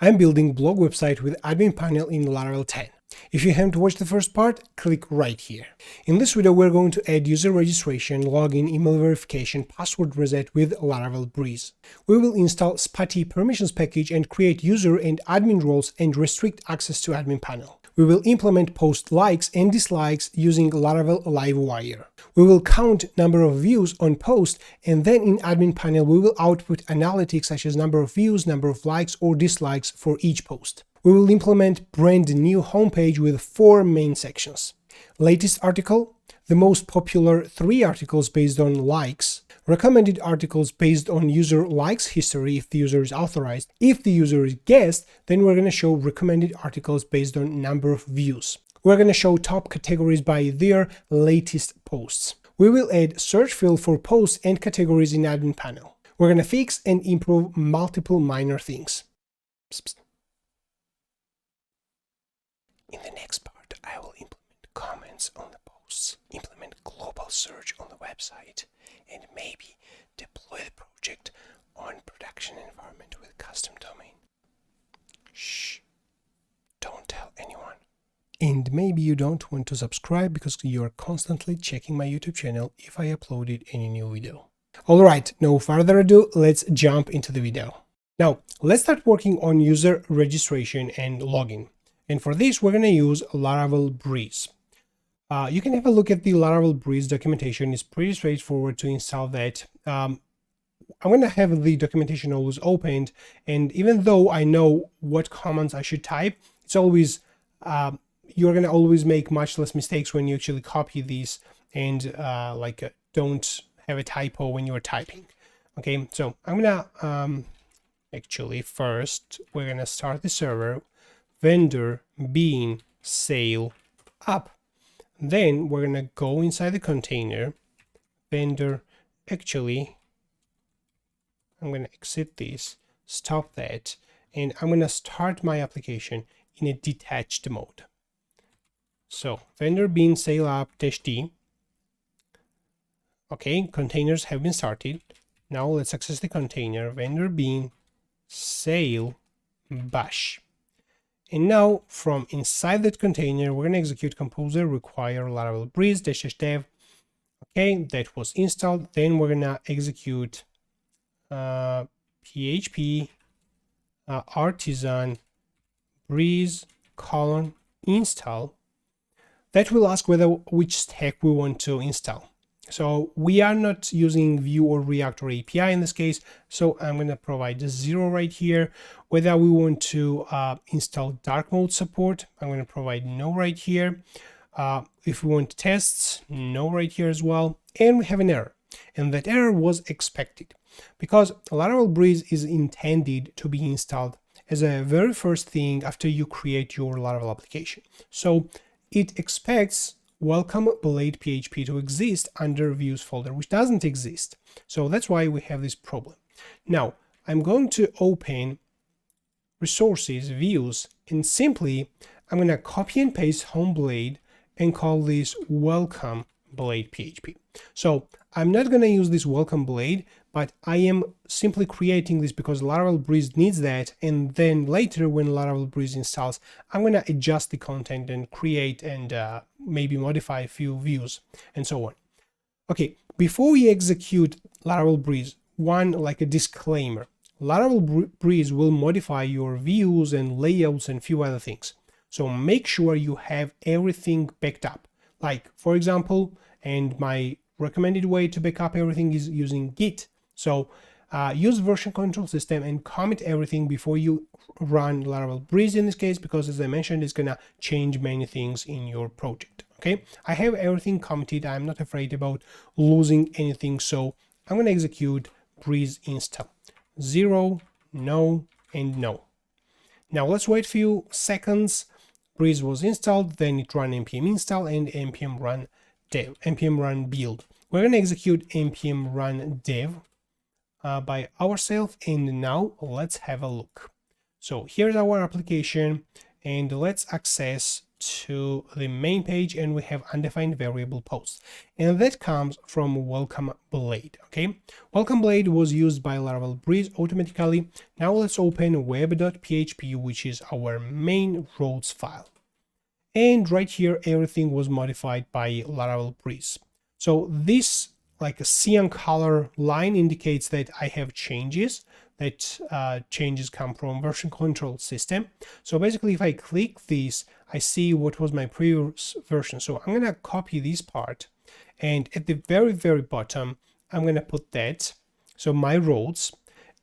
I'm building blog website with admin panel in Laravel 10. If you haven't watched the first part, click right here. In this video, we're going to add user registration, login, email verification, password reset with Laravel Breeze. We will install SPATI permissions package and create user and admin roles and restrict access to admin panel. We will implement post likes and dislikes using Laravel Livewire. We will count number of views on post, and then in admin panel we will output analytics such as number of views, number of likes or dislikes for each post. We will implement brand new homepage with 4 main sections. Latest article, the most popular 3 articles based on likes, recommended articles based on user likes history if the user is authorized. If the user is guest, then we're going to show recommended articles based on number of views. We're going to show top categories by their latest posts. We will add search field for posts and categories in admin panel. We're going to fix and improve multiple minor things. In the next part, I will implement comments on the posts, implement global search on the website, and maybe deploy the project on production environment with custom domain. Shh, don't tell anyone. And maybe you don't want to subscribe because you are constantly checking my YouTube channel if I uploaded any new video. Alright, no further ado, let's jump into the video. Now, let's start working on user registration and login. And for this, we're going to use Laravel Breeze. You can have a look at the Laravel Breeze documentation. It's pretty straightforward to install that. I'm going to have the documentation always opened, and even though I know what commands I should type, it's always you're going to always make much less mistakes when you actually copy these and don't have a typo when you're typing. Okay, so I'm going to actually first we're going to start the server. Vendor bean sale up. Then we're gonna go inside the container. Vendor actually, I'm gonna exit this, stop that, and I'm gonna start my application in a detached mode. So vendor bean sale up -d. Okay, containers have been started. Now let's access the container. Vendor bean sale bash. And now from inside that container, we're going to execute composer require Laravel Breeze -dev. Okay, that was installed. Then we're going to execute php artisan breeze :install. That will ask which stack we want to install. So we are not using Vue or React or API in this case, so I'm going to provide the 0 right here. Whether we want to install dark mode support, I'm going to provide no right here. If we want tests, no right here as well. And we have an error, and that error was expected because Laravel Breeze is intended to be installed as a very first thing after you create your Laravel application. So it expects welcome blade PHP to exist under views folder, which doesn't exist. So that's why we have this problem. Now I'm going to open resources, views, and simply I'm going to copy and paste home blade and call this welcome blade PHP. So I'm not going to use this welcome blade, but I am simply creating this because Laravel Breeze needs that, and then later when Laravel Breeze installs, I'm going to adjust the content and create and maybe modify a few views and so on. Okay, before we execute Laravel Breeze, like a disclaimer, Laravel Breeze will modify your views and layouts and few other things. So make sure you have everything backed up. Like, for example, and my recommended way to back up everything is using Git. So use version control system and commit everything before you run Laravel Breeze in this case, because as I mentioned, it's gonna change many things in your project. Okay, I have everything committed. I'm not afraid about losing anything. So I'm gonna execute Breeze install 0, no, and no. Now let's wait a few seconds. Breeze was installed, then it ran npm install and npm run dev, npm run build. We're going to execute npm run dev by ourselves, and now let's have a look. So here's our application, and let's access to the main page and we have undefined variable post, and that comes from welcome blade. Okay, welcome blade was used by Laravel Breeze automatically. Now let's open web.php, which is our main roles file, and right here everything was modified by Laravel Breeze. So this like a cyan color line indicates that I have changes. That changes come from version control system. So basically, if I click this, I see what was my previous version. So I'm gonna copy this part, and at the very bottom, I'm gonna put that. So my roles,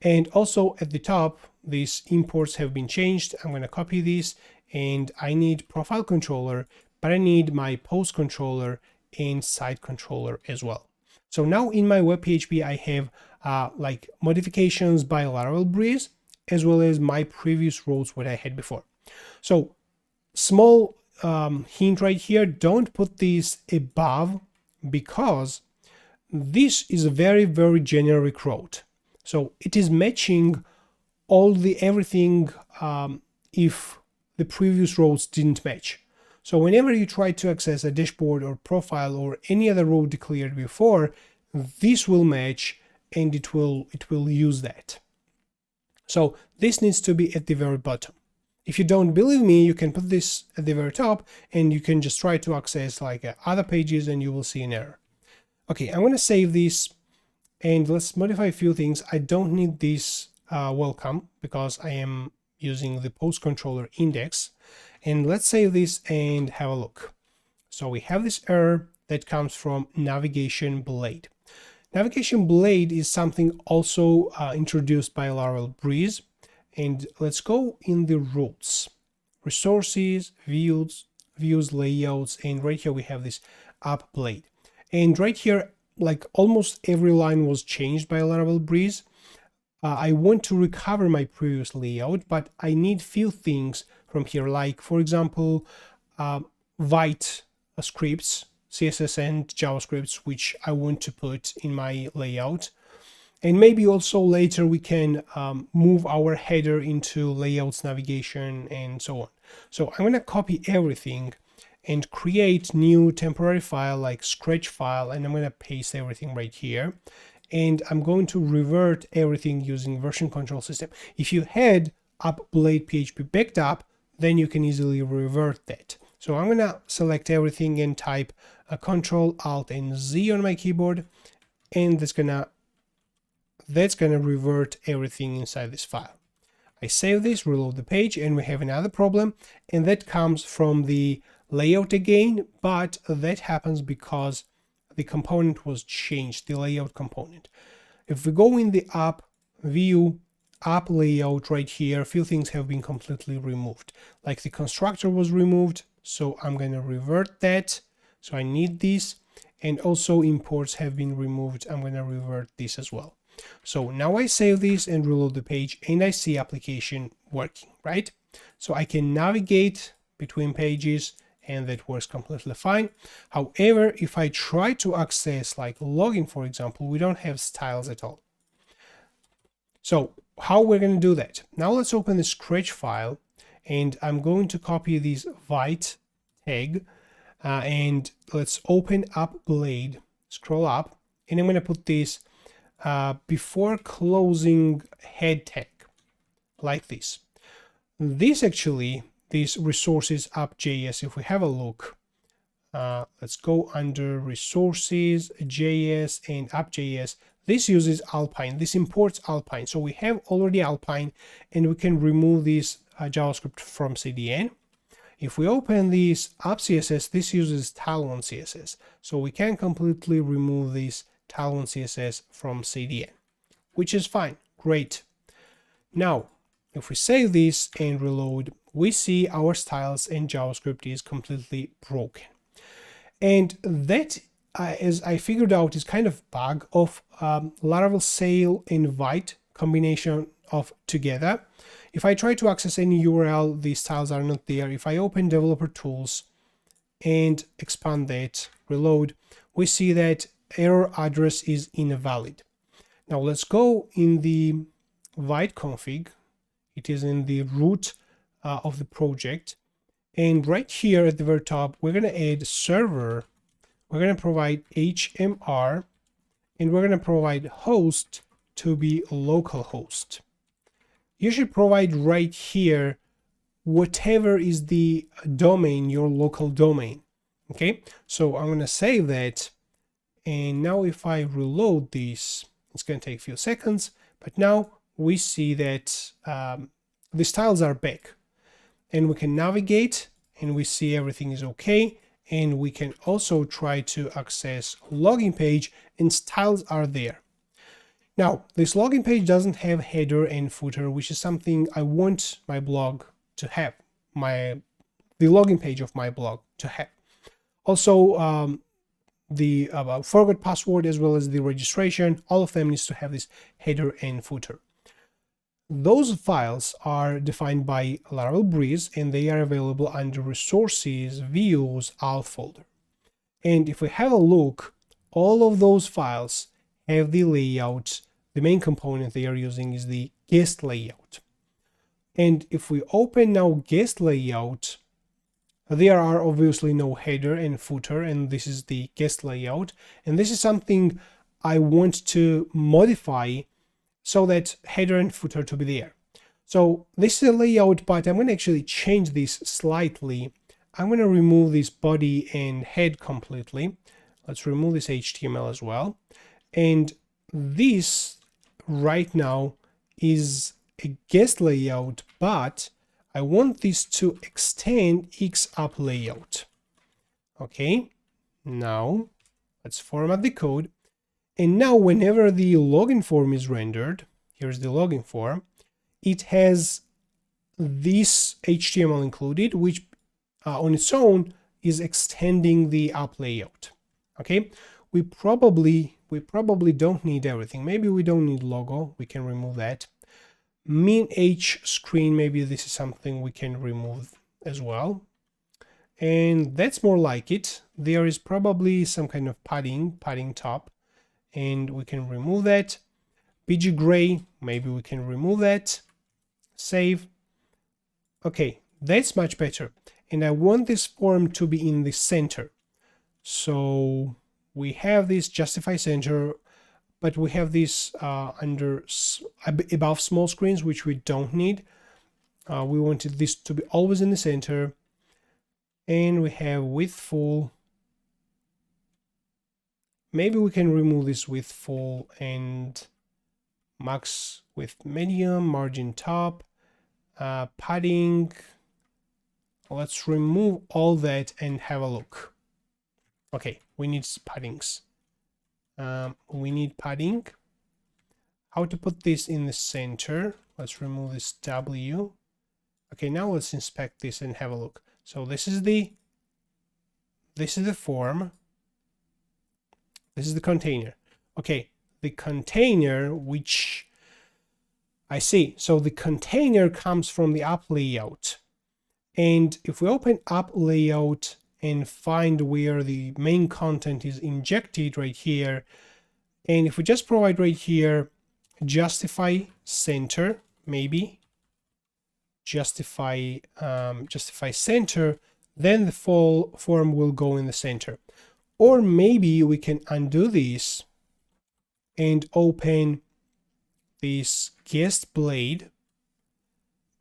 and also at the top, these imports have been changed. I'm gonna copy this, and I need profile controller, but I need my post controller and site controller as well. So now in my web PHP, I have like modifications by Laravel Breeze, as well as my previous roles what I had before. So small hint right here, don't put this above, because this is a very generic route. So it is matching everything if the previous roles didn't match. So whenever you try to access a dashboard or profile or any other row declared before, this will match and it will use that. So this needs to be at the very bottom. If you don't believe me, you can put this at the very top and you can just try to access like other pages and you will see an error. Okay, I'm going to save this and let's modify a few things. I don't need this welcome because I am using the post controller index. And let's save this and have a look. So we have this error that comes from navigation blade. Navigation blade is something also introduced by Laravel Breeze. And let's go in the roles, resources, views, layouts, and right here we have this app blade. And right here, like almost every line was changed by Laravel Breeze. I want to recover my previous layout, but I need few things from here, like for example, Vite scripts, CSS and JavaScripts, which I want to put in my layout. And maybe also later we can move our header into layouts, navigation, and so on. So I'm going to copy everything and create new temporary file like Scratch file, and I'm going to paste everything right here. And I'm going to revert everything using version control system. If you had app blade PHP backed up, then you can easily revert that. So I'm going to select everything and type a Control Alt and Z on my keyboard, and that's gonna revert everything inside this file. I save this, reload the page, and we have another problem, and that comes from the layout again, but that happens because the component was changed, the layout component. If we go in the app view, app layout right here, a few things have been completely removed. Like the constructor was removed, so I'm going to revert that. So I need this, and also imports have been removed. I'm going to revert this as well. So now I save this and reload the page, and I see application working, right? So I can navigate between pages, and that works completely fine. However, if I try to access like login, for example, we don't have styles at all. So how we're going to do that? Now let's open the Scratch file, and I'm going to copy this Vite tag, and let's open up blade, scroll up, and I'm going to put this before closing head tag like this. This resources app.js, if we have a look, let's go under resources, JS, and app.js. This uses Alpine, this imports Alpine. So we have already Alpine, and we can remove this JavaScript from CDN. If we open this app.css, this uses Talon CSS. So we can completely remove this Talon CSS from CDN, which is fine, great. Now, if we save this and reload, we see our styles and JavaScript is completely broken. And that, as I figured out, is kind of bug of Laravel Sail and Vite combination of together. If I try to access any URL, the styles are not there. If I open developer tools and expand that, reload, we see that error address is invalid. Now let's go in the Vite config. It is in the root of the project, And right here at the very top, we're going to add server. We're going to provide HMR, and we're going to provide host to be localhost. You should provide right here whatever is the domain, your local domain. Okay, so I'm going to save that. And now if I reload this, it's going to take a few seconds, but now we see that the styles are back. And we can navigate and we see everything is okay. And we can also try to access login page and styles are there. Now, this login page doesn't have header and footer, which is something I want my blog to have, the login page of my blog to have. Also, the forgot password as well as the registration, all of them needs to have this header and footer. Those files are defined by Laravel Breeze and they are available under resources, views, auth folder. And if we have a look, all of those files have the layout. The main component they are using is the guest layout. And if we open now guest layout, there are obviously no header and footer, and this is the guest layout. And this is something I want to modify so that header and footer to be there. So this is a layout, but I'm going to actually change this slightly. I'm going to remove this body and head completely. Let's remove this HTML as well. And this right now is a guest layout, but I want this to extend XUp layout. Okay, now let's format the code. And now whenever the login form is rendered, here's the login form, it has this HTML included, which on its own is extending the up layout. Okay, we probably don't need everything. Maybe we don't need logo, we can remove that. Min H screen, maybe this is something we can remove as well. And that's more like it. There is probably some kind of padding top, and we can remove that. PG gray, maybe we can remove that. Save. Okay, that's much better. And I want this form to be in the center. So we have this justify center, but we have this above small screens, which we don't need. We wanted this to be always in the center. And we have width full. Maybe we can remove this width full and max with medium, margin top, padding. Let's remove all that and have a look. Okay, we need paddings. We need padding. How to put this in the center? Let's remove this W. Okay, now let's inspect this and have a look. So this is the form. This is the container. Okay, the container, which I see. So the container comes from the app layout. And if we open app layout and find where the main content is injected right here, and if we just provide right here, justify center, maybe justify center, then the full form will go in the center. Or maybe we can undo this and open this guest blade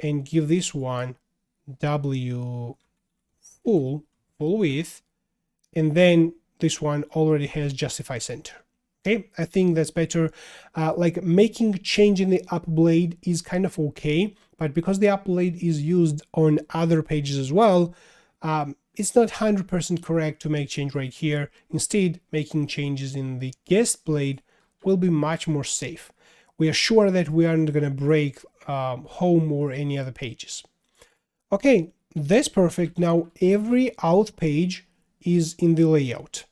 and give this one W full width, and then this one already has justify center. Okay, I think that's better. Like making change in the up blade is kind of okay, but because the up blade is used on other pages as well, it's not 100% correct to make change right here. Instead, making changes in the guest blade will be much more safe. We are sure that we aren't going to break home or any other pages. Okay, that's perfect. Now every auth page is in the layout.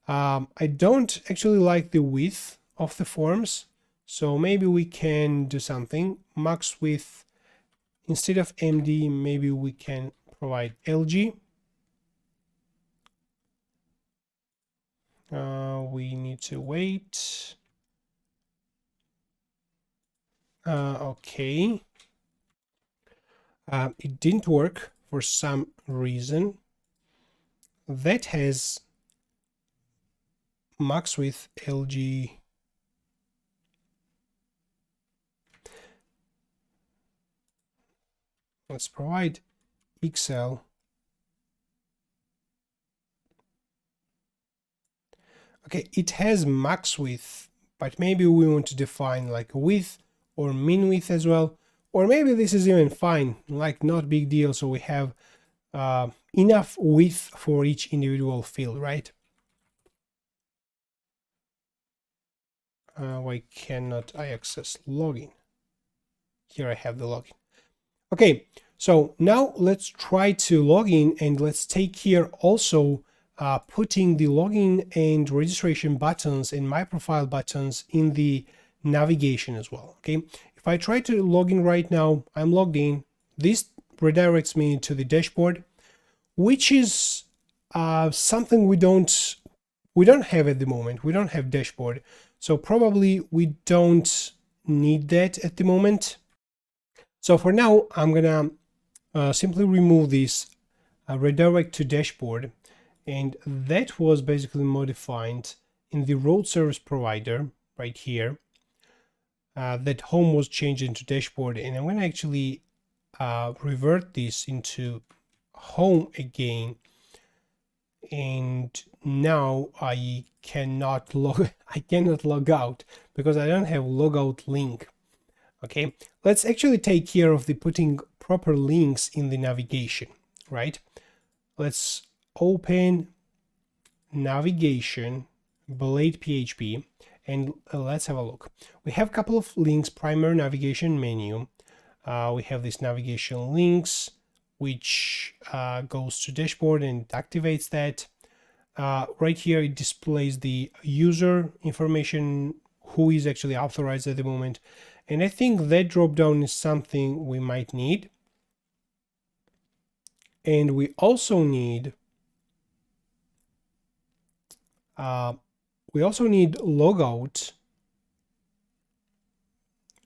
I don't actually like the width of the forms, so maybe we can do something. Max width, instead of MD, maybe we can provide LG. We need to wait. Okay. It didn't work for some reason that has max width LG. Let's provide XL. Okay, it has max width, but maybe we want to define like width or min width as well. Or maybe this is even fine, like not big deal. So we have enough width for each individual field, right? Why cannot I access login? Here I have the login. Okay, so now let's try to log in, and let's take here also putting the login and registration buttons and my profile buttons in the navigation as well. Okay, if I try to log in right now, I'm logged in. This redirects me to the dashboard, which is something we don't have at the moment. We don't have dashboard, so probably we don't need that at the moment. So for now, I'm gonna simply remove this redirect to dashboard, and that was basically modified in the road service provider right here. That home was changed into dashboard, and I'm gonna actually revert this into home again. And now I cannot log out because I don't have logout link. Okay, let's actually take care of the putting proper links in the navigation, right? Let's open navigation, Blade PHP, and let's have a look. We have a couple of links, primary navigation menu. We have this navigation links, which goes to dashboard and activates that. Right here, it displays the user information, who is actually authorized at the moment. And I think that drop down is something we might need. And we also need logout,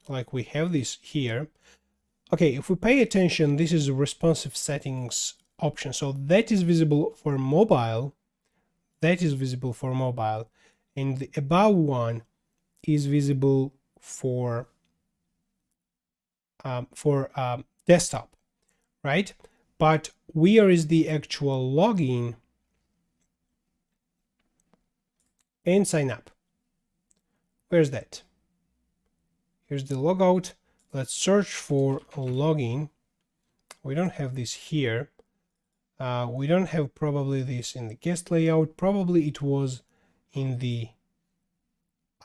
like we have this here. Okay, if we pay attention, this is a responsive settings option. So that is visible for mobile. That is visible for mobile. And the above one is visible for desktop, right? But where is the actual login and sign up? Where's that? Here's the logout. Let's search for login. We don't have this here. We don't have probably this in the guest layout. Probably it was in the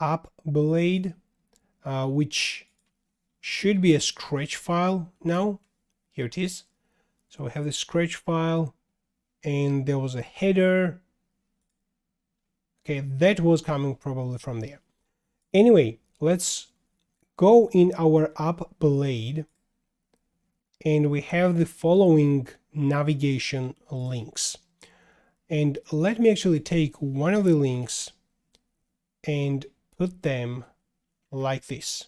app blade, which should be a Scratch file now. Here it is. So we have the Scratch file, and there was a header. Okay, that was coming probably from there. Anyway, let's go in our app blade, and we have the following navigation links. And let me actually take one of the links and put them like this.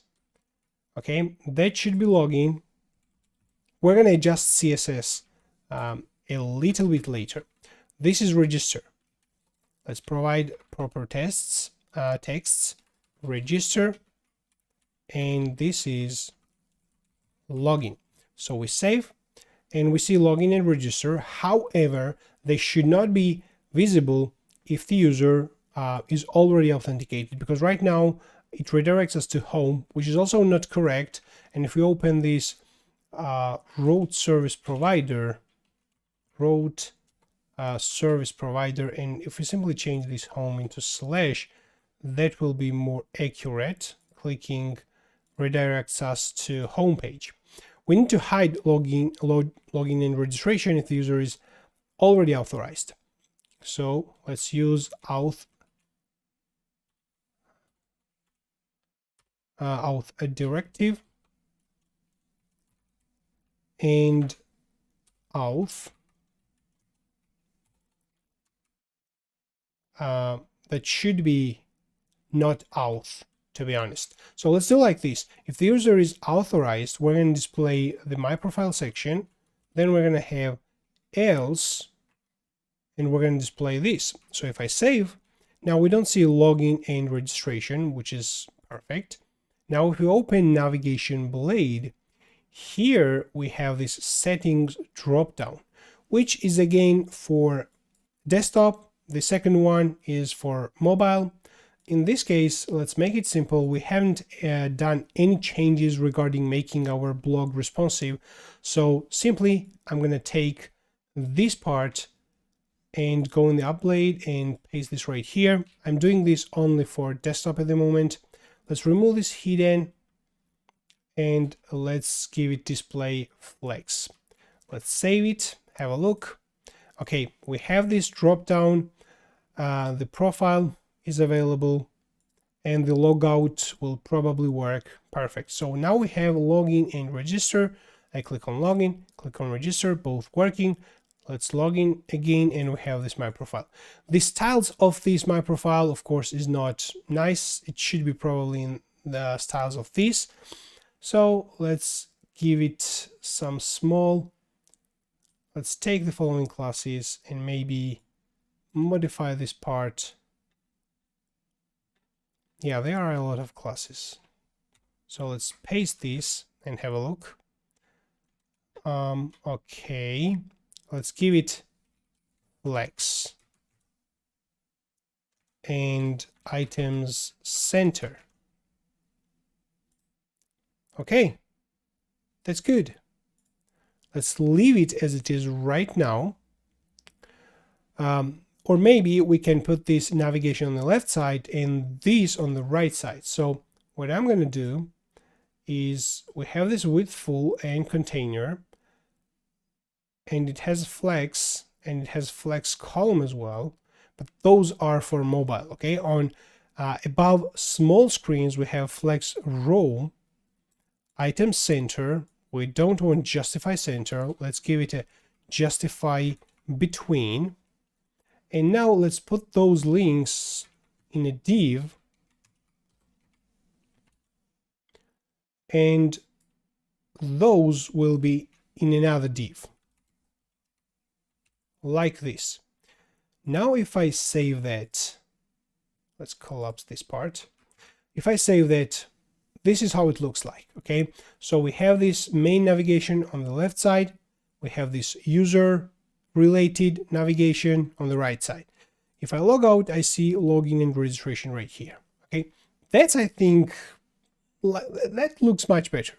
Okay, that should be login. We're going to adjust CSS a little bit later. This is register. Let's provide proper texts, register, and this is login. So we save, and we see login and register. However, they should not be visible if the user is already authenticated, because right now it redirects us to home, which is also not correct. And if we open this road service provider, and if we simply change this home into slash, that will be more accurate. Clicking redirects us to home page. We need to hide login and registration if the user is already authorized. So let's use auth directive and auth that should be not auth, to be honest. So let's do like this. If the user is authorized, we're going to display the My Profile section, Then we're going to have else, and we're going to display this. So if I save, now we don't see login and registration, which is perfect. Now if we open Navigation Blade, here we have this settings drop-down, which is again for desktop. The second one is for mobile. In this case, let's make it simple. We haven't done any changes regarding making our blog responsive. So simply, I'm going to take this part and go in the upgrade and paste this right here. I'm doing this only for desktop at the moment. Let's remove this hidden and let's give it display flex. Let's save it, have a look. Okay, we have this drop down. The profile is available and the logout will probably work perfect. So now we have login and register. I click on login, click on register, both working. Let's log in again and we have this my profile. The styles of this my profile, of course, is not nice. It should be probably in the styles of this. So let's give it some small. Let's take the following classes and maybe modify this part. Yeah, there are a lot of classes. So let's paste this and have a look. Okay, let's give it flex and items center. Okay, that's good. Let's leave it as it is right now. Or maybe we can put this navigation on the left side and this on the right side. So what I'm going to do is we have this width full and container, and it has flex and it has flex column as well, but those are for mobile. Okay, on above small screens we have flex row, item center. We don't want justify center. Let's give it a justify between. And now let's put those links in a div, and those will be in another div, like this. Now if I save that, let's collapse this part. If I save that, this is how it looks like. Okay, so we have this main navigation on the left side, we have this user related navigation on the right side. If I log out, I see login and registration right here. Okay, that's, I think, that looks much better.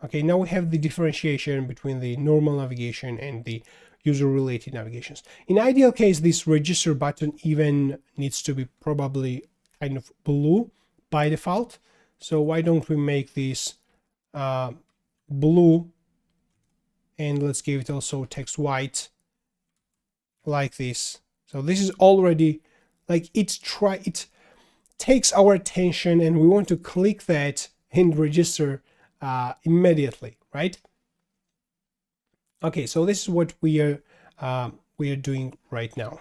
Okay, now we have the differentiation between the normal navigation and the user related navigations. In ideal case, this register button even needs to be probably kind of blue by default. So why don't we make this blue, and let's give it also text white, like this. So this is already like it takes our attention and we want to click that and register immediately, right? Okay, so this is what we are doing right now.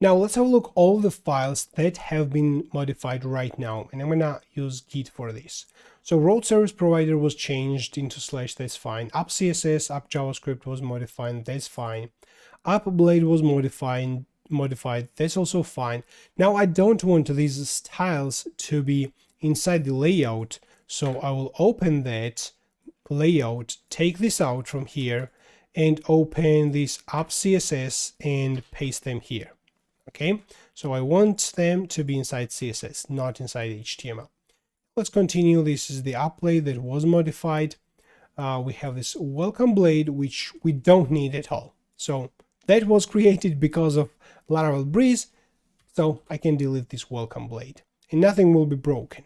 Now let's have a look all the files that have been modified right now, and I'm gonna use Git for this. So road service provider was changed into /, that's fine. App CSS, app JavaScript was modified, that's fine. App Blade was modified, that's also fine. Now I don't want these styles to be inside the layout, so I will open that layout, take this out from here, and open this app CSS and paste them here. Okay, so I want them to be inside CSS, not inside HTML. Let's continue. This is the app blade that was modified. We have this welcome blade, which we don't need at all. So that was created because of Laravel Breeze. So I can delete this welcome blade and nothing will be broken.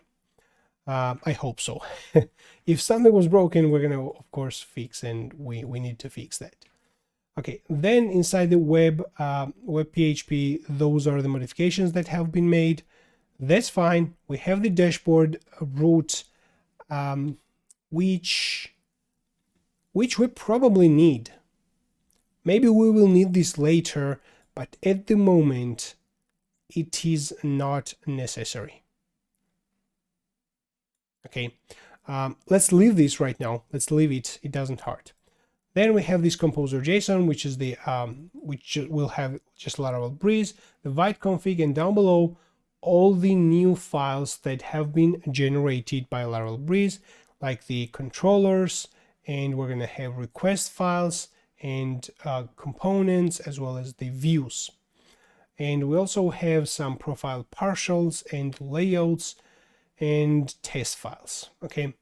I hope so. If something was broken, we're going to, of course, fix, and we need to fix that. Okay, then inside the web PHP, those are the modifications that have been made. That's fine. We have the dashboard route, which we probably need. Maybe we will need this later, but at the moment, it is not necessary. Okay, let's leave this right now. Let's leave it. It doesn't hurt. Then we have this composer JSON, which is the which will have just Laravel Breeze, the Vite config, and down below all the new files that have been generated by Laravel Breeze, like the controllers, and we're going to have request files and components, as well as the views. And we also have some profile partials and layouts and test files. Okay,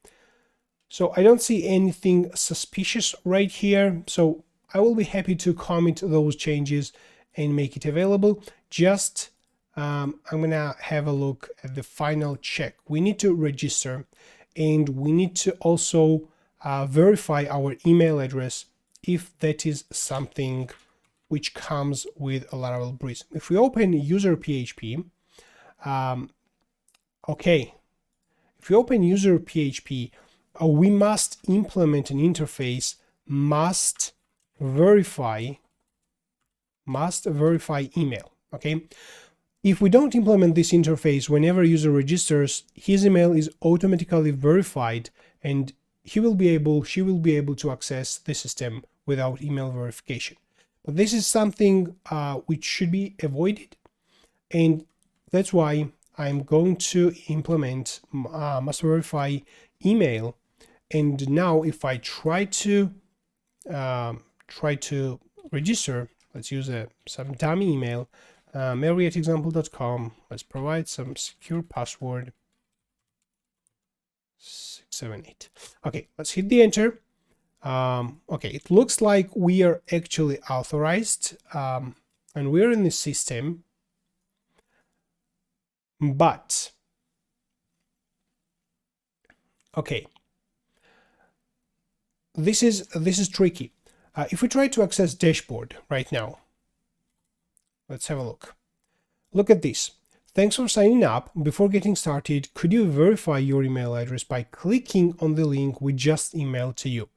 so I don't see anything suspicious right here, so I will be happy to comment those changes and make it available. Just I'm gonna have a look at the final check. We need to register, and we need to also verify our email address if that is something which comes with a Laravel Breeze. If we open user PHP, okay, if we open user PHP, we must implement an interface must verify email. Okay, if we don't implement this interface, whenever user registers, his email is automatically verified, and she will be able to access the system without email verification. But this is something which should be avoided, and that's why I'm going to implement must verify email. And now if I try to register, let's use some dummy email, mary@example.com. Let's provide some secure password 678. Okay, let's hit the enter. Okay, it looks like we are actually authorized, and we're in the system, but okay, this is tricky. If we try to access dashboard right now, let's have a look. Look at this. Thanks for signing up. Before getting started, could you verify your email address by clicking on the link we just emailed to you?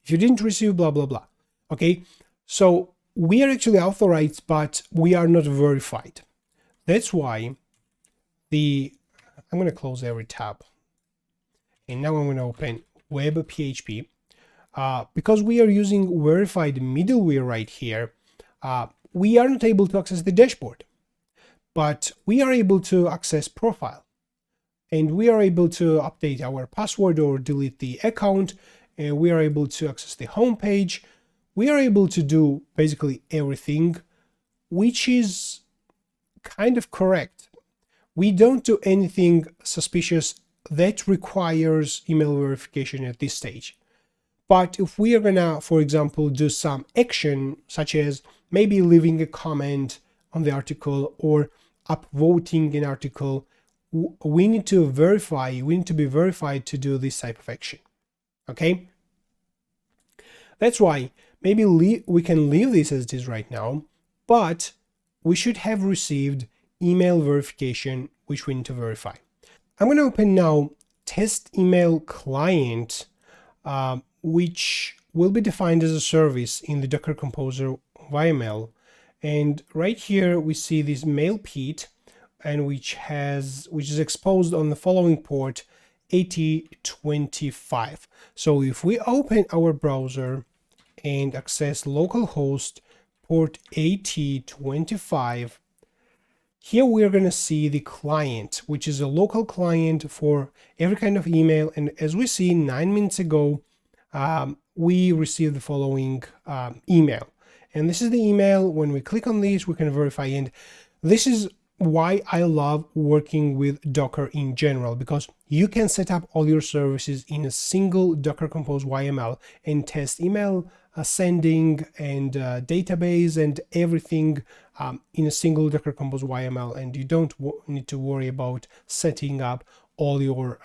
If you didn't receive blah, blah, blah. Okay, so we are actually authorized, but we are not verified. That's why I'm going to close every tab. And now I'm going to open web PHP. Because we are using verified middleware right here, we are not able to access the dashboard, but we are able to access profile, and we are able to update our password or delete the account, and we are able to access the home page. We are able to do basically everything, which is kind of correct. We don't do anything suspicious that requires email verification at this stage. But if we are gonna, for example, do some action, such as maybe leaving a comment on the article or upvoting an article, we need to be verified to do this type of action. Okay? That's why maybe we can leave this as it is right now, but we should have received email verification, which we need to verify. I'm going to open now test email client, which will be defined as a service in the Docker Composer YML. And right here we see this mail pit, and which is exposed on the following port 8025. So if we open our browser and access localhost port 8025, here we are going to see the client, which is a local client for every kind of email. And as we see 9 minutes ago, we received the following email. And this is the email. When we click on this, we can verify. And this is why I love working with Docker in general, because you can set up all your services in a single Docker Compose YML and test email sending and database and everything in a single Docker Compose YML, and you don't need to worry about setting up all your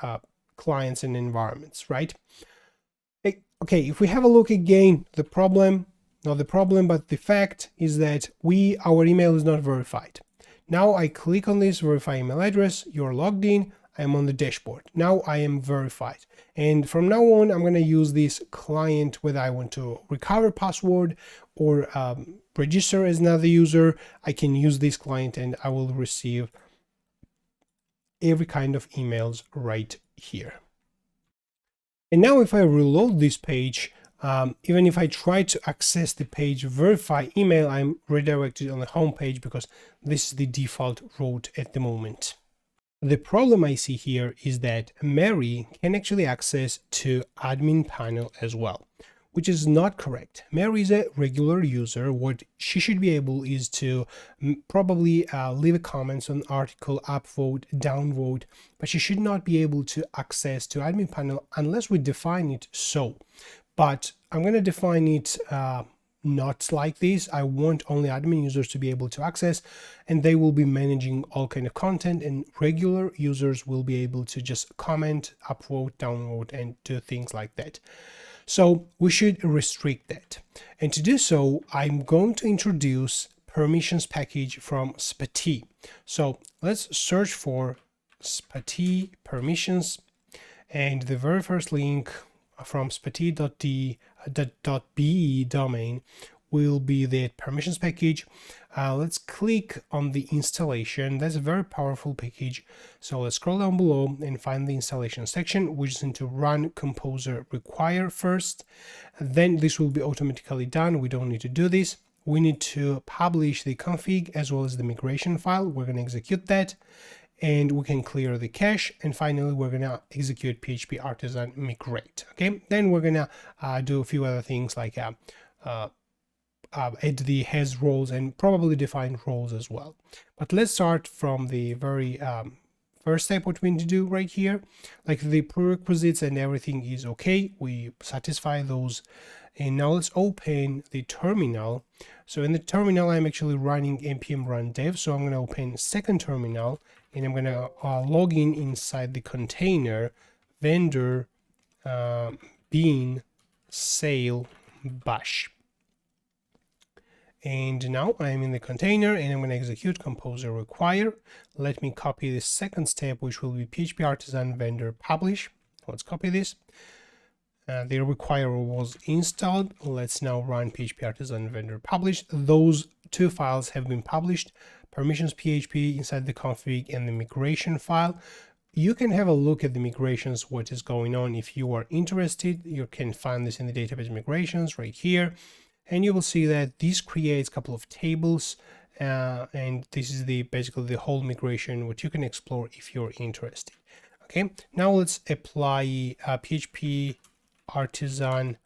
clients and environments, right? Okay, if we have a look again, the fact is that our email is not verified. Now I click on this verify email address, you're logged in, I'm on the dashboard. Now I am verified. And from now on, I'm going to use this client whether I want to recover password or register as another user. I can use this client and I will receive every kind of emails right here. And now if I reload this page, Even if I try to access the page verify email, I'm redirected on the home page because this is the default route at the moment. The problem I see here is that Mary can actually access to admin panel as well, which is not correct. Mary is a regular user. What she should be able is to probably leave a comment on article, upvote, downvote, but she should not be able to access to admin panel unless we define it so. But I'm going to define it not like this. I want only admin users to be able to access, and they will be managing all kind of content, and regular users will be able to just comment, upvote, downvote, and do things like that. So we should restrict that. And to do so, I'm going to introduce permissions package from SPATI. So let's search for SPATI permissions, and the very first link from spati.be domain will be the permissions package. Let's click on the installation. That's a very powerful package. So let's scroll down below and find the installation section. We just need to run composer require first. Then this will be automatically done. We don't need to do this. We need to publish the config as well as the migration file. We're going to execute that, and we can clear the cache, and finally we're gonna execute PHP artisan migrate. Okay, then we're gonna do a few other things like add the has roles and probably define roles as well. But let's start from the very first step, what we need to do right here. Like the prerequisites and everything is okay, we satisfy those. And now let's open the terminal. So in the terminal, I'm actually running npm run dev. So I'm going to open second terminal, and I'm going to log in inside the container vendor bean sale bash. And now I'm in the container, and I'm going to execute composer require. Let me copy the second step, which will be PHP artisan vendor publish. Let's copy this. The require was installed. Let's now run PHP artisan vendor publish. Those two files have been published, permissions PHP inside the config and the migration file. You can have a look at the migrations, what is going on. If you are interested, you can find this in the database migrations right here, and you will see that this creates a couple of tables, and this is the basically the whole migration, what you can explore if you're interested. Okay, now let's apply PHP artisan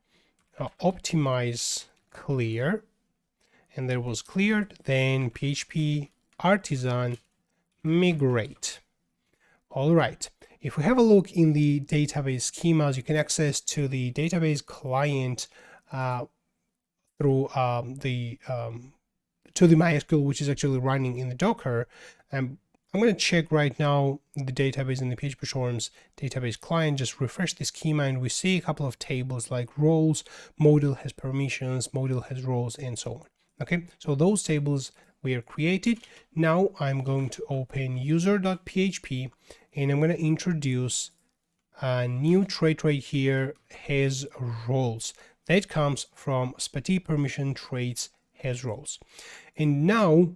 optimize clear, and that was cleared. Then PHP artisan migrate. All right, if we have a look in the database schemas, you can access to the database client through to the MySQL, which is actually running in the Docker. I'm going to check right now the database in the PHP Storms database client, just refresh the schema, and we see a couple of tables like roles, module has permissions, module has roles, and so on. Okay, so those tables were created. Now I'm going to open user.php, and I'm going to introduce a new trait right here, has roles. That comes from SPATI permission traits has roles. And now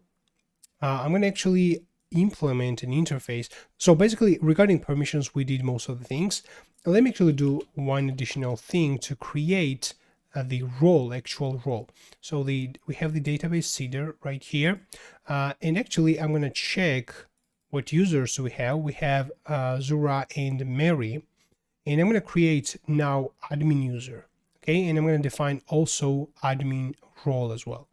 I'm going to actually implement an interface. So basically, regarding permissions, we did most of the things. Let me actually do one additional thing to create the role, actual role. So we have the database seeder right here, and actually I'm going to check what users we have. We have Zura and Mary, and I'm going to create now admin user. Okay, and I'm going to define also admin role as well.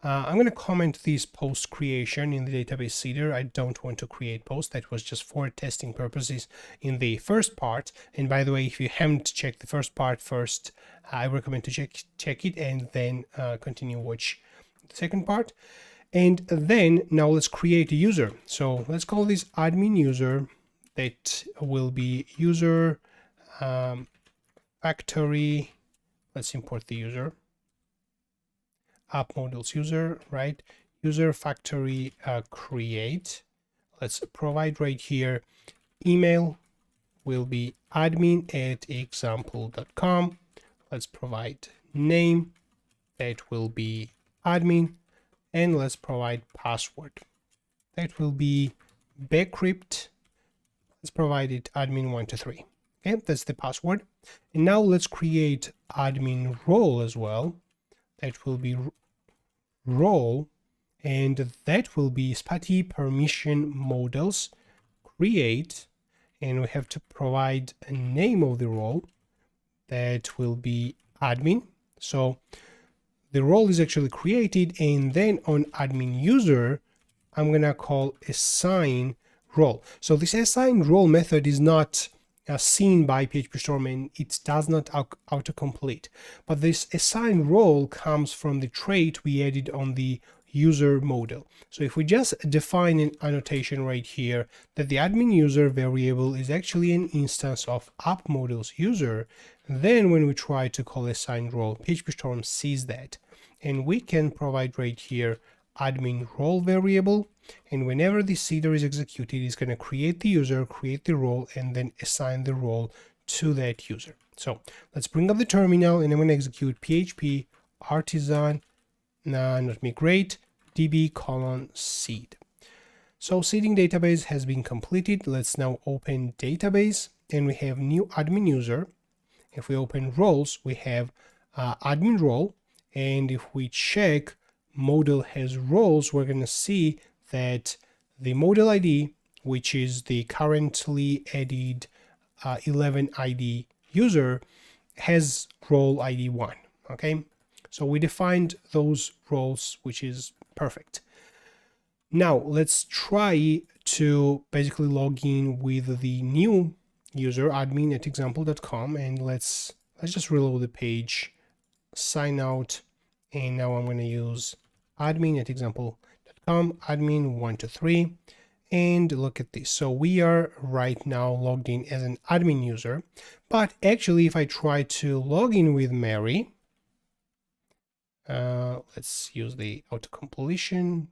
I'm going to comment this post creation in the database seeder. I don't want to create post. That was just for testing purposes in the first part. And by the way, if you haven't checked the first part first, I recommend to check it and then continue watch the second part. And then now let's create a user. So let's call this admin user. That will be user factory. Let's import the user. App modules user, right? User factory create. Let's provide right here email will be admin@example.com. Let's provide name, that will be admin, and let's provide password. That will be bcrypt. Let's provide it admin123. Okay, that's the password. And now let's create admin role as well. That will be role, and that will be spati permission models create, and we have to provide a name of the role that will be admin. So the role is actually created, and then on admin user I'm gonna call assign role. So this assign role method is not seen by PHP and it does not autocomplete, but this assign role comes from the trait we added on the user model. So if we just define an annotation right here that the admin user variable is actually an instance of app models user, then when we try to call assign role, PHP sees that, and we can provide right here admin role variable, and whenever this header is executed, it's going to create the user, create the role, and then assign the role to that user. So let's bring up the terminal, and I'm going to execute php artisan not migrate db :seed. So seeding database has been completed. Let's now open database, and we have new admin user. If we open roles, we have admin role, and if we check model has roles, we're going to see that the model ID, which is the currently added 11 ID user, has role ID 1. Okay, so we defined those roles, which is perfect. Now let's try to basically log in with the new user admin@example.com, and let's just reload the page, sign out, and now I'm going to use admin@example.com, admin123, and look at this. So we are right now logged in as an admin user, but actually if I try to log in with Mary, let's use the auto-completion.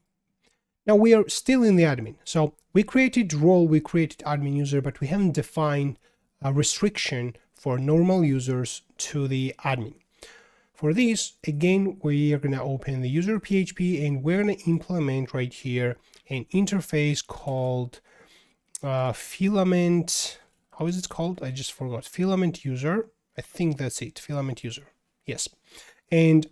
Now we are still in the admin. So we created role, we created admin user, but we haven't defined a restriction for normal users to the admin. For this, again, we are going to open the user PHP, and we're going to implement right here an interface called filament. How is it called? I just forgot. Filament user. I think that's it. Filament user. Yes. And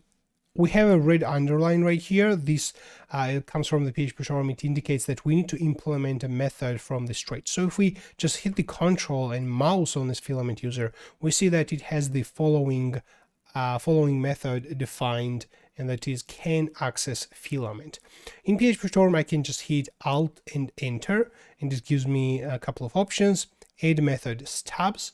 we have a red underline right here. This it comes from the PHP Storm. It indicates that we need to implement a method from this trait. So if we just hit the control and mouse on this filament user, we see that it has the following method defined, and that is can access filament. In PHP Storm, I can just hit Alt and Enter, and it gives me a couple of options. Add method stubs,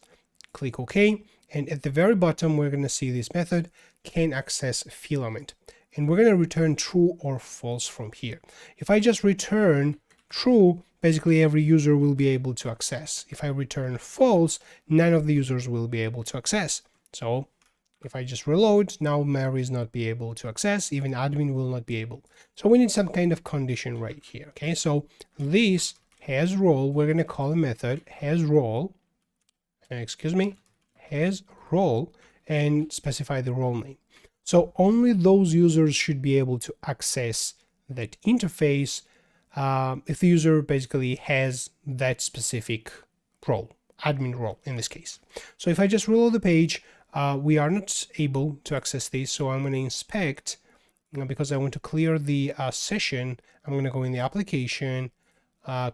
click OK, and at the very bottom we're going to see this method can access filament, and we're going to return true or false from here. If I just return true, basically every user will be able to access. If I return false, none of the users will be able to access. So if I just reload, now Mary is not be able to access, even admin will not be able. So we need some kind of condition right here. Okay, so this has role, we're going to call a method has role, has role, and specify the role name. So only those users should be able to access that interface if the user basically has that specific role, admin role in this case. So if I just reload the page, we are not able to access this, so I'm going to inspect, because I want to clear the session. I'm going to go in the application,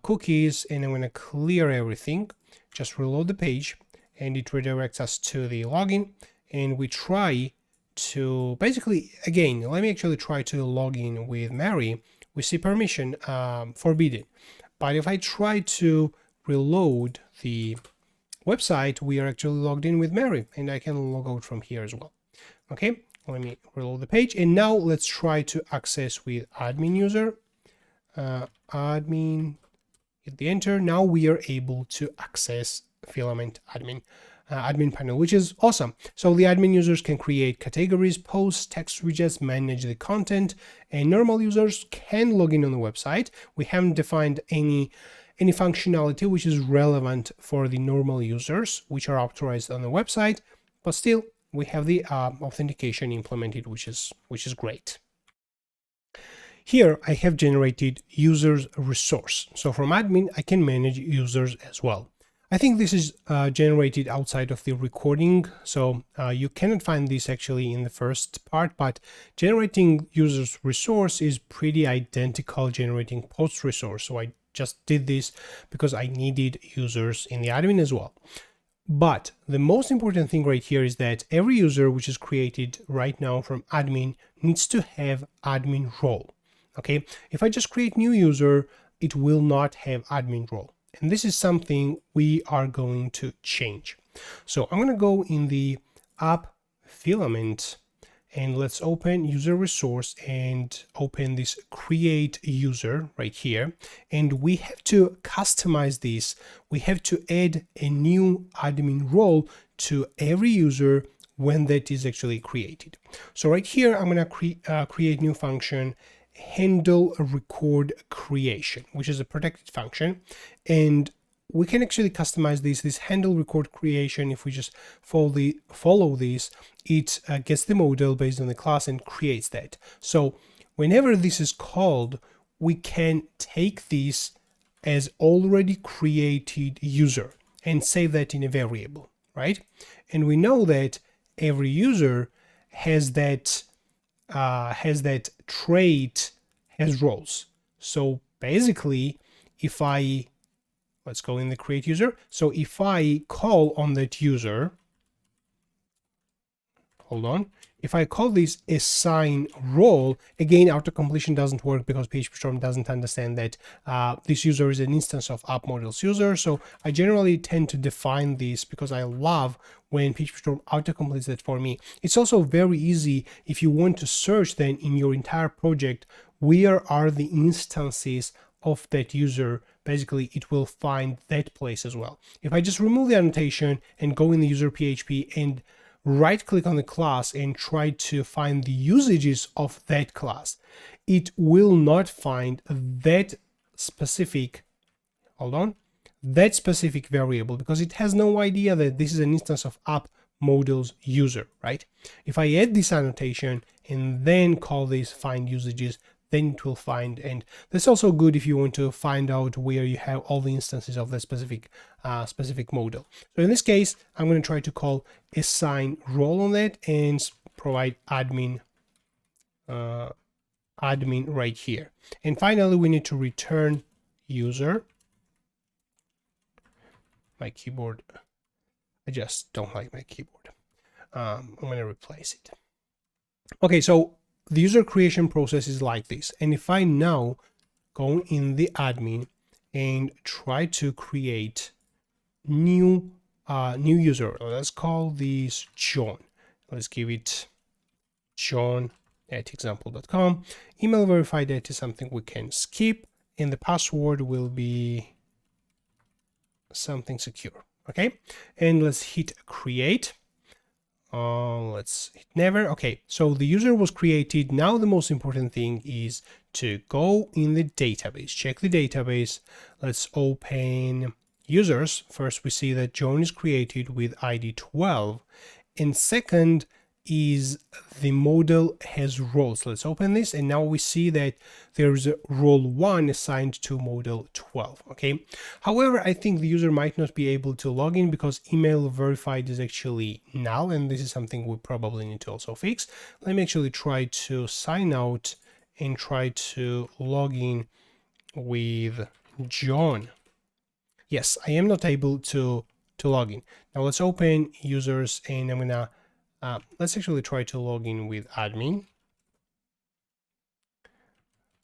cookies, and I'm going to clear everything. Just reload the page, and it redirects us to the login, and we try to basically, again, let me actually try to log in with Mary. We see permission forbidden, but if I try to reload the website, we are actually logged in with Mary, and I can log out from here as well. Okay, let me reload the page, and now let's try to access with admin user. Admin, hit the enter. Now we are able to access filament admin panel, which is awesome. So the admin users can create categories, posts, text widgets, manage the content, and normal users can log in on the website. We haven't defined any functionality which is relevant for the normal users which are authorized on the website, but still we have the authentication implemented, which is great. Here I have generated users resource. So from admin I can manage users as well. I think this is generated outside of the recording, so you cannot find this actually in the first part, but generating users resource is pretty identical generating post resource. So I just did this because I needed users in the admin as well. But the most important thing right here is that every user which is created right now from admin needs to have admin role. Okay, if I just create new user, it will not have admin role. And this is something we are going to change. So I'm going to go in the app filament and let's open user resource and open this create user right here. And we have to customize this. We have to add a new admin role to every user when that is actually created. So right here, I'm going to create new function handle record creation, which is a protected function, and we can actually customize this handle record creation. If we just follow this, it gets the model based on the class and creates that. So whenever this is called, we can take this as already created user and save that in a variable, right? And we know that every user has that trait has roles. So basically, if let's go in the create user. So if I call on that user, hold on, if I call this assign role, again, auto-completion doesn't work because PHP doesn't understand that this user is an instance of app models user. So I generally tend to define this because I love when PHP auto-completes that for me. It's also very easy if you want to search then in your entire project, where are the instances of that user. Basically, it will find that place as well. If I just remove the annotation and go in the user PHP and right click on the class and try to find the usages of that class, it will not find that specific, that specific variable because it has no idea that this is an instance of app models user, right? If I add this annotation and then call this find usages, then it will find, and that's also good if you want to find out where you have all the instances of the specific model. So in this case, I'm going to try to call assign role on that and provide admin right here. And finally, we need to return user. My keyboard, I just don't like my keyboard. I'm going to replace it. Okay, so the user creation process is like this. And if I now go in the admin and try to create new user, let's call this John. Let's give it john@example.com. Email verified that is something we can skip, and the password will be something secure. Okay, and let's hit create. Let's hit never. Okay, so the user was created. Now the most important thing is to go in the database, check the database. Let's open users. First, we see that John is created with ID 12, and second is the model has roles. Let's open this, and now we see that there's a role 1 assigned to model 12. Okay, however, I think the user might not be able to log in because email verified is actually null, and this is something we probably need to also fix. Let me actually try to sign out and try to log in with John. Yes, I am not able to log in. Now let's open users, and I'm gonna let's actually try to log in with admin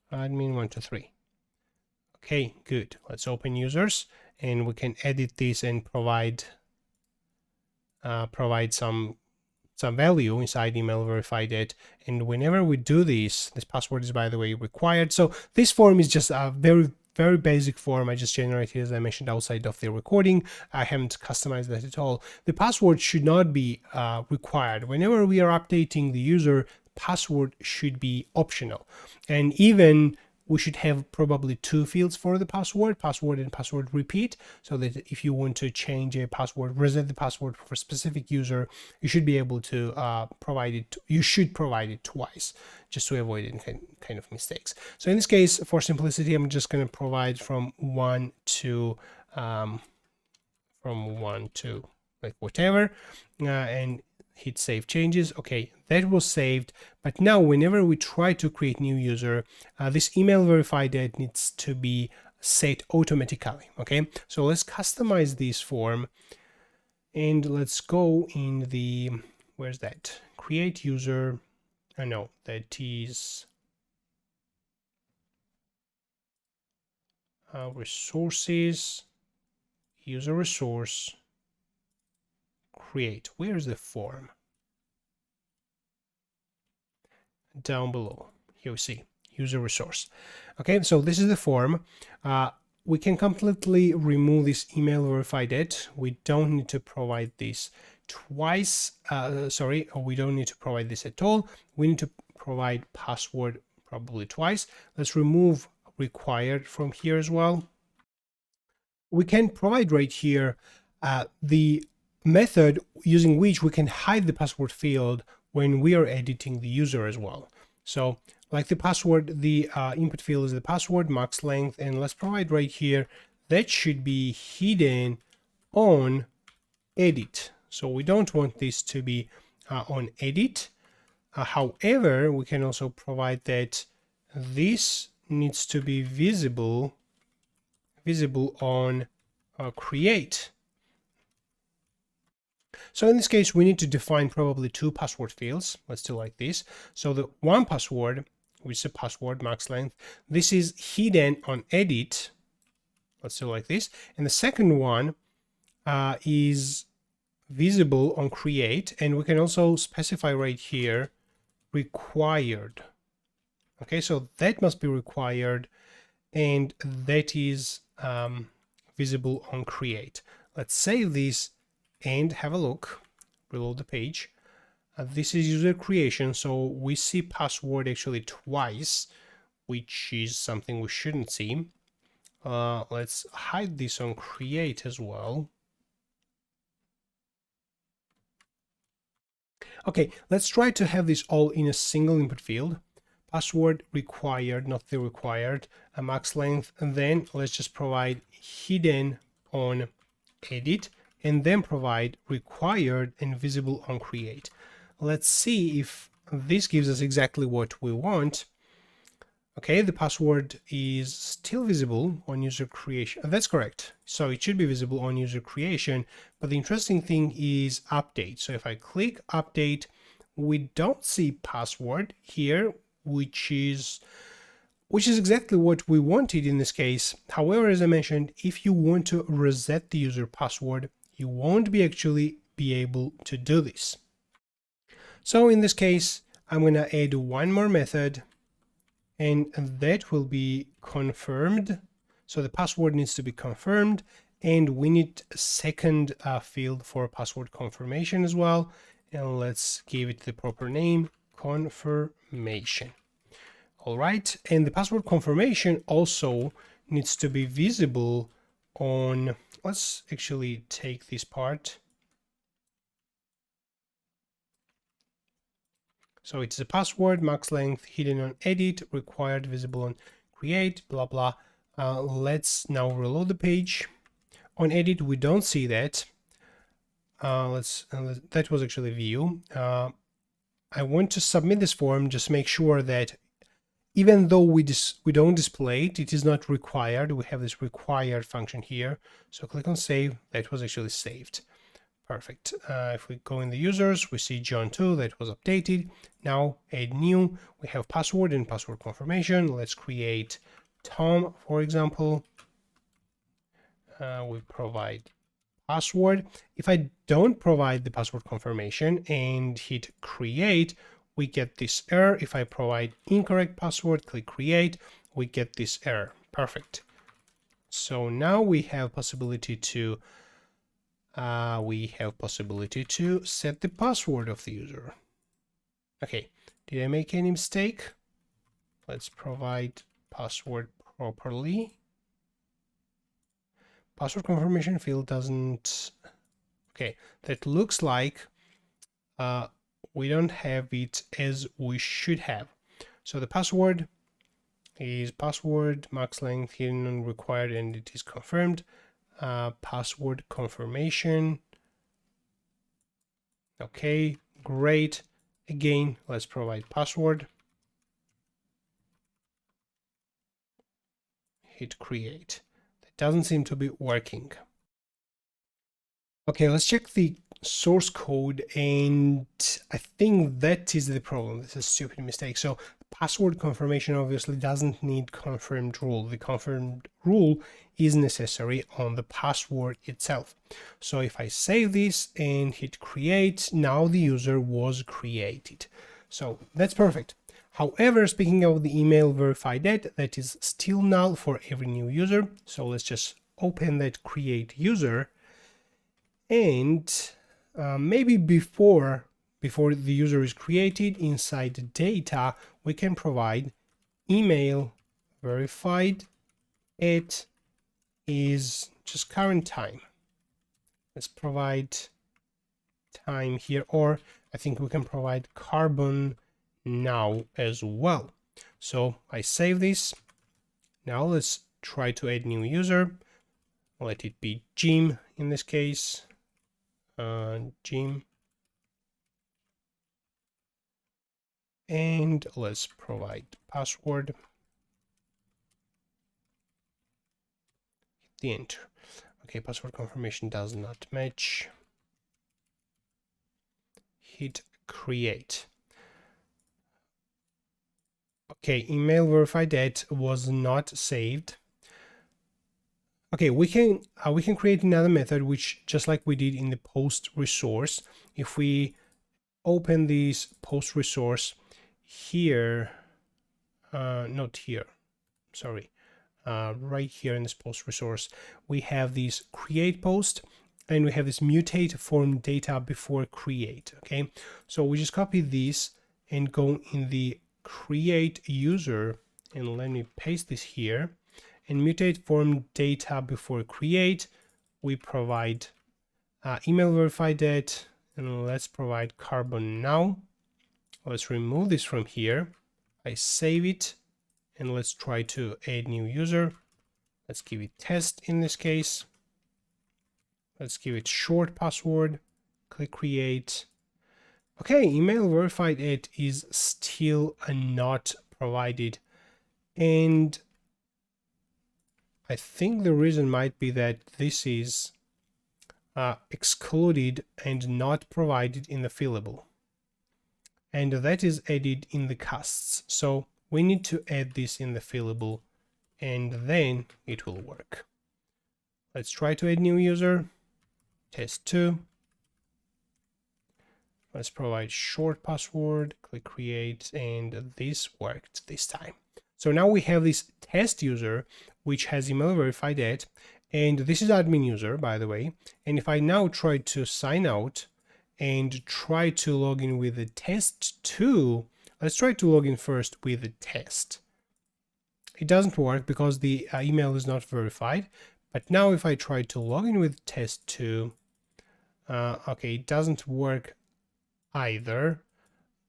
123. Okay, good. Let's open users, and we can edit this and provide some value inside email verified it. And whenever we do this password is, by the way, required. So this form is just a very basic form I just generated, as I mentioned, outside of the recording. I haven't customized that at all. The password should not be required. Whenever we are updating the user, password should be optional. And even we should have probably 2 fields for the password and password repeat, so that if you want to change a password, reset the password for a specific user, you should be able to provide it. You should provide it twice, just to avoid any kind of mistakes. So in this case, for simplicity, I'm just going to provide from 1 to from 1 to like whatever, and hit save changes. Okay, that was saved. But now whenever we try to create new user, this email verified date needs to be set automatically. Okay, so let's customize this form, and let's go in the, where's that, create user. I know that is resources, user resource, create. Where's the form? Down below. Here we see user resource. Okay, so this is the form. We can completely remove this email verified date. We don't need to provide this twice. We don't need to provide this at all. We need to provide password probably twice. Let's remove required from here as well. We can provide right here the method using which we can hide the password field when we are editing the user as well. So like the password, the input field is the password, max length, and let's provide right here that should be hidden on edit. So we don't want this to be on edit. However, we can also provide that this needs to be visible on create. So in this case, we need to define probably two password fields. Let's do like this. So the one password, which is a password max length, this is hidden on edit. Let's do like this. And the second one is visible on create. And we can also specify right here required. Okay, so that must be required, and that is visible on create. Let's save this and have a look, reload the page. This is user creation, so we see password actually twice, which is something we shouldn't see. Let's hide this on create as well. Okay, let's try to have this all in a single input field. Password required, not the required, a max length, and then let's just provide hidden on edit, and then provide required and visible on create. Let's see if this gives us exactly what we want. Okay, the password is still visible on user creation. That's correct. So it should be visible on user creation, but the interesting thing is update. So if I click update, we don't see password here, which is exactly what we wanted in this case. However, as I mentioned, if you want to reset the user password, you won't actually be able to do this. So in this case, I'm going to add one more method, and that will be confirmed. So the password needs to be confirmed, and we need a second field for password confirmation as well. And let's give it the proper name, confirmation. All right, and the password confirmation also needs to be visible on, let's actually take this part. So it's a password, max length, hidden on edit, required, visible on create, blah, blah. Let's now reload the page. On edit, we don't see that. That was actually view. I want to submit this form, just make sure that even though we don't display it, it is not required. We have this required function here. So click on save. That was actually saved. Perfect. If we go in the users, we see John 2, that was updated. Now add new, we have password and password confirmation. Let's create Tom, for example. We provide password. If I don't provide the password confirmation and hit create, we get this error. If I provide incorrect password, click create, we get this error. Perfect. So now we have possibility to set the password of the user. Okay, did I make any mistake? Let's provide password properly. Password confirmation field doesn't. Okay, that looks like we don't have it as we should have. So the password is password, max length, hidden and required, and it is confirmed. password confirmation. Okay, great. Again, let's provide password. Hit create. That doesn't seem to be working. Okay, let's check the source code, and I think that is the problem. This is a stupid mistake. So password confirmation obviously doesn't need confirmed rule. The confirmed rule is necessary on the password itself. So if I save this and hit create, now the user was created. So that's perfect. However, speaking of the email verified at, that is still null for every new user. So let's just open that create user. And maybe before the user is created, inside the data, we can provide email verified at is just current time. Let's provide time here, or I think we can provide carbon now as well. So I save this. Now let's try to add new user. Let it be Jim in this case. Jim, and let's provide password. Hit the enter. Okay, password confirmation does not match. Hit create. Okay, email verified at was not saved. Okay, we can create another method, which just like we did in the post resource. If we open this post resource here, not here, sorry, right here in this post resource, we have this create post and we have this mutate form data before create. Okay, so we just copy this and go in the create user, and let me paste this here. And mutate form data before create, we provide email verified at, and let's provide carbon now. Let's remove this from here. I save it, and let's try to add new user. Let's give it test in this case. Let's give it short password. Click create. Okay, email verified at is still not provided, and I think the reason might be that this is excluded and not provided in the fillable, and that is added in the casts. So we need to add this in the fillable, and then it will work. Let's try to add new user, test2. Let's provide short password, click create, and this worked this time. So now we have this test user, which has email verified at, and this is admin user, by the way. And if I now try to sign out and try to log in with the test2, let's try to log in first with the test. It doesn't work because the email is not verified. But now if I try to log in with test2, okay, it doesn't work either.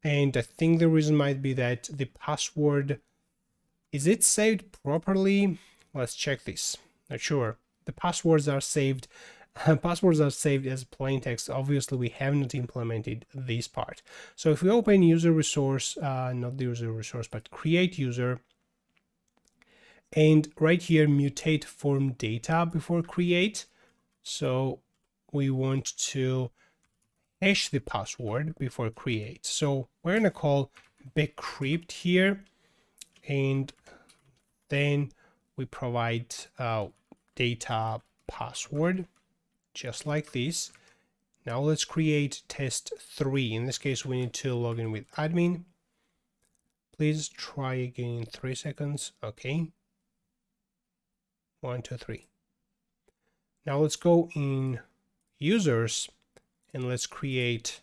And I think the reason might be that the password, is it saved properly? Let's check this. Not sure. The passwords are saved. Passwords are saved as plain text. Obviously, we have not implemented this part. So if we open user resource, not the user resource, but create user, and right here, mutate form data before create. So we want to hash the password before create. So we're going to call bcrypt here, and then we provide data password just like this. Now let's create test3. In this case, we need to log in with admin. Please try again in 3 seconds. Okay. 1, 2, 3. Now let's go in users and let's create.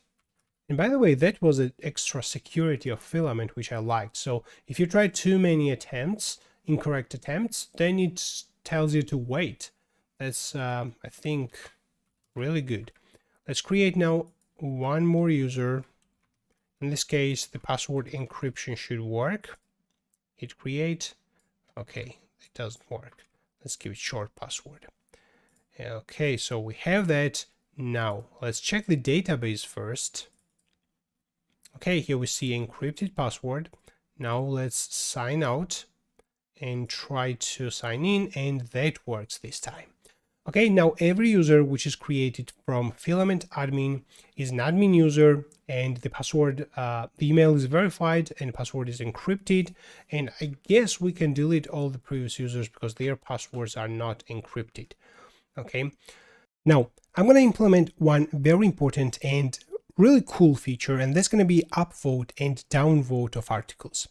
And by the way, that was an extra security of filament, which I liked. So if you try too many attempts, incorrect attempts, then it tells you to wait. That's, I think, really good. Let's create now one more user. In this case, the password encryption should work. Hit create. Okay, it doesn't work. Let's give it short password. Okay, so we have that. Now let's check the database first. Okay, here we see encrypted password. Now let's sign out and try to sign in, and that works this time. Okay, now every user which is created from filament admin is an admin user, and the password, the email is verified and password is encrypted. And I guess we can delete all the previous users because their passwords are not encrypted. Okay, now I'm going to implement one very important and really cool feature, and that's going to be upvote and downvote of articles.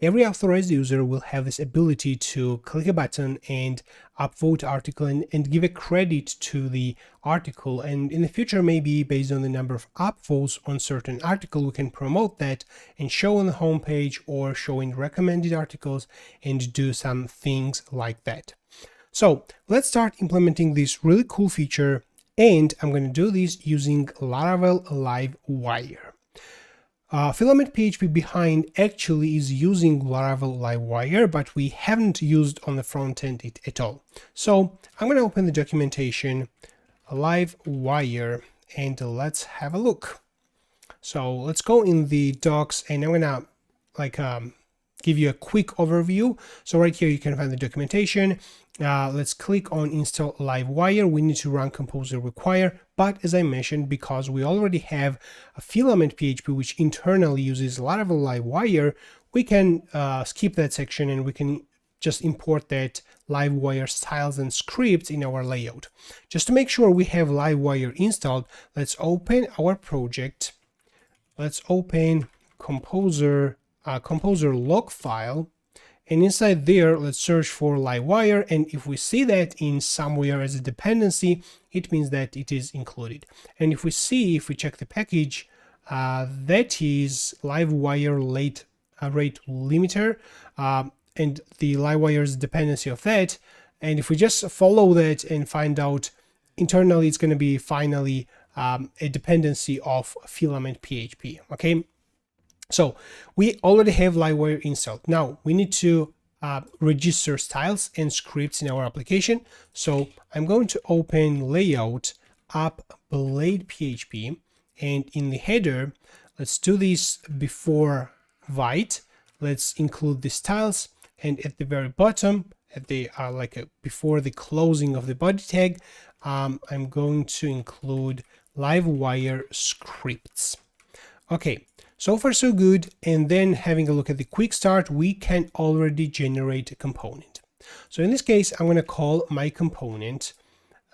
Every authorized user will have this ability to click a button and upvote article and give a credit to the article. And in the future, maybe based on the number of upvotes on certain article, we can promote that and show on the homepage or show in recommended articles and do some things like that. So let's start implementing this really cool feature, and I'm going to do this using Laravel Livewire. Filament PHP behind actually is using Laravel Livewire, but we haven't used on the front end it at all. So I'm going to open the documentation, Livewire, and let's have a look. So let's go in the docs, and I'm going to give you a quick overview. So right here you can find the documentation. Let's click on install Livewire. We need to run composer require, but as I mentioned, because we already have a filament PHP which internally uses Laravel Livewire, we can skip that section and we can just import that Livewire styles and scripts in our layout. Just to make sure we have Livewire installed, let's open our project. Let's open composer log file, and inside there let's search for Livewire, and if we see that in somewhere as a dependency, it means that it is included. And if we check the package, that is Livewire rate limiter, and the Livewire's dependency of that. And if we just follow that and find out internally, it's going to be finally a dependency of filament PHP. Okay, so we already have Livewire installed. Now we need to register styles and scripts in our application. So I'm going to open layout app blade PHP, and in the header, let's do this before Vite. Let's include the styles, and at the very bottom, before the closing of the body tag, I'm going to include Livewire scripts. Okay, so far so good. And then having a look at the quick start, we can already generate a component. So in this case, I'm going to call my component.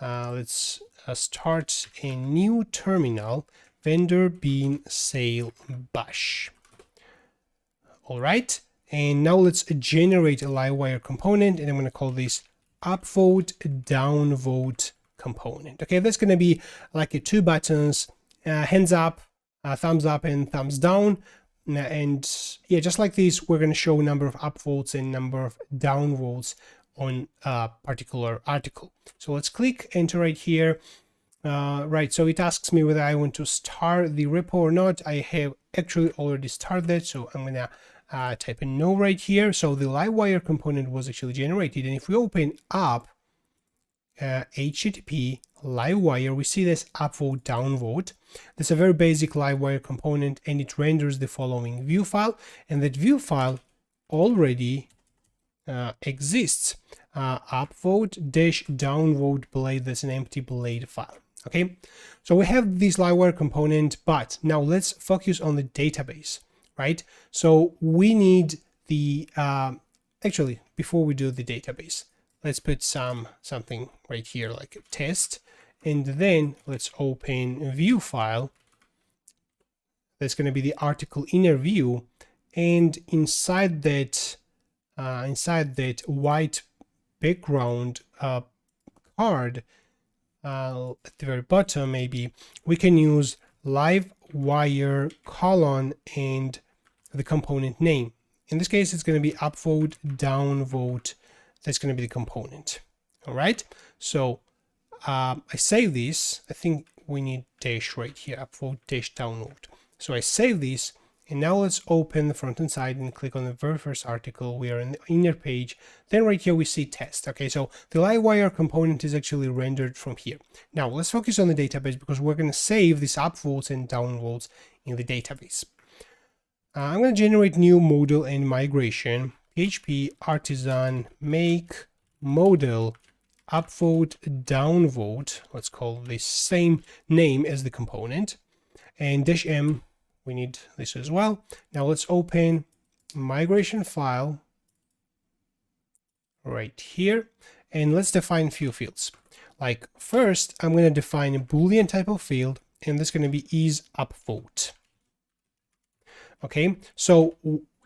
Let's start a new terminal, vendor bean sale bash. All right, and now let's generate a Livewire component, and I'm going to call this upvote downvote component. Okay, that's going to be like a two buttons, hands up, thumbs up and thumbs down. And yeah, just like this, we're going to show number of upvotes and number of downvotes on a particular article. So let's click enter right here. Right, so it asks me whether I want to start the repo or not. I have actually already started that, so I'm gonna type in no right here. So the Livewire component was actually generated, and if we open up HTTP Livewire, we see this upvote downvote. That's a very basic Livewire component, and it renders the following view file, and that view file already exists. Upvote dash downvote blade, that's an empty blade file. Okay, so we have this Livewire component, but now let's focus on the database, right? So we need the actually, before we do the database, let's put something right here like a test, and then let's open a view file. That's going to be the article inner view, and inside that white background card, at the very bottom, maybe we can use Livewire colon and the component name. In this case, it's going to be upvote downvote. That's going to be the component. All right, so I save this. I think we need dash right here, upvote dash downvote. So I save this, And now let's open the front-end side and click on the very first article. We are in the inner page. Then right here we see test. Okay, so the Livewire component is actually rendered from here. Now let's focus on the database because we're going to save these upvotes and downvotes in the database. I'm going to generate new model and migration. PHP artisan make model upvote downvote. Let's call this same name as the component, and -m. We need this as well. Now let's open migration file right here, and let's define a few fields. Like first, I'm going to define a Boolean type of field, and that's going to be is upvote. Okay, so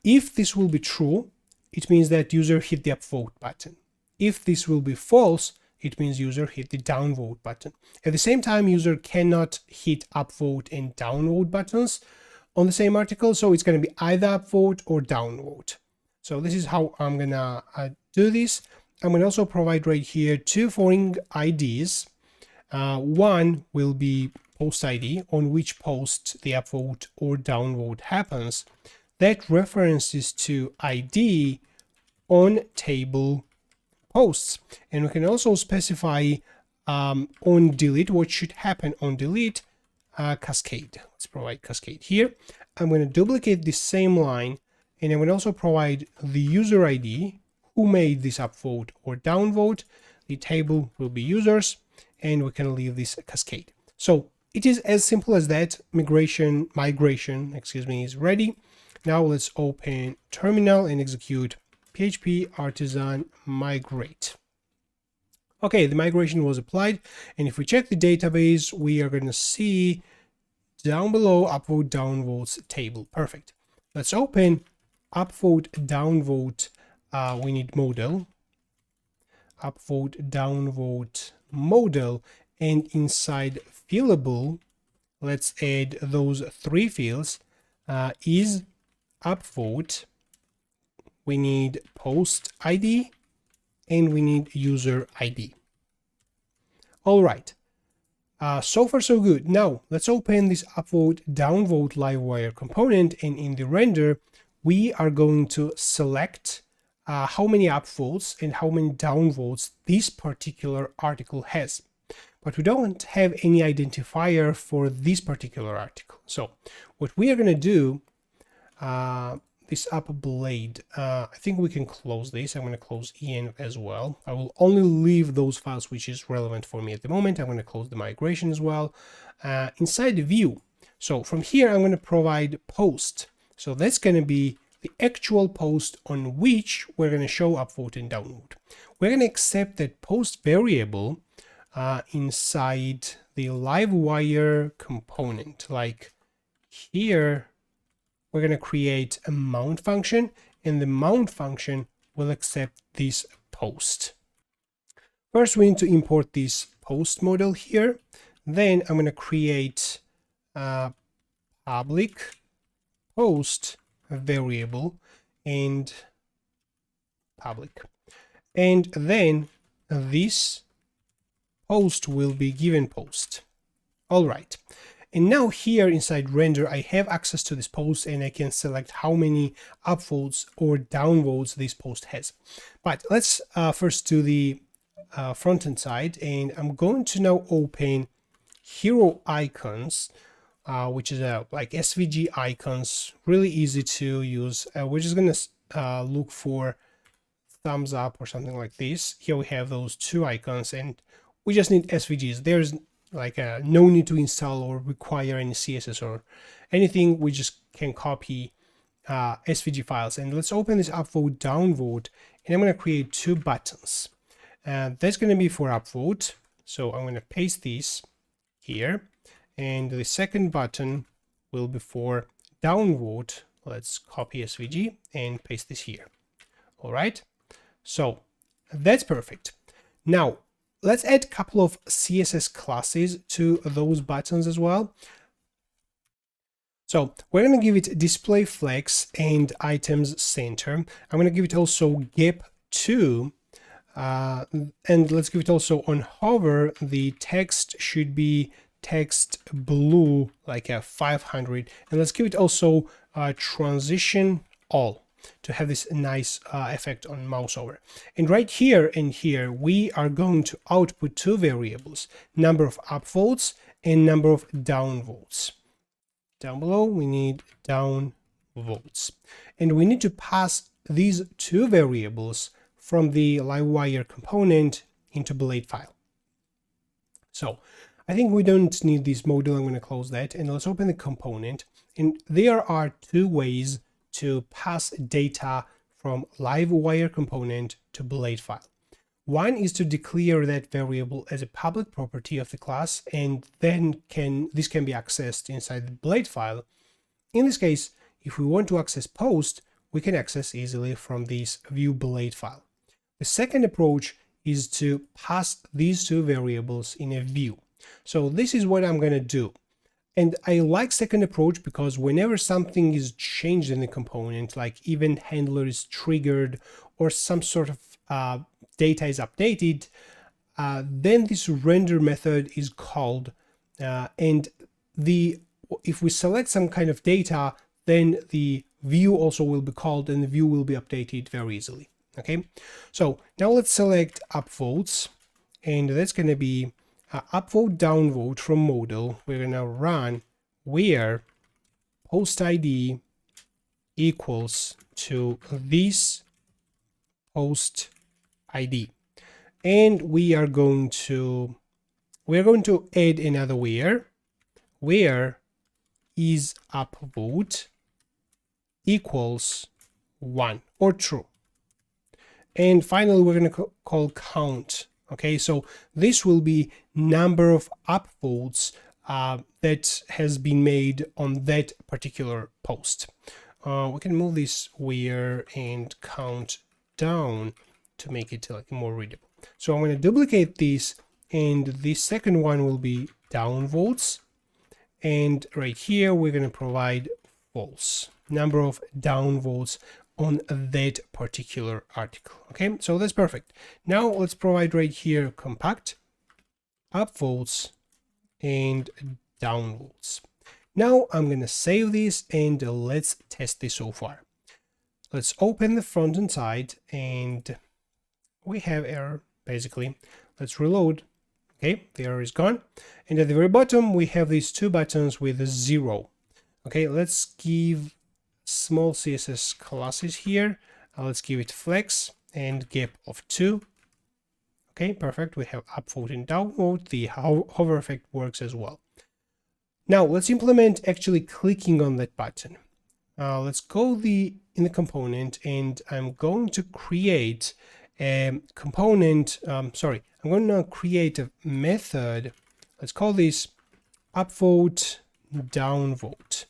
if this will be true, it means that user hit the upvote button. If this will be false, it means user hit the downvote button. At the same time, user cannot hit upvote and downvote buttons on the same article, so it's going to be either upvote or downvote. So this is how I'm going to do this. I'm going to also provide right here two foreign IDs. One will be post ID, on which post the upvote or downvote happens. That references to ID on table posts. And we can also specify on delete, what should happen on delete, cascade. Let's provide cascade here. I'm going to duplicate the same line, and I'm going to also provide the user ID who made this upvote or downvote. The table will be users, and we can leave this cascade. So it is as simple as that. Migration, is ready. Now let's open terminal and execute PHP artisan migrate. Okay, the migration was applied, and if we check the database, we are going to see down below upvote downvotes table. Perfect. Let's open upvote downvote. We need model, upvote downvote model, and inside fillable, let's add those three fields. Is upvote, we need post ID, and we need user ID. All right, so far so good. Now let's open this upvote downvote Livewire component, and in the render we are going to select how many upvotes and how many downvotes this particular article has. But we don't have any identifier for this particular article. So what we are going to do, this up blade, I think we can close this. I'm going to close en as well. I will only leave those files which is relevant for me at the moment. I'm going to close the migration as well. Inside the view, so from here I'm going to provide post. So that's going to be the actual post on which we're going to show upvote and downvote. We're going to accept that post variable inside the Livewire component. Like here, we're going to create a mount function, and the mount function will accept this post. First, we need to import this post model here. Then I'm going to create a public post variable and public. And then this post will be given post. All right. And now here inside render, I have access to this post, and I can select how many upvotes or downvotes this post has. But let's first do the front-end side, and I'm going to now open hero icons, which is like SVG icons, really easy to use. We're just going to look for thumbs up or something like this. Here we have those two icons, and we just need SVGs. There's like no need to install or require any CSS or anything. We just can copy SVG files. And let's open this upvote downvote, and I'm going to create two buttons. That's going to be for upvote. So I'm going to paste these here, and the second button will be for downvote. Let's copy SVG and paste this here. All right, so that's perfect. Now let's add a couple of CSS classes to those buttons as well. So we're going to give it display flex and items center. I'm going to give it also gap2, and let's give it also on hover, the text should be text blue, like a 500, and let's give it also transition all to have this nice effect on mouse over. And right here and here, we are going to output two variables, number of upvotes and number of downvotes. Down below, we need downvotes. And we need to pass these two variables from the Livewire component into Blade file. So I think we don't need this module. I'm going to close that and let's open the component. And there are two ways to pass data from Livewire component to Blade file. One is to declare that variable as a public property of the class, and then this can be accessed inside the Blade file. In this case, if we want to access post, we can access easily from this view Blade file. The second approach is to pass these two variables in a view. So this is what I'm going to do. And I like second approach because whenever something is changed in the component, like event handler is triggered or some sort of data is updated, then this render method is called. And if we select some kind of data, then the view also will be called and the view will be updated very easily. Okay, so now let's select upvotes, and that's going to be upvote downvote from model. We're going to run where post ID equals to this post ID, and we are going to add another where is upvote equals 1 or true. And finally, we're going to call count. Okay, so this will be number of upvotes that has been made on that particular post. We can move this where and count down to make it like more readable. So I'm going to duplicate this, and the second one will be downvotes. And right here, we're going to provide false, number of downvotes on that particular article. Okay, so that's perfect. Now let's provide right here compact upvotes and downvotes. Now I'm going to save this and let's test this so far. Let's open the front end side and we have error basically. Let's reload. Okay, the error is gone. And at the very bottom, we have these two buttons with a 0. Okay, let's give small CSS classes here. Let's give it flex and gap of 2. Okay, perfect. We have upvote and downvote. The hover effect works as well. Now let's implement actually clicking on that button. Let's go in the component, and I'm going to create a component. I'm going to create a method. Let's call this upvote downvote.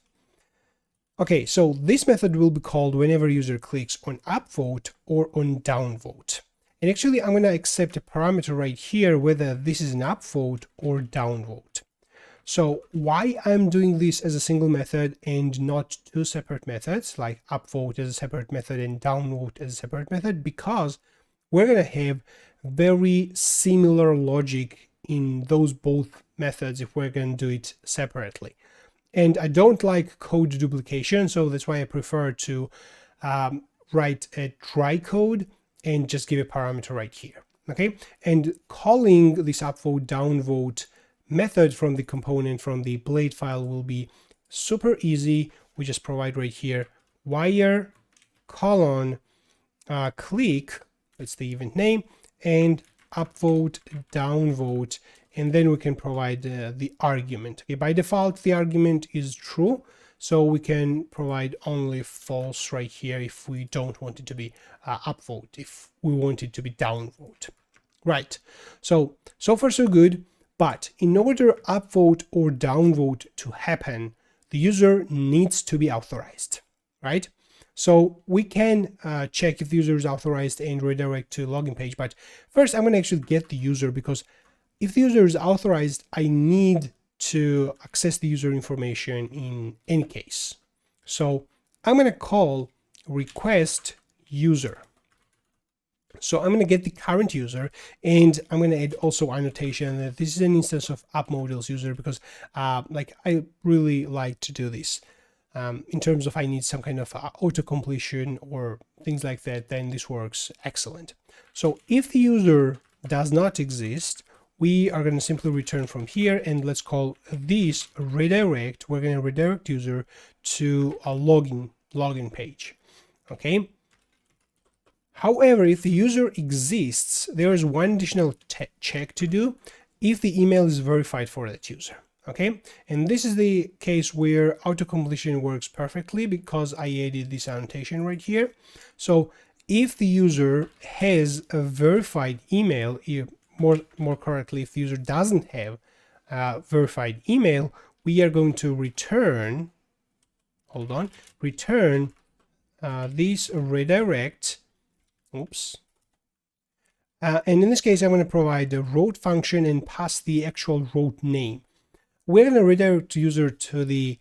Okay, so this method will be called whenever user clicks on upvote or on downvote. And actually, I'm going to accept a parameter right here, whether this is an upvote or downvote. So why I'm doing this as a single method and not two separate methods, like upvote as a separate method and downvote as a separate method? Because we're going to have very similar logic in those both methods if we're going to do it separately. And I don't like code duplication, so that's why I prefer to write a dry code and just give a parameter right here. Okay, and calling this upvote downvote method from the component from the Blade file will be super easy. We just provide right here wire colon click, that's the event name, and upvote downvote, and then we can provide the argument. Okay, by default the argument is true, so we can provide only false right here if we don't want it to be upvote, if we want it to be downvote. Right, so far so good. But in order upvote or downvote to happen, the user needs to be authorized, right? So we can check if the user is authorized and redirect to login page. But first, I'm going to actually get the user, because if the user is authorized, I need to access the user information in any case. So I'm going to call request user. So I'm going to get the current user, and I'm going to add also annotation that this is an instance of app models user, because like I really like to do this. In terms of I need some kind of auto completion or things like that, then this works excellent. So if the user does not exist, we are going to simply return from here, and let's call this redirect. We're going to redirect user to a login page. Okay. However, if the user exists, there is one additional check to do if the email is verified for that user. Okay, and this is the case where autocompletion works perfectly because I added this annotation right here. So if the user has a verified email, more correctly, if the user doesn't have a verified email, we are going to return, return this redirect. Oops. And in this case, I'm going to provide the route function and pass the actual route name. We're going to redirect user to the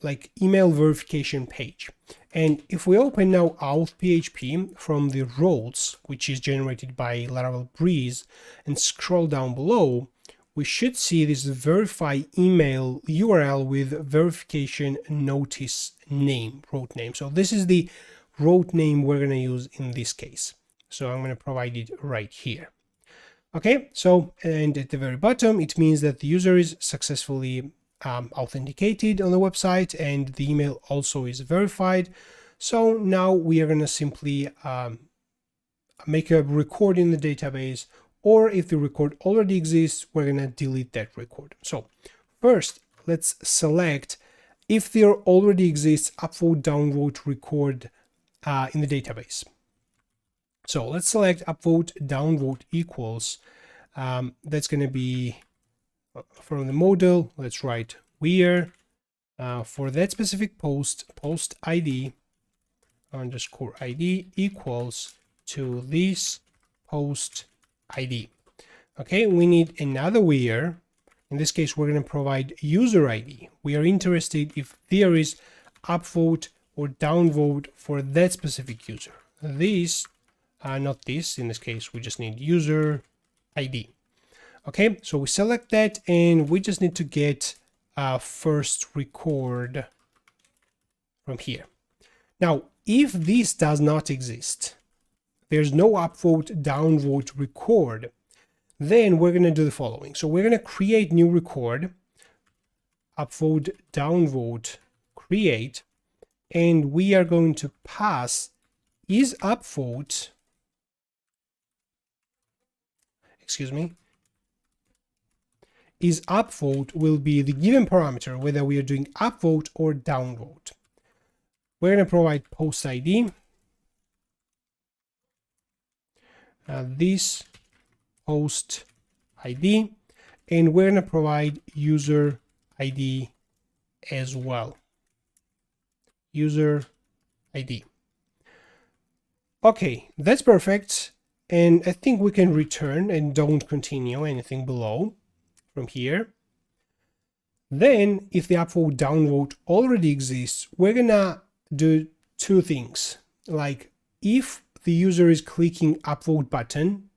like email verification page. And if we open now auth.php from the roles, which is generated by Laravel Breeze, and scroll down below, we should see this verify email URL with verification notice name, route name. So this is the route name we're going to use in this case. So I'm going to provide it right here. Okay, so, and at the very bottom, it means that the user is successfully authenticated on the website, and the email also is verified. So now we are going to simply make a record in the database, or if the record already exists, we're going to delete that record. So first, let's select if there already exists upvote downvote record in the database. So let's select upvote downvote equals. That's going to be from the model. Let's write where for that specific post ID underscore ID equals to this post ID. Okay, we need another where. In this case, we're going to provide user ID. We are interested if there is upvote or downvote for that specific user. This not this, in this case, we just need user ID. Okay, so we select that, and we just need to get first record from here. Now, if this does not exist, there's no upvote, downvote record, then we're going to do the following. So we're going to create new record, upvote, downvote, create, and we are going to pass is upvote, is upvote will be the given parameter, whether we are doing upvote or downvote. We're going to provide post ID, this post ID, and we're going to provide user ID as well. User ID. Okay, that's perfect. And I think we can return and don't continue anything below from here. Then if the upvote downvote already exists, we're gonna do two things. Like if the user is clicking upvote button,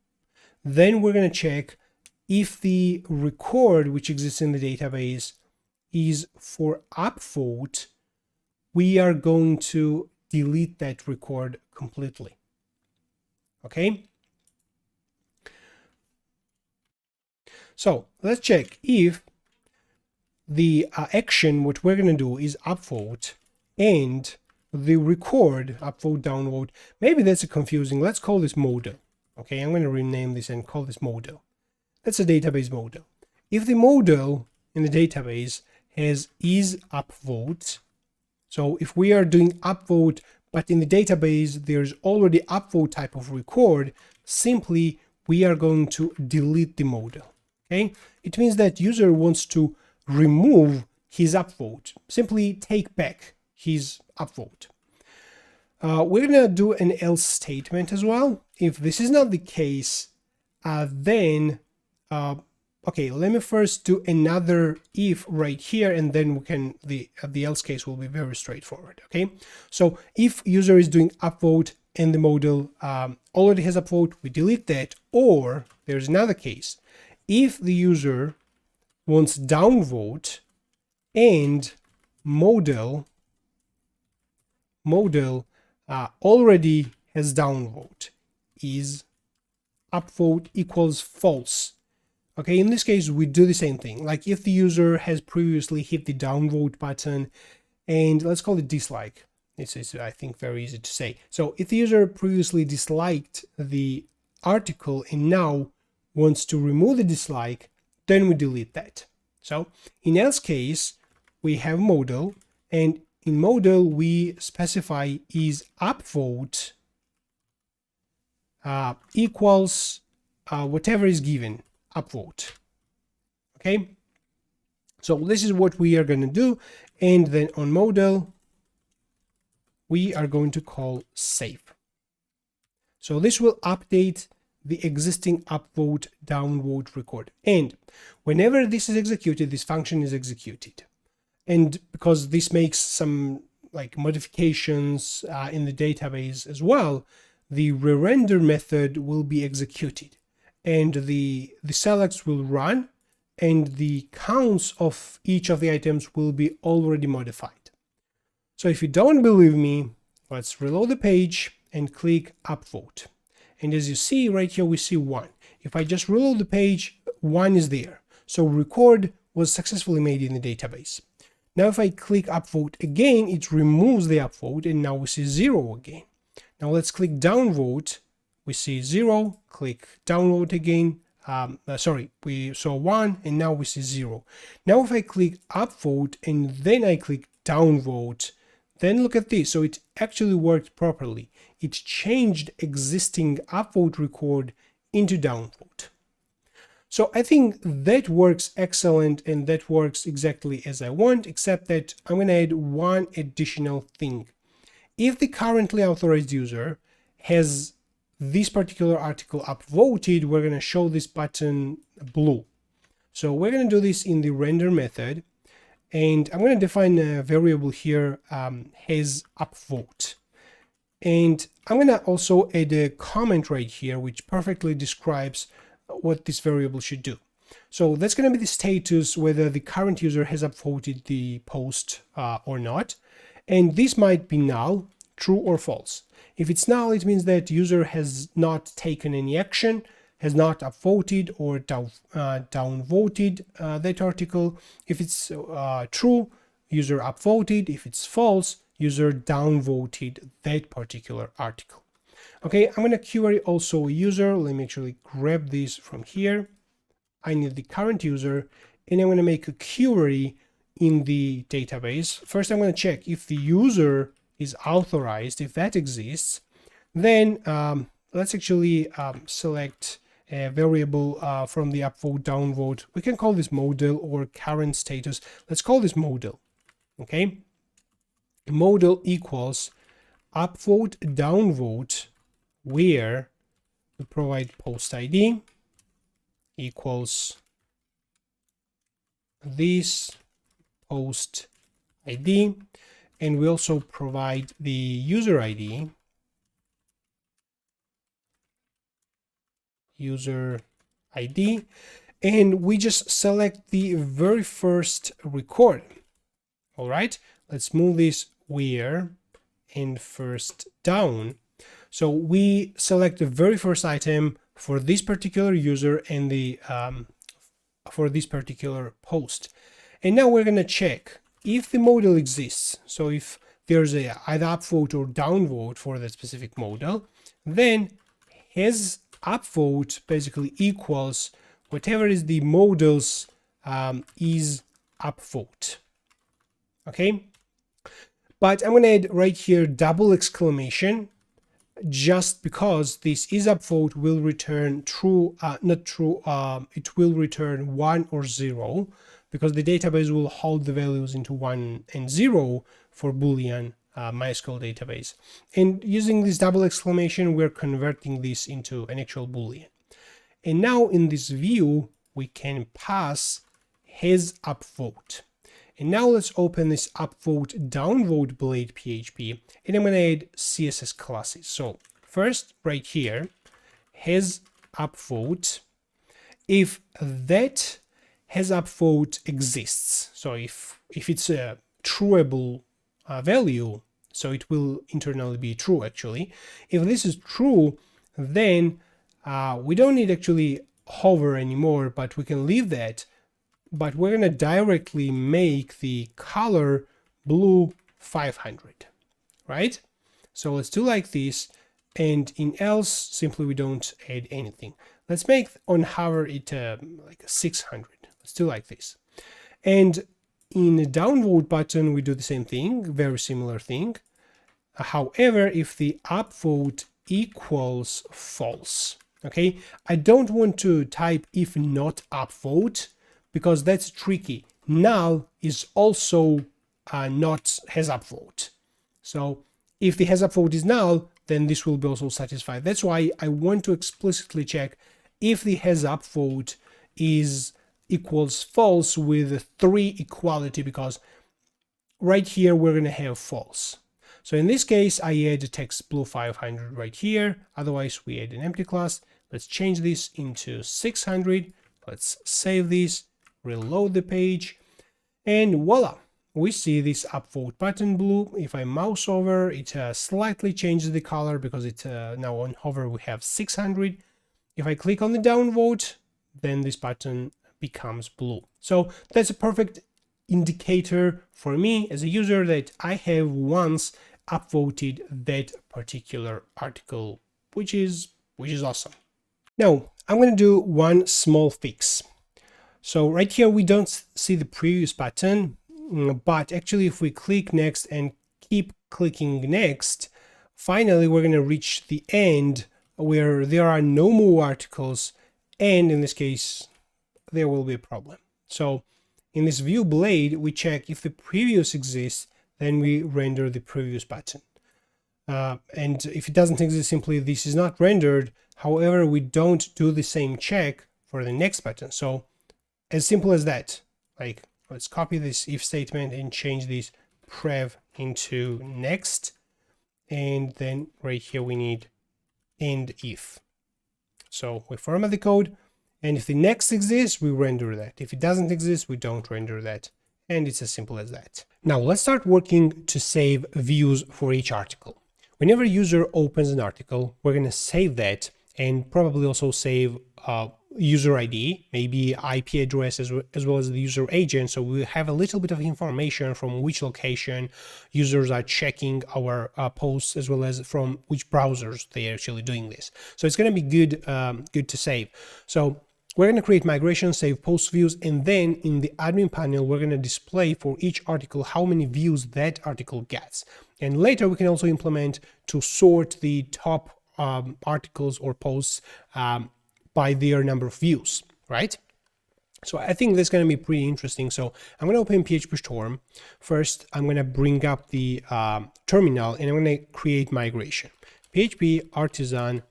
then we're gonna check if the record which exists in the database is for upvote, we are going to delete that record completely. Okay. So let's check if the action, what we're going to do is upvote, and the record, upvote, downvote, maybe that's confusing. Let's call this model. Okay, I'm going to rename this and call this model. That's a database model. If the model in the database has is upvote, so if we are doing upvote, but in the database there's already upvote type of record, simply we are going to delete the model. Okay, it means that user wants to remove his upvote, simply take back his upvote. We're gonna do an else statement as well. If this is not the case, then okay, let me first do another if right here, and then we can the else case will be very straightforward. Okay, so if user is doing upvote and the model already has upvote, we delete that. Or there's another case. If the user wants downvote and model already has downvote, is upvote equals false. Okay, in this case, we do the same thing. Like if the user has previously hit the downvote button, and let's call it dislike. This is, I think, very easy to say. So if the user previously disliked the article and now wants to remove the dislike, then we delete that. So in else case, we have model, and in model we specify is upvote equals whatever is given, upvote. Okay, so this is what we are going to do, and then on model we are going to call save. So this will update the existing upvote downvote record, and whenever this is executed, this function is executed. And because this makes some like modifications in the database as well, the re-render method will be executed, and the selects will run, and the counts of each of the items will be already modified. So if you don't believe me, let's reload the page and click upvote. And as you see right here, we see 1. If I just reload the page, 1 is there. So record was successfully made in the database. Now if I click upvote again, it removes the upvote, and now we see 0 again. Now let's click downvote, we see 0, click downvote again, we saw 1, and now we see 0. Now if I click upvote and then I click downvote, then look at this. So it actually worked properly. It changed existing upvote record into downvote. So I think that works excellent, and that works exactly as I want, except that I'm going to add one additional thing. If the currently authorized user has this particular article upvoted, we're going to show this button blue. So we're going to do this in the render method, and I'm going to define a variable here, has upvote. And I'm going to also add a comment right here, which perfectly describes what this variable should do. So that's going to be the status, whether the current user has upvoted the post or not. And this might be null, true or false. If it's null, it means that user has not taken any action, has not upvoted or downvoted that article. If it's true, user upvoted. If it's false, user downvoted that particular article. Okay, I'm going to query also user. Let me actually grab this from here. I need the current user, and I'm going to make a query in the database. First, I'm going to check if the user is authorized. If that exists, then let's actually select a variable from the upvote downvote. We can call this model or current status. Let's call this model. Okay, model equals upvote downvote, where we provide post ID equals this post ID, and we also provide the user ID, and we just select the very first record. All right, let's move this where and first down. So we select the very first item for this particular user and the for this particular post. And now we're going to check if the model exists. So if there's a either upvote or downvote for that specific model, then his upvote basically equals whatever is the model's is upvote. Okay, but I'm going to add right here double exclamation, just because this is upvote will return true, not true, it will return 1 or 0, because the database will hold the values into 1 and 0 for Boolean MySQL database. And using this double exclamation, we're converting this into an actual Boolean. And now in this view, we can pass his upvote. And now let's open this upvote downvote blade PHP, and I'm going to add CSS classes. So first, right here, has upvote. If that has upvote exists, so if it's a trueable value, so it will internally be true actually. If this is true, then we don't need actually hover anymore, but we can leave that. But we're going to directly make the color blue 500, right? So let's do like this, and in else, simply we don't add anything. Let's make on hover it like 600. Let's do like this. And in the downvote button, we do the same thing, very similar thing. However, if the upvote equals false, okay, I don't want to type if not upvote, because that's tricky. Null is also not has upvote. So if the has upvote is null, then this will be also satisfied. That's why I want to explicitly check if the has upvote is equals false with 3 equality, because right here we're going to have false. So in this case, I add text blue 500 right here. Otherwise, we add an empty class. Let's change this into 600. Let's save this, reload the page, and voila, we see this upvote button blue. If I mouse over, it slightly changes the color because it now on hover we have 600. If I click on the downvote, then this button becomes blue. So that's a perfect indicator for me as a user that I have once upvoted that particular article, which is awesome. Now I'm going to do one small fix. So right here we don't see the previous button, but actually if we click next and keep clicking next, finally we're going to reach the end where there are no more articles, and in this case there will be a problem. So in this view blade, we check if the previous exists, then we render the previous button. And if it doesn't exist, simply this is not rendered. However, we don't do the same check for the next button. So as simple as that. Like, let's copy this if statement and change this prev into next. And then right here we need end if. So we format the code, and if the next exists, we render that. If it doesn't exist, we don't render that. And it's as simple as that. Now let's start working to save views for each article. Whenever a user opens an article, we're going to save that, and probably also save user ID, maybe IP address, as well as the user agent. So we have a little bit of information from which location users are checking our posts, as well as from which browsers they are actually doing this. So it's going to be good to save. So we're going to create migration, save post views, and then in the admin panel, we're going to display for each article how many views that article gets. And later we can also implement to sort the top articles or posts by their number of views, right? So I think that's going to be pretty interesting. So I'm going to open PHP Storm. First, I'm going to bring up the terminal, and I'm going to create migration. PHP artisan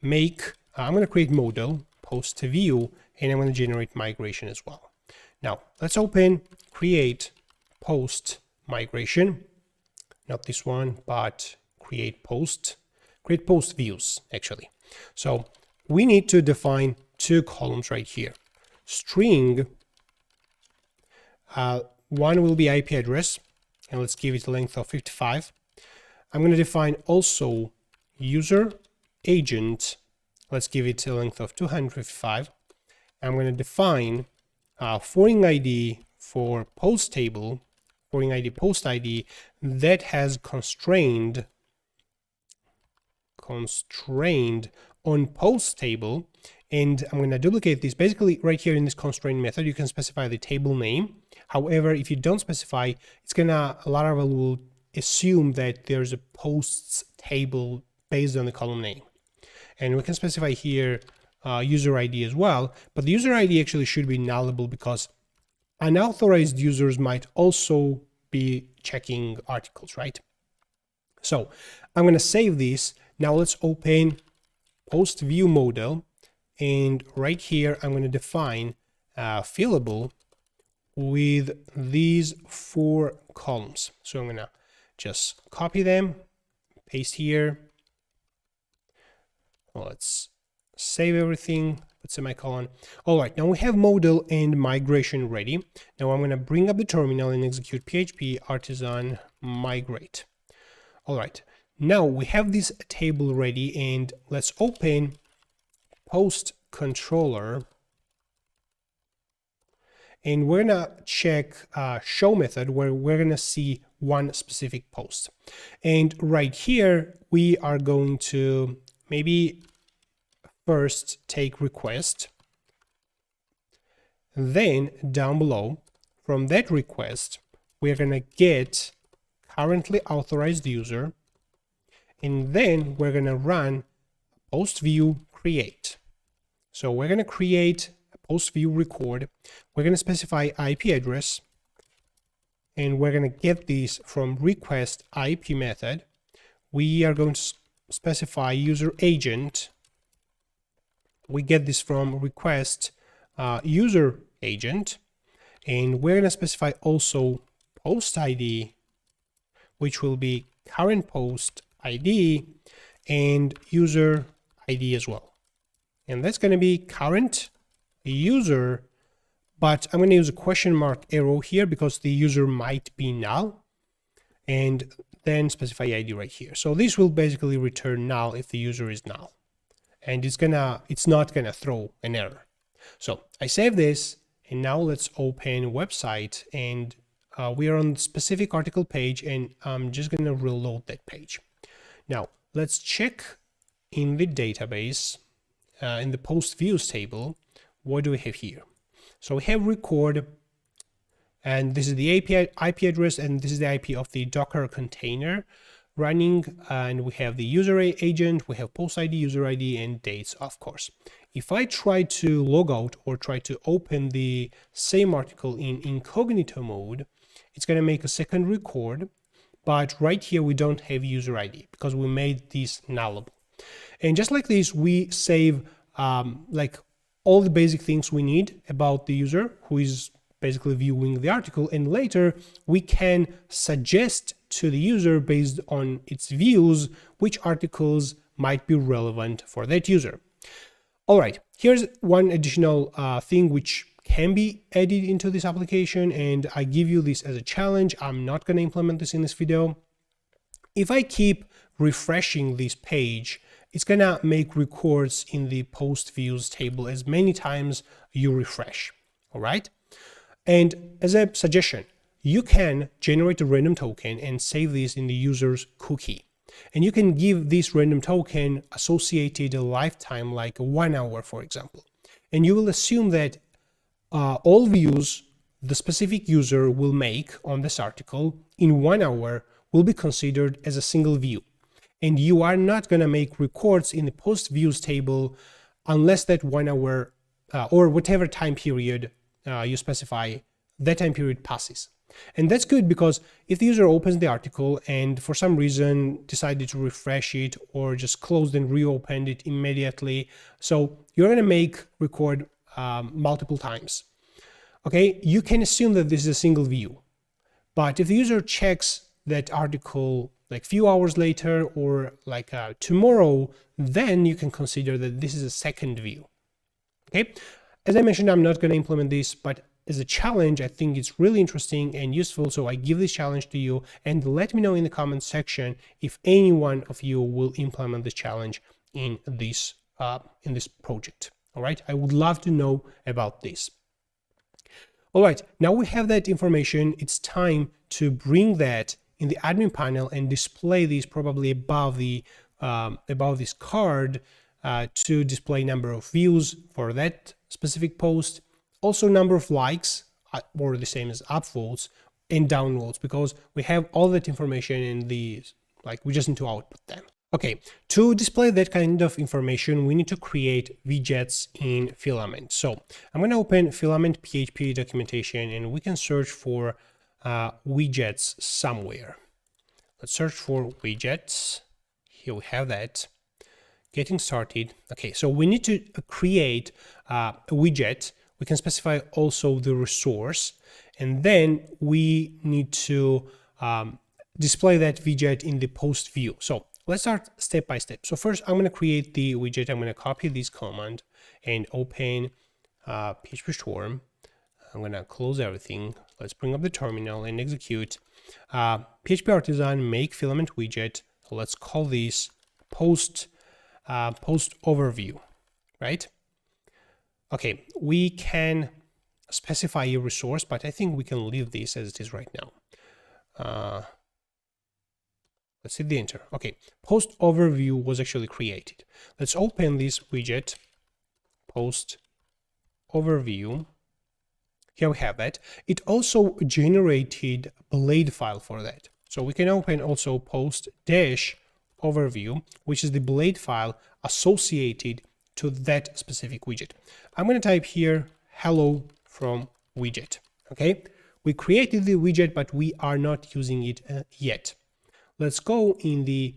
make, I'm going to create modal, post view, and I'm going to generate migration as well. Now let's open create post migration, not this one, but create post views actually. So we need to define 2 columns right here. String, one will be IP address, and let's give it a length of 55. I'm going to define also user agent. Let's give it a length of 255. I'm going to define foreign ID for post table, foreign ID post ID that has constrained on post table, and I'm going to duplicate this. Basically right here in this constraint method you can specify the table name. However, if you don't specify, it's gonna, Laravel will assume that there's a posts table based on the column name. And we can specify here user ID as well, but the user ID actually should be nullable because unauthorized users might also be checking articles, right? So I'm going to save this. Now let's open post view modal, and right here I'm going to define fillable with these 4 columns. So I'm gonna just copy them, paste here. Let's save everything, put semicolon. All right, now we have model and migration ready. Now I'm gonna bring up the terminal and execute php artisan migrate. All right, now we have this table ready, and let's open post controller, and we're gonna check show method where we're gonna see one specific post. And right here we are going to maybe first take request, then down below from that request we're gonna get currently authorized user, and then we're gonna run post view create. So we're gonna create a post view record. We're gonna specify IP address, and we're gonna get this from request IP method. We are going to specify user agent. We get this from request user agent, and we're gonna specify also post ID, which will be current post ID and user ID as well. And that's going to be current user, but I'm going to use a question mark arrow here because the user might be null, and then specify ID right here. So this will basically return null if the user is null, and it's not gonna throw an error. So I save this, and now let's open website, and we are on the specific article page, and I'm just gonna reload that page. Now let's check in the database, in the post views table, what do we have here? So we have record, and this is the IP address, and this is the IP of the Docker container running, and we have the user agent, we have post ID, user ID, and dates, of course. If I try to log out or try to open the same article in incognito mode, it's going to make a second record, but right here we don't have user ID because we made this nullable. And just like this, we save like all the basic things we need about the user who is basically viewing the article, and later we can suggest to the user based on its views which articles might be relevant for that user. All right, here's one additional thing which can be added into this application, and I give you this as a challenge. I'm not going to implement this in this video. If I keep refreshing this page, it's going to make records in the post views table as many times you refresh. All right. And as a suggestion, you can generate a random token and save this in the user's cookie. And you can give this random token associated a lifetime, like 1 hour, for example. And you will assume that all views the specific user will make on this article in 1 hour will be considered as a single view. And you are not going to make records in the post views table unless that 1 hour or whatever time period you specify, that time period passes. And that's good because if the user opens the article and for some reason decided to refresh it or just closed and reopened it immediately, so you're going to make record multiple times. Okay, you can assume that this is a single view. But if the user checks that article like few hours later or like tomorrow, then you can consider that this is a second view. Okay, as I mentioned, I'm not going to implement this, but as a challenge, I think it's really interesting and useful. So I give this challenge to you, and let me know in the comment section if any one of you will implement this challenge in this project. All right, I would love to know about this. All right, now we have that information. It's time to bring that in the admin panel and display these probably above this card to display number of views for that specific post, also number of likes, or the same as upvotes and downvotes, because we have all that information in these, like we just need to output them. Okay, to display that kind of information, we need to create widgets in Filament. So I'm going to open Filament PHP documentation, and we can search for widgets somewhere. Let's search for widgets. Here we have that. Getting started. Okay, so we need to create a widget we can specify also the resource, and then we need to display that widget in the post view. So let's start step by step. So first I'm going to create the widget. I'm going to copy this command and open PHP Storm. I'm going to close everything. Let's bring up the terminal and execute PHP Artisan make filament widget. Let's call this post overview, right? Okay, we can specify a resource, but I think we can leave this as it is right now. Let's hit the enter. Okay, post overview was actually created. Let's open this widget, post overview. Here we have that. It also generated a blade file for that. So we can open also post dash overview, which is the blade file associated to that specific widget. I'm going to type here hello from widget. Okay, we created the widget, but we are not using it yet. Let's go in the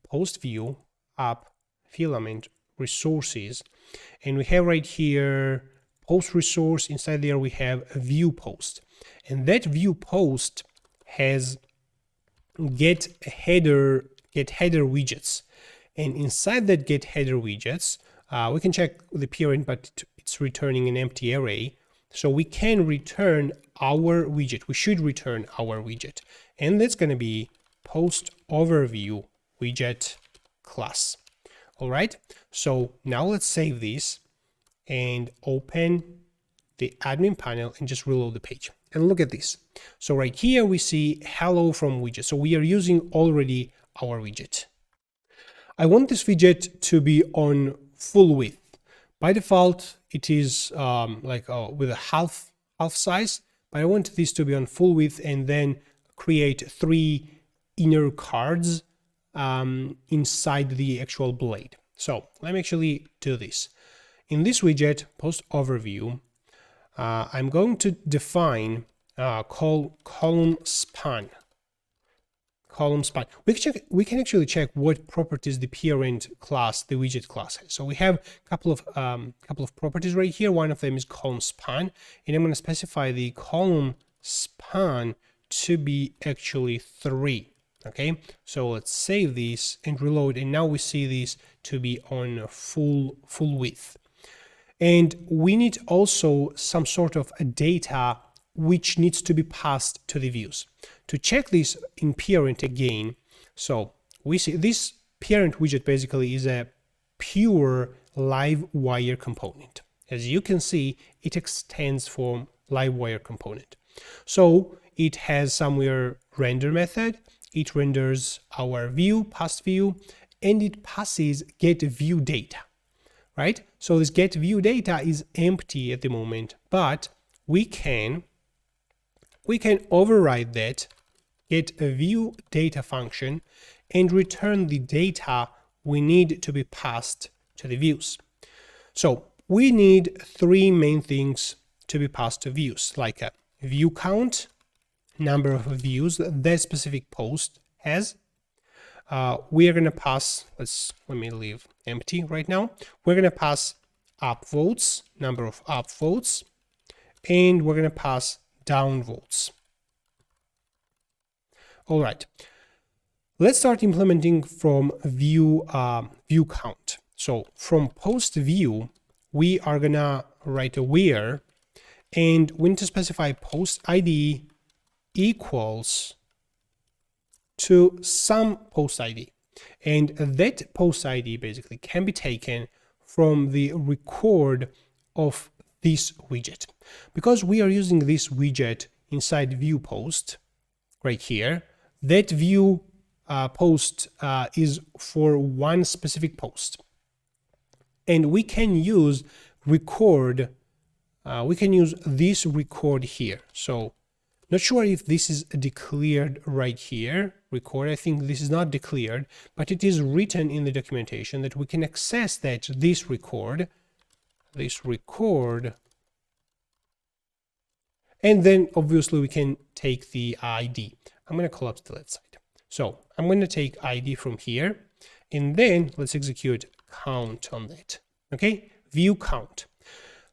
post view, app, filament, resources, and we have right here post resource. Inside there we have a view post, and that view post has get header widgets, and inside that get header widgets we can check the parent, but it's returning an empty array. So we can return our widget. We should return our widget, and that's going to be post overview widget class. All right, so now let's save this and open the admin panel and just reload the page. And look at this. So right here we see hello from widget. So we are using already our widget. I want this widget to be on full width. By default, it is with a half size, but I want this to be on full width and then create 3 inner cards inside the actual blade. So let me actually do this. In this widget, post overview, I'm going to define column span. We can actually check what properties the parent class, the widget class has. So we have a couple of properties right here. One of them is column span, and I'm going to specify the column span to be actually 3. Okay, so let's save this and reload, and now we see this to be on full width. And we need also some sort of a data which needs to be passed to the views. To check this in parent again, so we see this parent widget basically is a pure live wire component. As you can see, it extends from live wire component. So it has somewhere render method, it renders our view, past view, and it passes get view data, right? So this get view data is empty at the moment, but we can override that get a view data function and return the data we need to be passed to the views. So we need 3 main things to be passed to views, like a view count, number of views that specific post has. We are going to pass, let me leave empty right now. We're going to pass upvotes, number of upvotes, and we're going to pass downvotes. All right, let's start implementing from view count. So from post view, we are going to write a where, and we need to specify post ID equals to some post ID, and that post ID basically can be taken from the record of this widget. Because we are using this widget inside view post right here, that view post is for one specific post, and we can use record. We can use this record here. So not sure if this is declared right here, record. I think this is not declared, but it is written in the documentation that we can access that this record, and then obviously we can take the ID. I'm going to collapse the left side. So I'm going to take ID from here, and then let's execute count on that. Okay, view count.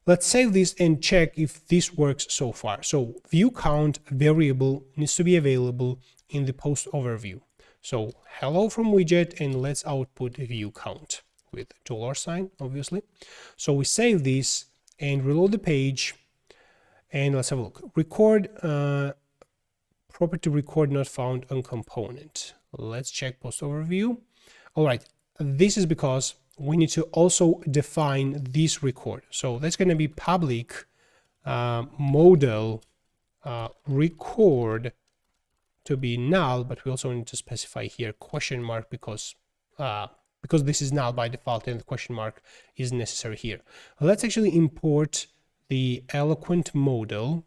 Let's save this and check if this works so far. So view count variable needs to be available in the post overview. So hello from widget, and let's output view count with $sign, obviously. So we save this and reload the page, and let's have a look. Record property record not found on component. Let's check post overview. All right, this is because we need to also define this record. So that's going to be public model record to be null, but we also need to specify here question mark because this is null by default and the question mark is necessary here. Let's actually import the eloquent model.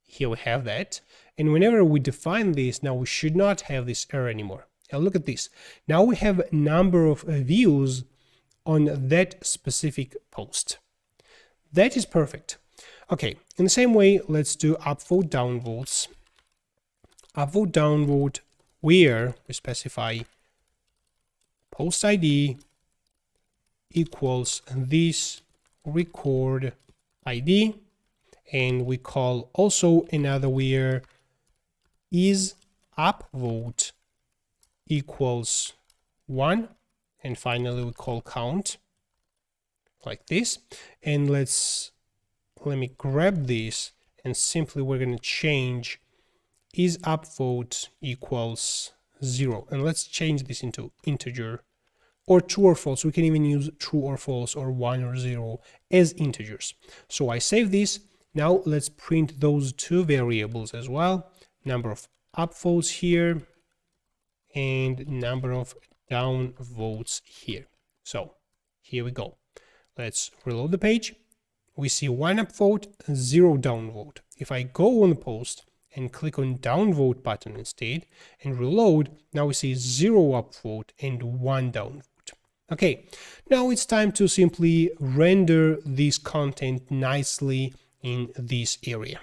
Here we have that. And whenever we define this, now we should not have this error anymore. Now look at this. Now we have a number of views on that specific post. That is perfect. Okay, in the same way, let's do upvote downvotes. Upvote downvote where we specify post ID equals this record ID, and we call also another where is upvote equals 1, and finally we call count like this. And let me grab this, and simply we're going to change is upvote equals 0, and let's change this into integer or true or false. We can even use true or false or 1 or 0 as integers. So I save this. Now let's print those two variables as well, number of upvotes here and number of downvotes here. So here we go. Let's reload the page. We see 1 upvote, 0 downvote. If I go on the post and click on downvote button instead and reload, now we see 0 upvote and 1 downvote. Okay, now it's time to simply render this content nicely in this area.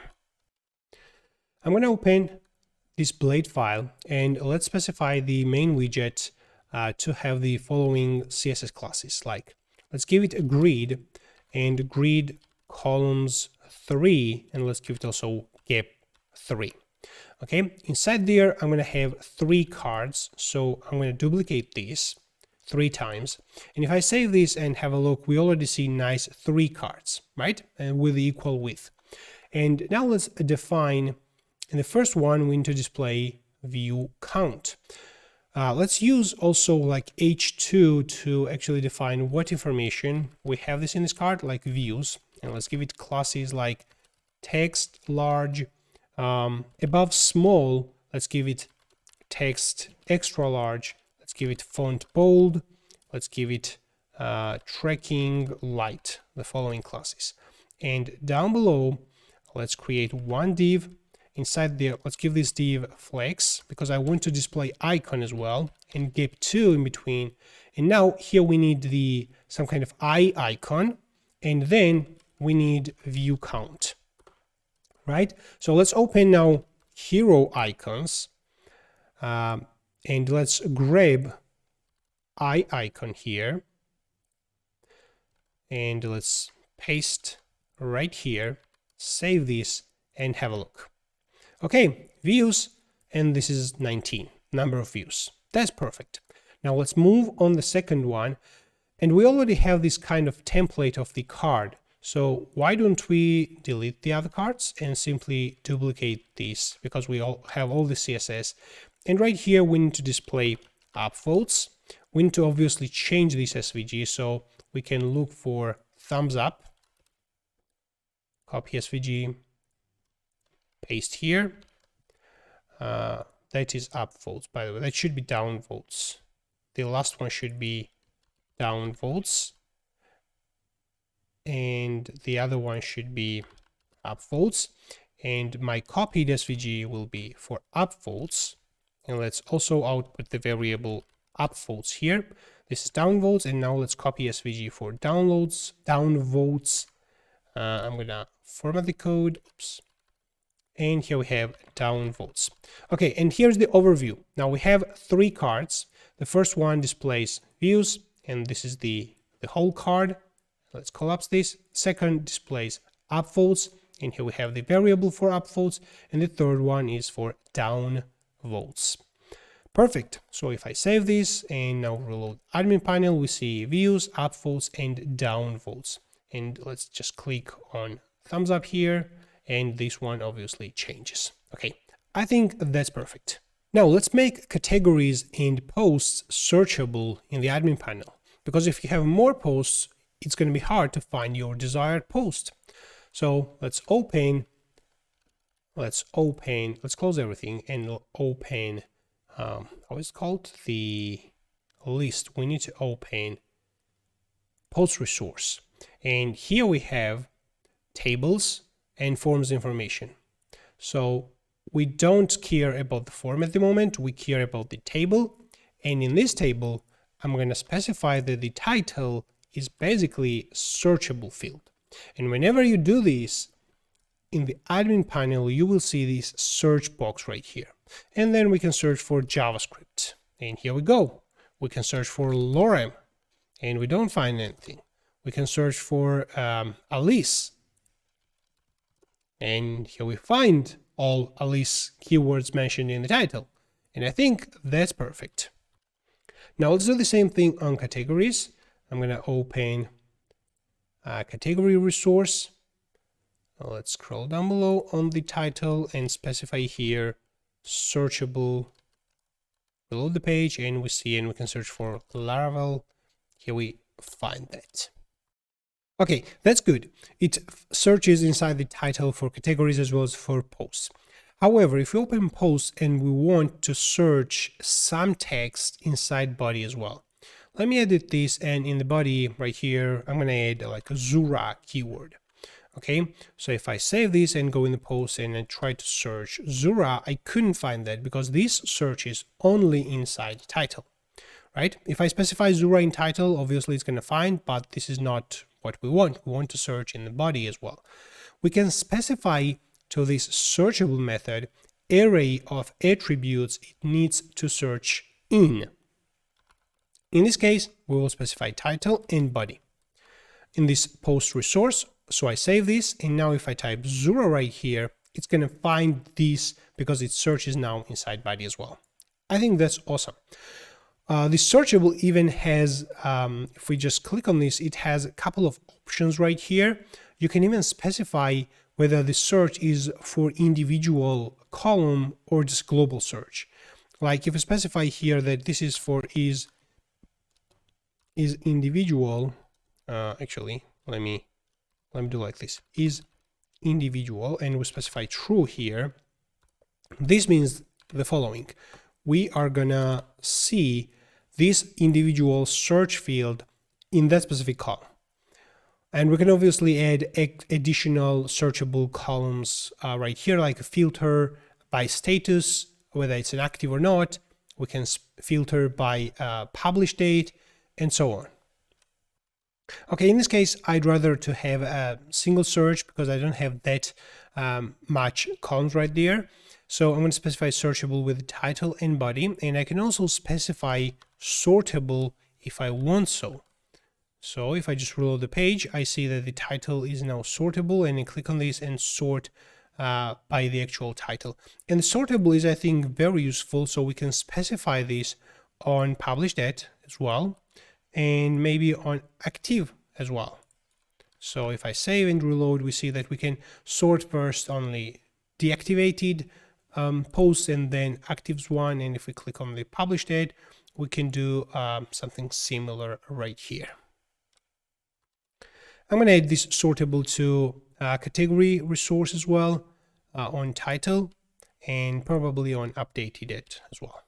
I'm going to open this blade file, and let's specify the main widget to have the following CSS classes. Like, let's give it a grid and grid columns 3, and let's give it also gap 3. Okay, inside there I'm going to have 3 cards, so I'm going to duplicate this 3 times, and if I save this and have a look, we already see nice 3 cards, right, and with equal width. And now let's define, in the first one we need to display view count. Let's use also like h2 to actually define what information we have this in this card, like views, and let's give it classes like text large, above small, let's give it text extra large, let's give it font bold, let's give it tracking light, the following classes. And down below, let's create one div. Inside there, let's give this div flex because I want to display icon as well, and gap 2 in between. And now here we need some kind of eye icon, and then we need view count, right? So let's open now hero icons, and let's grab eye icon here, and let's paste right here, save this, and have a look. Okay, views, and this is 19, number of views. That's perfect. Now let's move on the second one, and we already have this kind of template of the card. So why don't we delete the other cards and simply duplicate these, because we all have all the CSS. And right here we need to display upvotes. We need to obviously change this SVG, so we can look for thumbs up, copy SVG, paste here. That is upvotes, by the way. That should be downvotes. The last one should be downvotes, and the other one should be upvotes. And my copied SVG will be for upvotes. And let's also output the variable upvotes here. This is downvotes, and now let's copy SVG for downvotes. I'm gonna format the code. Oops. And here we have downvotes. Okay, and here's the overview. Now we have 3 cards. The first one displays views, and this is the whole card. Let's collapse this. Second displays upvotes, and here we have the variable for upvotes, and the third one is for downvotes. Perfect. So if I save this and now reload admin panel, we see views, upvotes, and downvotes. And let's just click on thumbs up here, and this one obviously changes. Okay, I think that's perfect. Now let's make categories and posts searchable in the admin panel, because if you have more posts, it's going to be hard to find your desired post. So let's close everything and open, how is it called? The list. We need to open post resource. And here we have tables and forms information. So we don't care about the form at the moment, we care about the table. And in this table, I'm going to specify that the title is basically searchable field. And whenever you do this, in the admin panel, you will see this search box right here. And then we can search for JavaScript. And here we go. We can search for Lorem, and we don't find anything. We can search for Alice. And here we find all Alice keywords mentioned in the title. And I think that's perfect. Now let's do the same thing on categories. I'm going to open a category resource. Let's scroll down below on the title and specify here searchable below the page, and we can search for Laravel. Here we find that. Okay, that's good. It searches inside the title for categories as well as for posts. However, if we open posts and we want to search some text inside body as well, let me edit this, and in the body right here, I'm going to add like a Zura keyword. Okay, so if I save this and go in the post and I try to search Zura, I couldn't find that because this search is only inside the title, right? If I specify Zura in title, obviously it's going to find, but this is not what we want. We want to search in the body as well. We can specify to this searchable method array of attributes it needs to search in. In this case, we will specify title and body in this post resource. So I save this, and now if I type Zura right here, it's going to find this because it searches now inside body as well. I think that's awesome. This searchable even has, if we just click on this, it has a couple of options right here. You can even specify whether the search is for individual column or just global search. Like if I specify here that this is for is individual, actually, let me do like this, is individual, and we specify true here. This means the following. We are gonna see this individual search field in that specific column. And we can obviously add additional searchable columns right here, like a filter by status, whether it's inactive or not. We can filter by publish date, and so on. Okay, in this case, I'd rather to have a single search because I don't have that much columns right there. So I'm going to specify searchable with title and body, and I can also specify sortable if I want so. So if I just reload the page, I see that the title is now sortable, and I click on this and sort by the actual title. And the sortable is, I think, very useful, so we can specify this on publish date as well, and maybe on active as well. So if I save and reload, we see that we can sort first only deactivated posts and then actives one. And if we click on the publish date, we can do something similar right here. I'm going to add this sortable to category resource as well on title, and probably on updated it as well.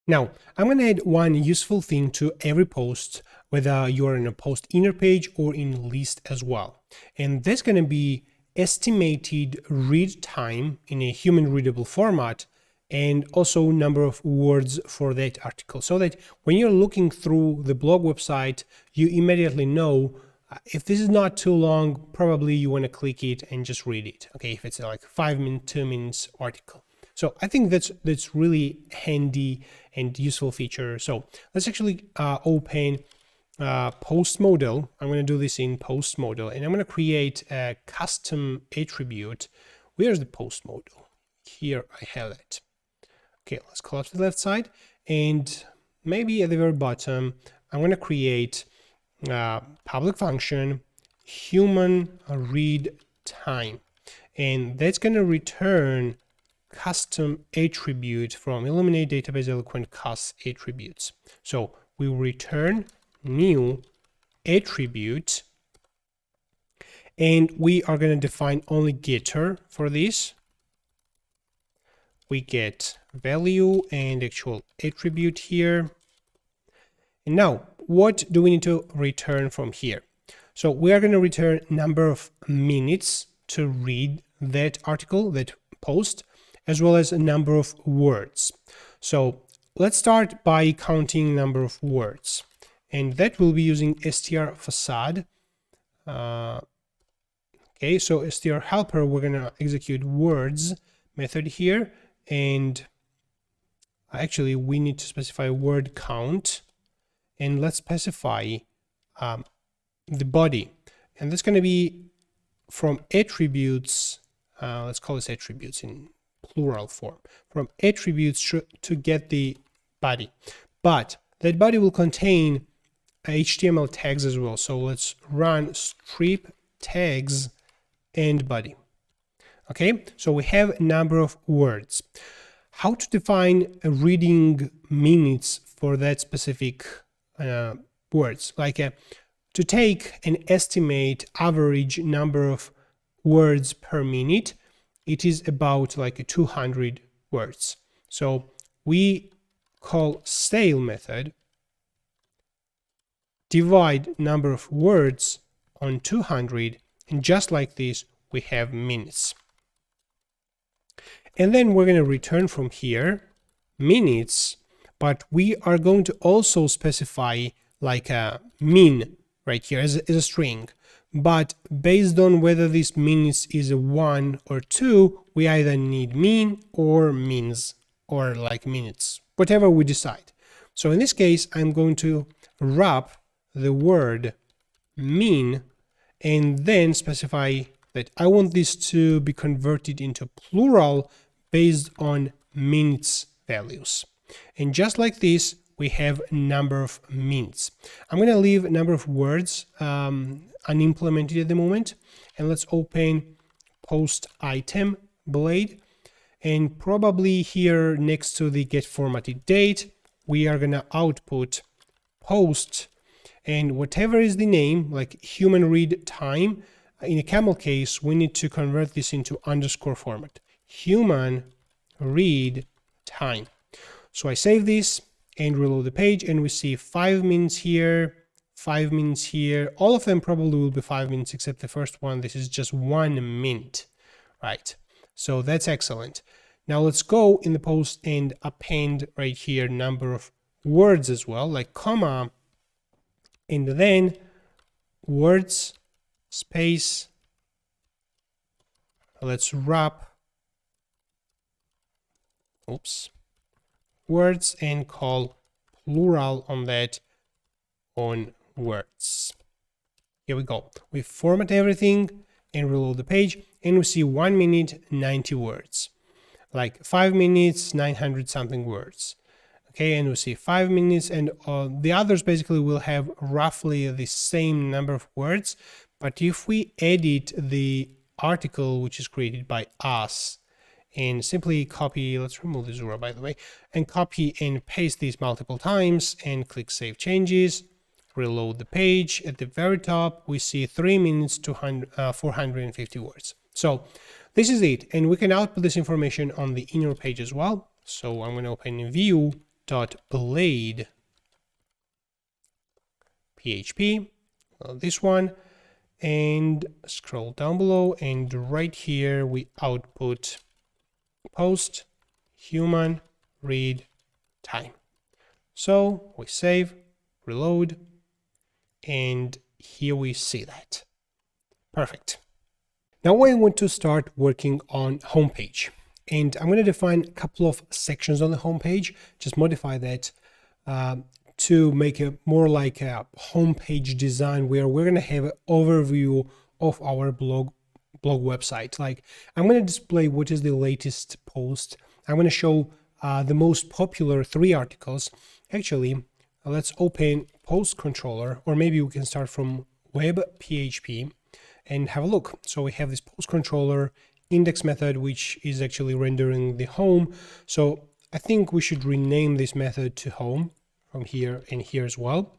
Now, I'm going to add one useful thing to every post, whether you're in a post inner page or in list as well. And that's going to be estimated read time in a human readable format, and also number of words for that article, so that when you're looking through the blog website, you immediately know if this is not too long, probably you want to click it and just read it. Okay, if it's like 5 minute, 2 minutes article. So I think that's really handy and useful feature. So let's actually open post modal. I'm going to do this in post modal, and I'm going to create a custom attribute. Where's the post modal? Here I have it. Okay, let's collapse the left side, and maybe at the very bottom, I'm going to create a public function human read time, and that's going to return custom attribute from Illuminate Database Eloquent Cus attributes. So we will return new attribute, and we are going to define only getter for this. We get value and actual attribute here. And now, what do we need to return from here? So we are going to return number of minutes to read that article, that post, as well as a number of words. So let's start by counting number of words, and that will be using str facade. Okay, so str helper, we're going to execute words method here, and actually we need to specify word count, and let's specify the body, and that's going to be from attributes. Let's call this attributes in plural form, from attributes to get the body, but that body will contain HTML tags as well. So let's run strip tags and body. Okay, so we have a number of words. How to define reading minutes for that specific words? Like to take an estimate average number of words per minute, it is about like 200 words. So we call stale method, divide number of words on 200, and just like this we have minutes. And then we're going to return from here minutes, but we are going to also specify like a min right here as a string. But based on whether this minutes is a 1 or 2, we either need min or mins, or like minutes, whatever we decide. So in this case, I'm going to wrap the word min and then specify that I want this to be converted into plural based on minutes values. And just like this, we have a number of minutes. I'm going to leave a number of words unimplemented at the moment, and let's open post item blade, and probably here next to the get formatted date we are going to output post, and whatever is the name, like human read time, in a camel case we need to convert this into underscore format, human read time. So I save this and reload the page, and we see 5 minutes here, 5 minutes here. All of them probably will be 5 minutes except the first one. This is just 1 minute, right? So that's excellent. Now let's go in the post and append right here number of words as well, like comma, and then words space. Let's wrap, words, and call plural on that, on words. Here we go. We format everything and reload the page, and we see 1 minute 90 words, like 5 minutes 900 something words. Okay, and we see 5 minutes, and the others basically will have roughly the same number of words. But if we edit the article which is created by us and simply copy, let's remove the 0 by the way, and copy and paste these multiple times and click save changes, reload the page, at the very top we see 3 minutes 450 words. So this is it, and we can output this information on the inner page as well. So I'm going to open view.blade PHP, this one, and scroll down below, and right here we output post human read time. So we save, reload, and here we see that. Perfect. Now I want to start working on homepage, and I'm going to define a couple of sections on the homepage, just modify that to make a more like a homepage design where we're going to have an overview of our blog website. Like, I'm going to display what is the latest post. I'm going to show the most popular 3 articles. Actually, let's open post controller, or maybe we can start from web PHP and have a look. So we have this post controller index method, which is actually rendering the home. So I think we should rename this method to home from here and here as well.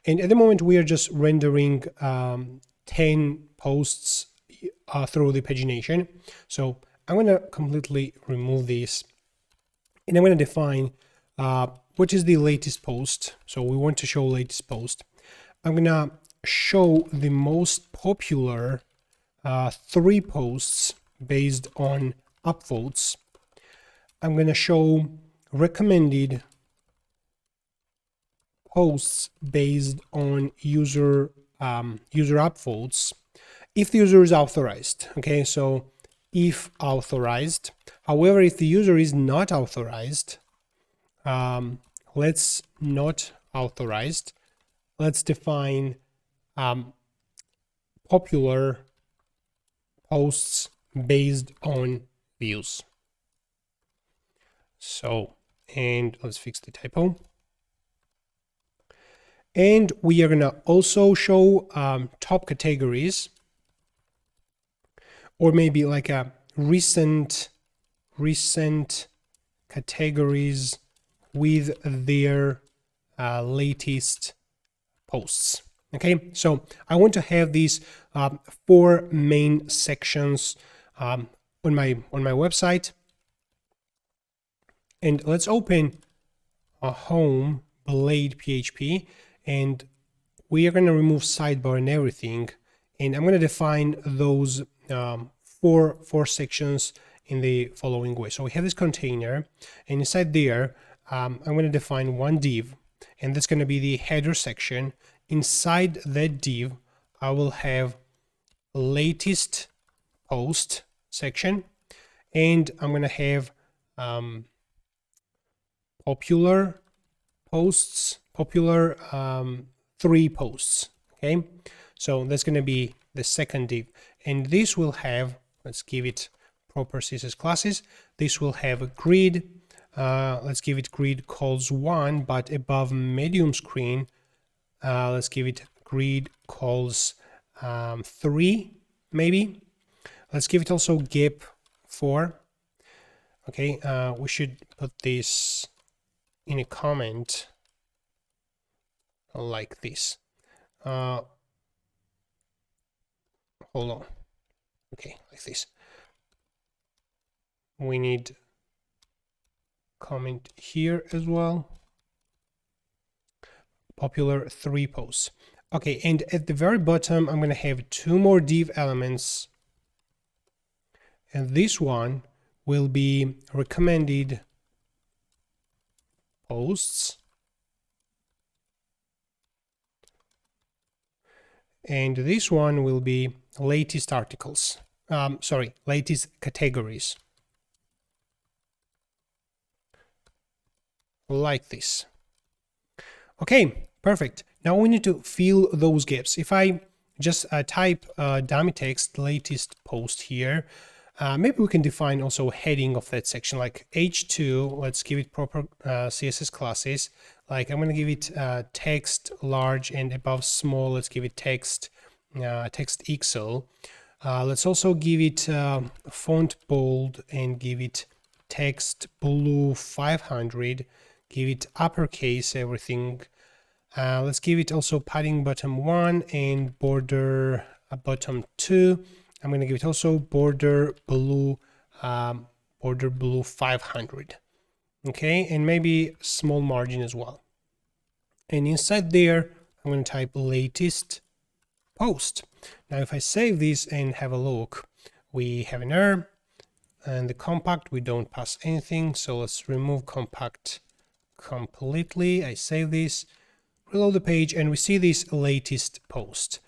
And at the moment, we are just rendering 10 posts through the pagination. So I'm going to completely remove this, and I'm going to define what is the latest post. So we want to show latest post. I'm going to show the most popular 3 posts based on upvotes. I'm going to show recommended posts based on user upvotes if the user is authorized. Okay, so if authorized. However, if the user is not authorized, let's not authorized. Let's define popular posts based on views. So, and let's fix the typo. And we are gonna also show top categories, or maybe like a recent categories with their latest posts. Okay, so I want to have these 4 main sections on my website. And let's open a home blade PHP, and we are going to remove sidebar and everything. And I'm going to define those four sections in the following way. So we have this container, and inside there, I'm going to define one div, and that's going to be the header section. Inside that div, I will have latest post section, and I'm going to have popular posts, popular 3 posts. Okay, so that's going to be the second div, and this will have, let's give it proper CSS classes. This will have a grid. Let's give it grid calls 1, but above medium screen, let's give it grid calls 3, maybe. Let's give it also gap 4. Okay, we should put this in a comment like this. Hold on. Okay, like this. We need comment here as well. Popular 3 posts. Okay, and at the very bottom, I'm going to have 2 more div elements. And this one will be recommended posts. And this one will be latest articles. Latest categories. Like this. Okay, perfect. Now we need to fill those gaps. If I just type dummy text latest post here, maybe we can define also a heading of that section, like H2. Let's give it proper CSS classes. Like I'm going to give it text large, and above small, let's give it text XL. Let's also give it font bold and give it text blue 500. Give it uppercase everything. Let's give it also padding bottom 1 and border bottom 2. I'm going to give it also border blue 500. Okay, and maybe small margin as well. And inside there, I'm going to type latest post. Now, if I save this and have a look, we have an error, and the compact, we don't pass anything. So let's remove compact completely. I save this, reload the page, and we see this latest post.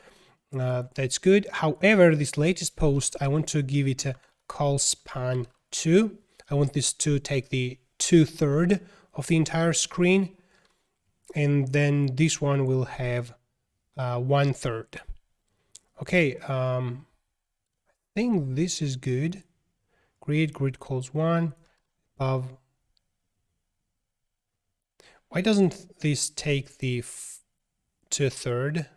That's good. However, this latest post, I want to give it a call span 2. I want this to take the 2/3 of the entire screen. and then this one will have 1/3. Okay, I think this is good. Create grid calls 1 above. Why doesn't this take the 2/3?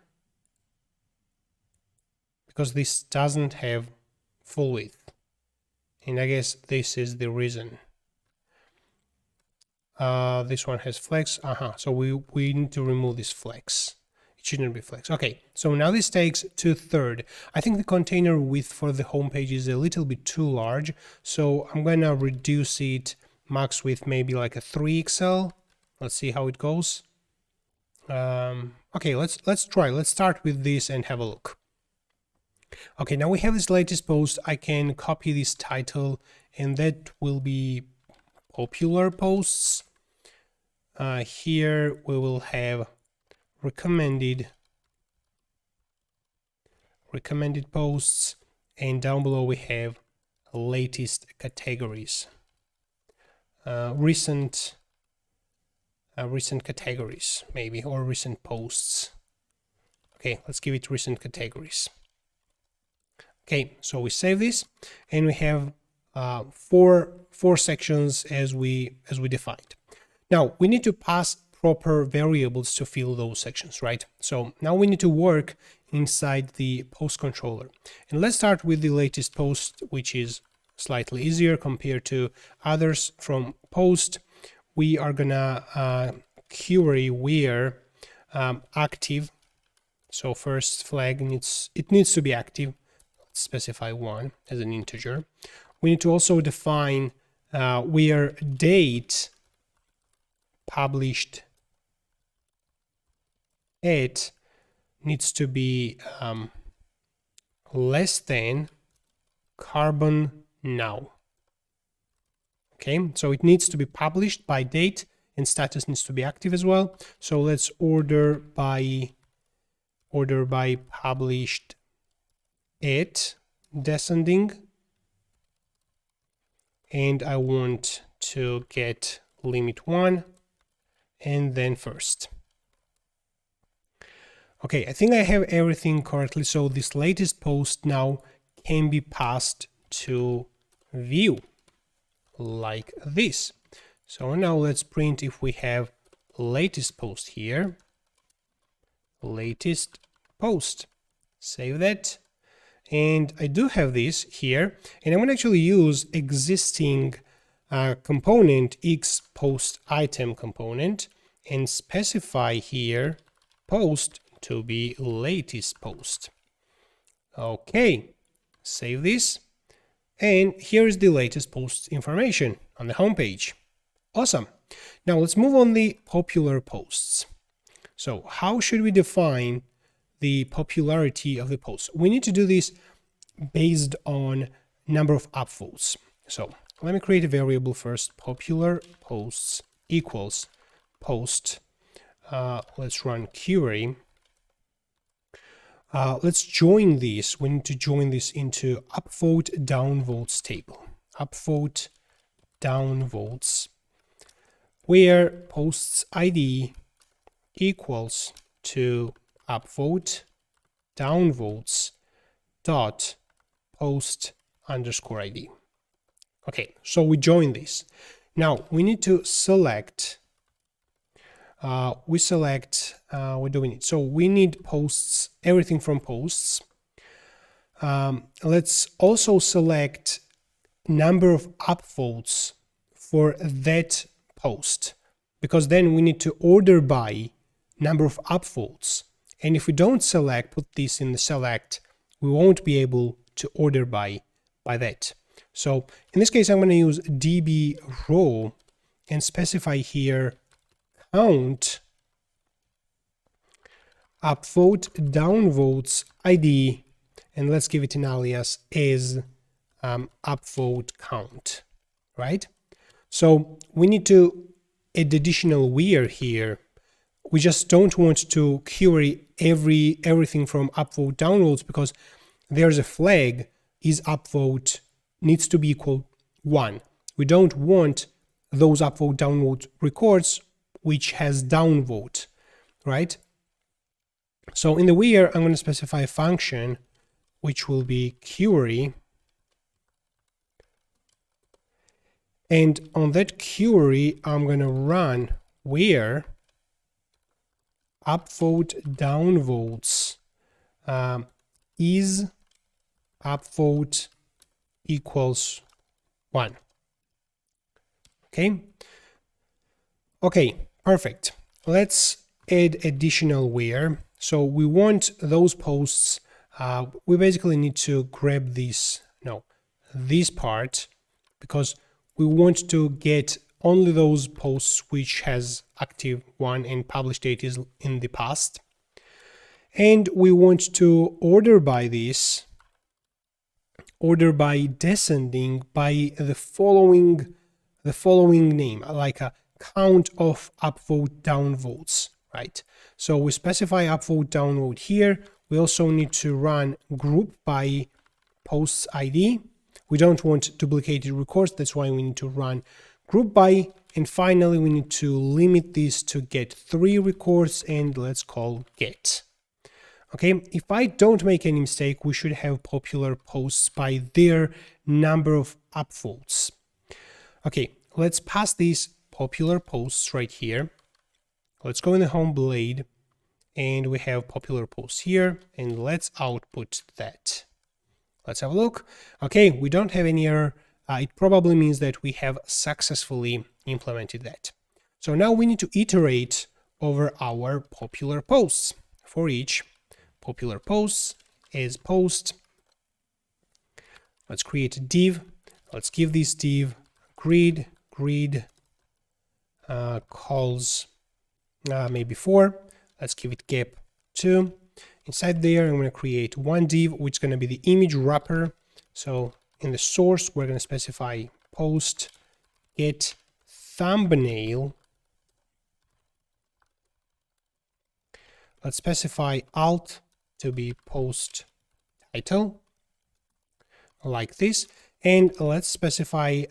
Because this doesn't have full width, and I guess this is the reason. This one has flex. So we need to remove this flex. It shouldn't be flex. Okay, so now this takes 2/3. I think the container width for the home page is a little bit too large, so I'm gonna reduce it max width maybe like a 3XL. Let's see how it goes. Okay, let's try. Let's start with this and have a look. Okay, now we have this latest post. I can copy this title, and that will be popular posts. Here we will have recommended posts, and down below we have latest categories, recent categories maybe, or recent posts. Okay, let's give it recent categories. Okay, so we save this, and we have four sections as we defined. Now we need to pass proper variables to fill those sections, right? So now we need to work inside the post controller, and let's start with the latest post, which is slightly easier compared to others. From post, we are gonna query where active. So first flag needs to be active. Let's specify 1 as an integer. We need to also define where date published it needs to be less than carbon now. Okay, so it needs to be published by date, and status needs to be active as well. So let's order by published it descending, and I want to get limit 1 and then first. Okay, I think I have everything correctly. So this latest post now can be passed to view like this. So now let's print if we have latest post here. Latest post. Save that. And I do have this here, and I'm going to actually use existing component x post item component and specify here post to be latest post. Okay, save this, and here is the latest post information on the home page. Awesome. Now let's move on the popular posts. So how should we define the popularity of the posts? We need to do this based on number of upvotes. So let me create a variable first. Popular posts equals post. Let's run query. Let's join this. We need to join this into upvote downvotes table. Upvote downvotes, where posts ID equals to upvote downvotes dot post underscore ID. Okay, so we join this. Now we need to select. What do we need? So we need posts, everything from posts. Let's also select number of upvotes for that post, because then we need to order by number of upvotes. And if we don't put this in the select, we won't be able to order by that. So in this case, I'm going to use db row and specify here count upvote downvotes ID, and let's give it an alias as upvote count, right? So we need to add additional where here. We just don't want to query everything from upvote downvotes, because there's a flag is upvote needs to be equal 1. We don't want those upvote downvote records which has downvote. right? So in the where, I'm going to specify a function which will be query. And on that query, I'm going to run where upvote downvotes is upvote equals 1. Okay, perfect. Let's add additional where. So we want those posts. We basically need to grab this part, because we want to get only those posts which has active one and publish date is in the past. And we want to order by descending by the following name, like a count of upvote downvotes, right? So we specify upvote downvote here. We also need to run group by posts ID. We don't want duplicated records, that's why we need to run group by. And finally, we need to limit this to get 3 records, and let's call get. Okay, if I don't make any mistake, we should have popular posts by their number of upvotes. Okay, let's pass these popular posts right here. Let's go in the home blade, and we have popular posts here, and let's output that. Let's have a look. Okay, we don't have any error. It probably means that we have successfully implemented that. So now we need to iterate over our popular posts. For each popular posts is post. Let's create a div. Let's give this div grid calls maybe 4. Let's give it gap 2. Inside there, I'm going to create one div, which is going to be the image wrapper. So in the source, we're going to specify post get thumbnail. Let's specify alt to be post title, like this. And let's specify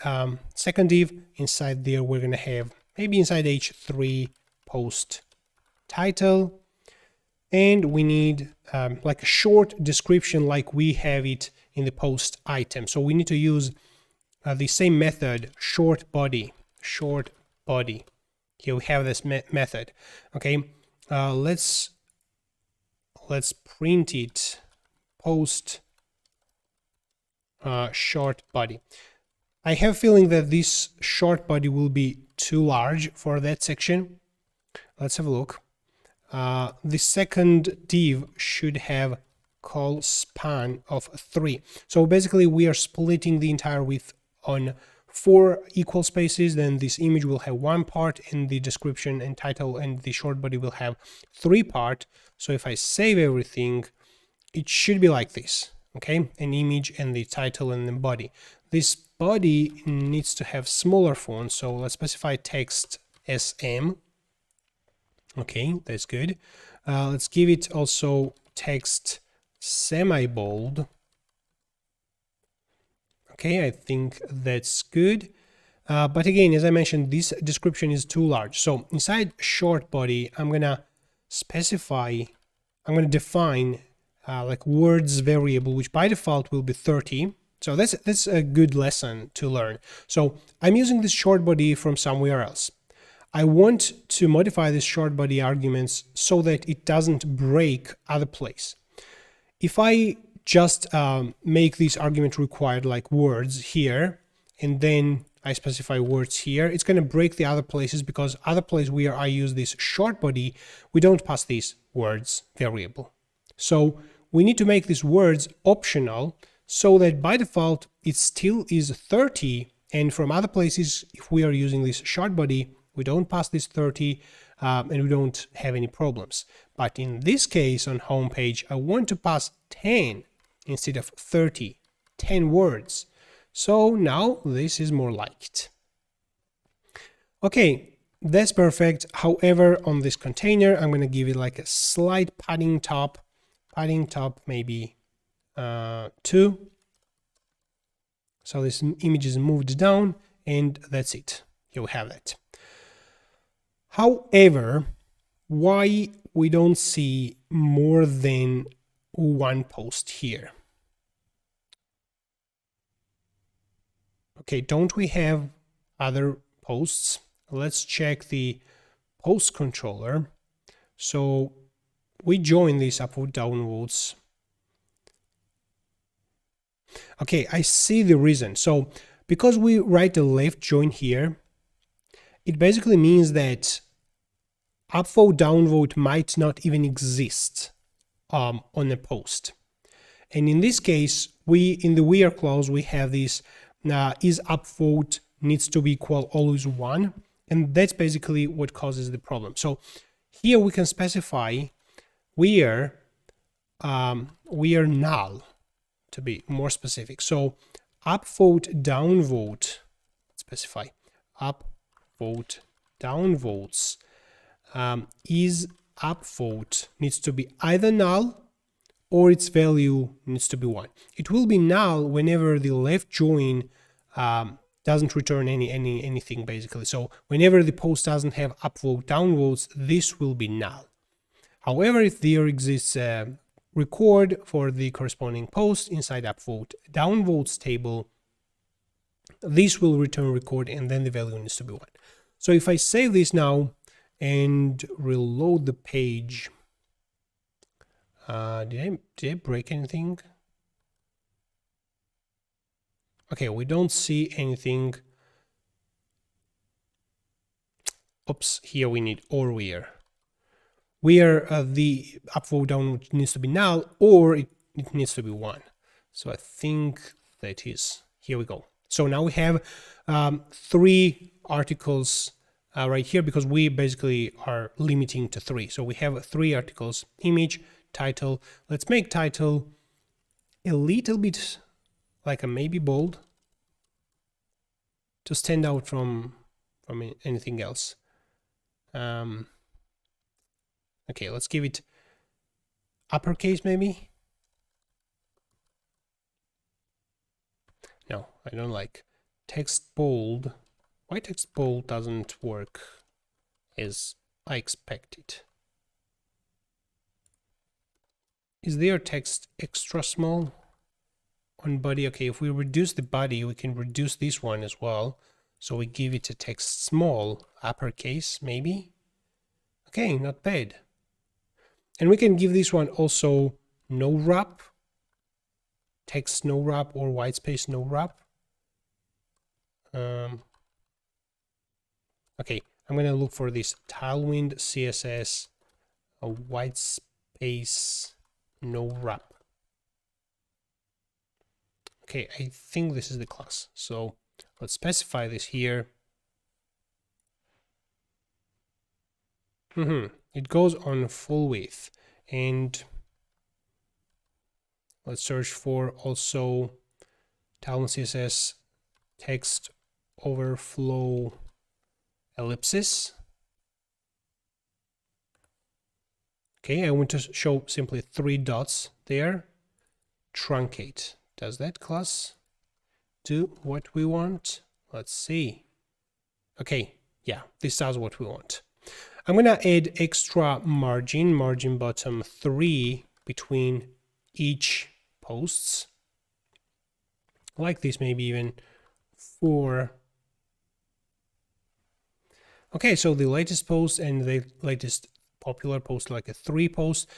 second div. Inside there, we're going to have maybe inside h3 post title. And we need like a short description like we have it in the post item. So we need to use the same method, short body. Here we have this method. Okay, let's print it post short body. I have a feeling that this short body will be too large for that section. Let's have a look. The second div should have call span of 3. So basically we are splitting the entire width on 4 equal spaces. Then this image will have 1 part, and the description and title and the short body will have 3 parts. So if I save everything, it should be like this. Okay, an image and the title and the body. This body needs to have smaller font, so let's specify text SM. Okay, that's good. Let's give it also text semi-bold. Okay, I think that's good. But again, as I mentioned, this description is too large. So inside short body, I'm going to define like words variable, which by default will be 30. So that's a good lesson to learn. So I'm using this short body from somewhere else. I want to modify this short body arguments so that it doesn't break other place. If I just make this argument required like words here, and then I specify words here, it's going to break the other places, because other place where I use this short body, we don't pass these words variable. So we need to make these words optional so that by default it still is 30, and from other places, if we are using this short body, we don't pass this 30 and we don't have any problems. But in this case on homepage, I want to pass 10 instead of 30, 10 words. So now this is more like it. Okay, that's perfect. However, on this container, I'm going to give it like a slight padding top maybe 2. So this image is moved down, and that's it. You have it. However, why we don't see more than one post here. Okay, don't we have other posts? Let's check the post controller. So we join these upvote downvotes. Okay, I see the reason. So because we write a left join here, it basically means that upvote downvote might not even exist on a post. And in this case, in the where clause, we have this is upvote needs to be equal always 1. And that's basically what causes the problem. So here we can specify where null, to be more specific. So upvote downvote, specify upvote downvotes is upvote needs to be either null or its value needs to be 1. It will be null whenever the left join doesn't return anything basically. So whenever the post doesn't have upvote downvotes, this will be null. However, if there exists a record for the corresponding post inside upvote downvotes table, this will return record and then the value needs to be 1. So if I save this now and reload the page, did I break anything? Okay, we don't see anything. Oops, here we need or where the upvote downvote needs to be null or it needs to be 1. So I think that is, here we go. So now we have 3 articles right here because we basically are limiting to 3. So we have 3 articles: image, title. Let's make title a little bit like a maybe bold to stand out from anything else. Okay, let's give it uppercase maybe. No, I don't like text bold. Why text bold doesn't work as I expected? Is there text extra small on body? Okay, if we reduce the body, we can reduce this one as well. So we give it a text small, uppercase maybe. Okay, not bad. And we can give this one also no wrap, text no wrap or white space no wrap. Okay, I'm gonna look for this Tailwind CSS, a white space no wrap. Okay, I think this is the class. So let's specify this here. It goes on full width, and let's search for also Tailwind CSS text overflow ellipsis. Okay, I want to show simply 3 dots there. Truncate. Does that class do what we want? Let's see. Okay, yeah, this does what we want. I'm gonna add extra margin bottom 3 between each posts. Like this, maybe even 4. Okay, so the latest post and the latest popular post, like a 3 post.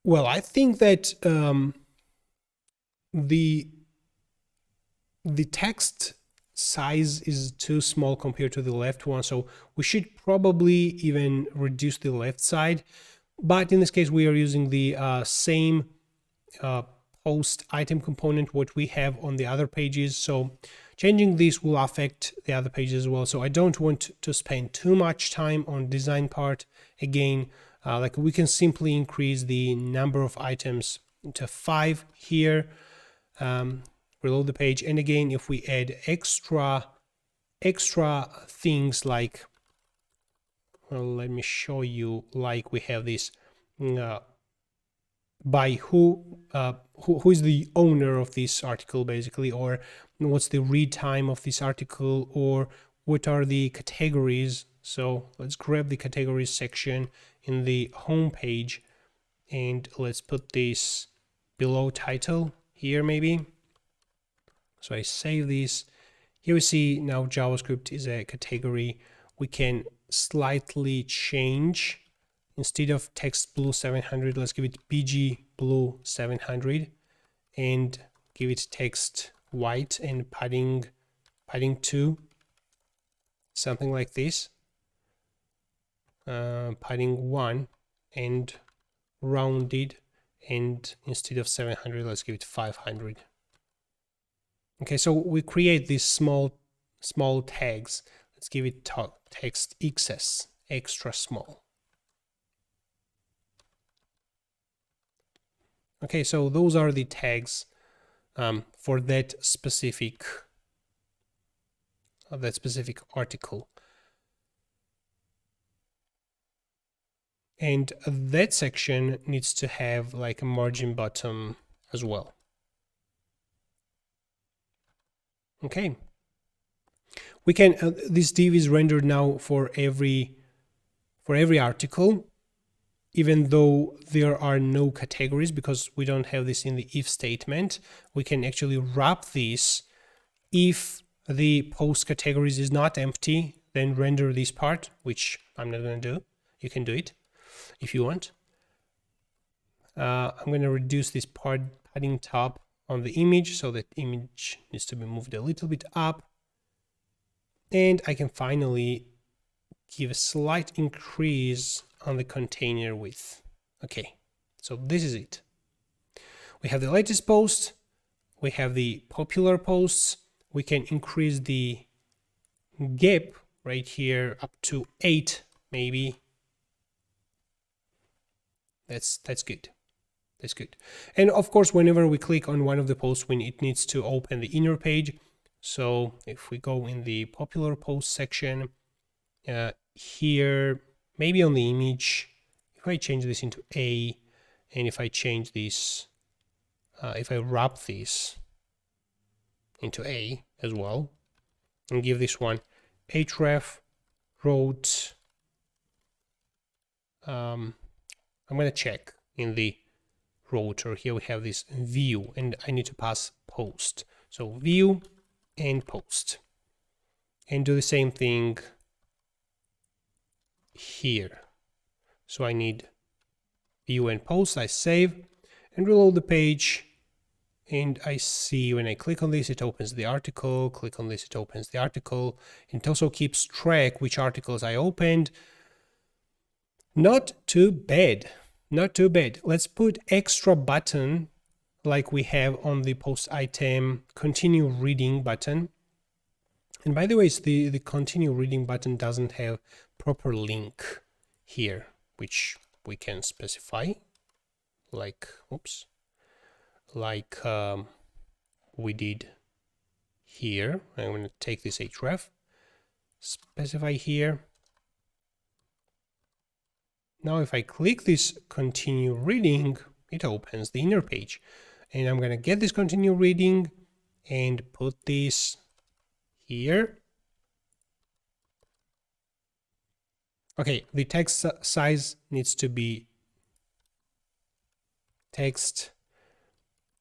Well, I think that the text size is too small compared to the left one, so we should probably even reduce the left side. But in this case, we are using the same post item component what we have on the other pages, so changing this will affect the other pages as well. So I don't want to spend too much time on design part. Again, like we can simply increase the number of items to 5 here. Reload the page, and again, if we add extra things like, well, let me show you, like we have this by who is the owner of this article basically, or what's the read time of this article, or what are the categories So let's grab the categories section in the home page and let's put this below title here maybe. So I save this. Here we see now JavaScript is a category. We can slightly change. Instead of text blue 700, let's give it BG blue 700 and give it text white and padding 2, something like this. Padding 1 and rounded, and instead of 700, let's give it 500. Okay, so we create these small tags. Let's give it text XS, extra small. Okay, so those are the tags for that specific article. And that section needs to have like a margin bottom as well. Okay. We can this div is rendered now for every article, even though there are no categories because we don't have this in the if statement. We can actually wrap this. If the post categories is not empty, then render this part, which I'm not going to do. You can do it if you want. I'm going to reduce this padding top on the image, so that image needs to be moved a little bit up. And I can finally give a slight increase on the container width. Okay, so this is it. We have the latest post, we have the popular posts. We can increase the gap right here up to 8 maybe. That's good. That's good. And of course, whenever we click on one of the posts, it needs to open the inner page. So if we go in the popular post section, here, maybe on the image, if I change this into A, and if I change this, if I wrap this into A as well, and give this one href wrote, I'm going to check in the router. Here we have this view, and I need to pass post. So view and post, and do the same thing here. So I need view and post. I save and reload the page, and I see when I click on this, it opens the article. Click on this, it opens the article. It also keeps track which articles I opened. Not too bad. Not too bad. Let's put extra button like we have on the post item continue reading button. And by the way, the continue reading button doesn't have proper link here, which we can specify like, oops, like we did here. I'm going to take this href, specify here. Now if I click this continue reading, it opens the inner page. And I'm going to get this continue reading and put this here. Okay, the text size needs to be text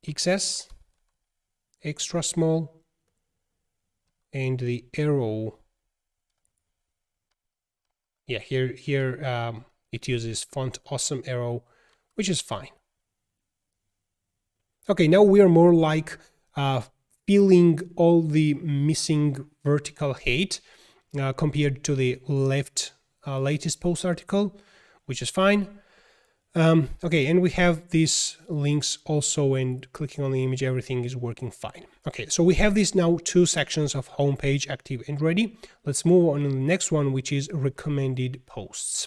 XS, extra small, and the arrow, yeah, here it uses font awesome arrow, which is fine. Okay, now we are more like filling all the missing vertical height compared to the latest post article, which is fine. Okay, and we have these links also, and clicking on the image, everything is working fine. Okay, so we have these now 2 sections of homepage active and ready. Let's move on to the next one, which is recommended posts.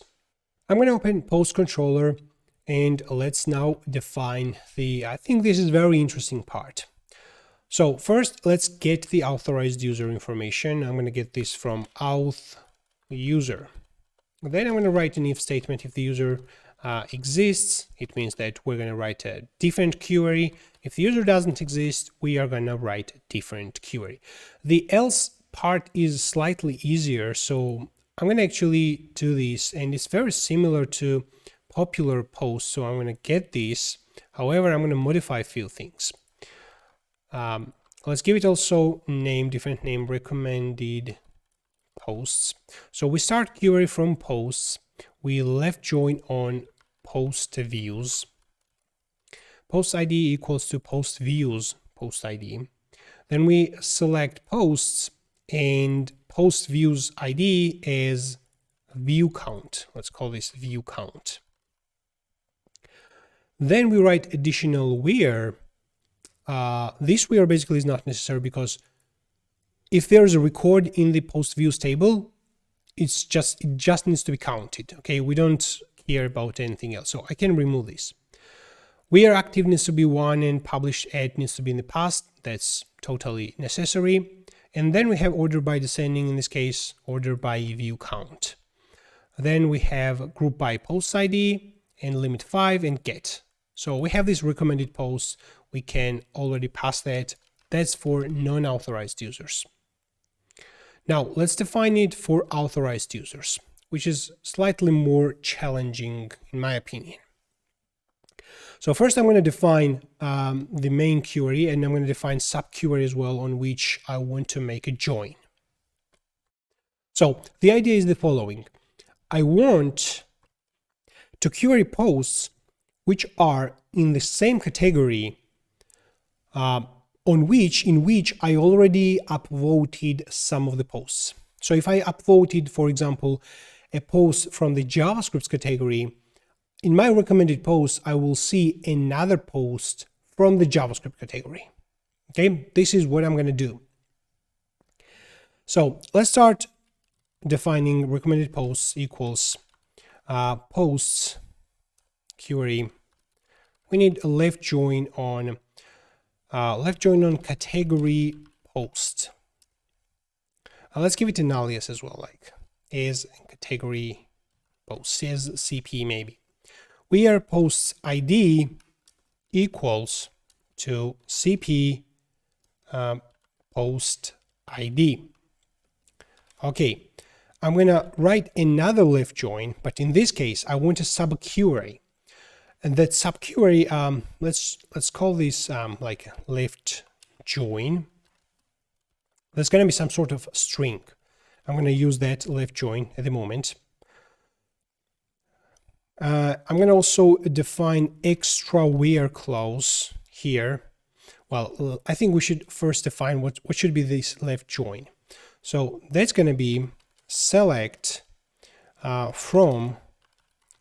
I'm going to open post controller, and let's now define I think this is very interesting part. So first, let's get the authorized user information. I'm going to get this from auth user. Then I'm going to write an if statement. If the user exists, it means that we're going to write a different query. If the user doesn't exist, we are going to write a different query. The else part is slightly easier, so I'm going to actually do this, and it's very similar to popular posts. So I'm going to get this. However, I'm going to modify a few things. Let's give it also name, different name, recommended posts. So we start query from posts. We left join on post views. Post ID equals to post views post ID. Then we select posts, and post views ID is view count. Let's call this view count. Then we write additional where. This where basically is not necessary, because if there's a record in the post views table, it just needs to be counted. Okay, we don't care about anything else, so I can remove this. Where active needs to be 1 and published at needs to be in the past. That's totally necessary. And then we have order by descending, in this case, order by view count. Then we have group by post ID and limit 5 and get. So we have these recommended posts. We can already pass that. That's for non-authorized users. Now let's define it for authorized users, which is slightly more challenging in my opinion. So first I'm going to define the main query, and I'm going to define subquery as well, on which I want to make a join. So the idea is the following. I want to query posts which are in the same category in which I already upvoted some of the posts. So if I upvoted, for example, a post from the JavaScript category, in my recommended posts, I will see another post from the JavaScript category. Okay, this is what I'm going to do. So let's start defining recommended posts equals posts query. We need a left join on category post. Let's give it an alias as well, like is category post, is CP maybe. Where posts ID equals to CP post ID. Okay, I'm gonna write another left join, but in this case I want a subquery, and that subquery let's call this like left join. There's gonna be some sort of string. I'm gonna use that left join at the moment. I'm going to also define extra where clause here. Well, I think we should first define what should be this left join. So that's going to be select from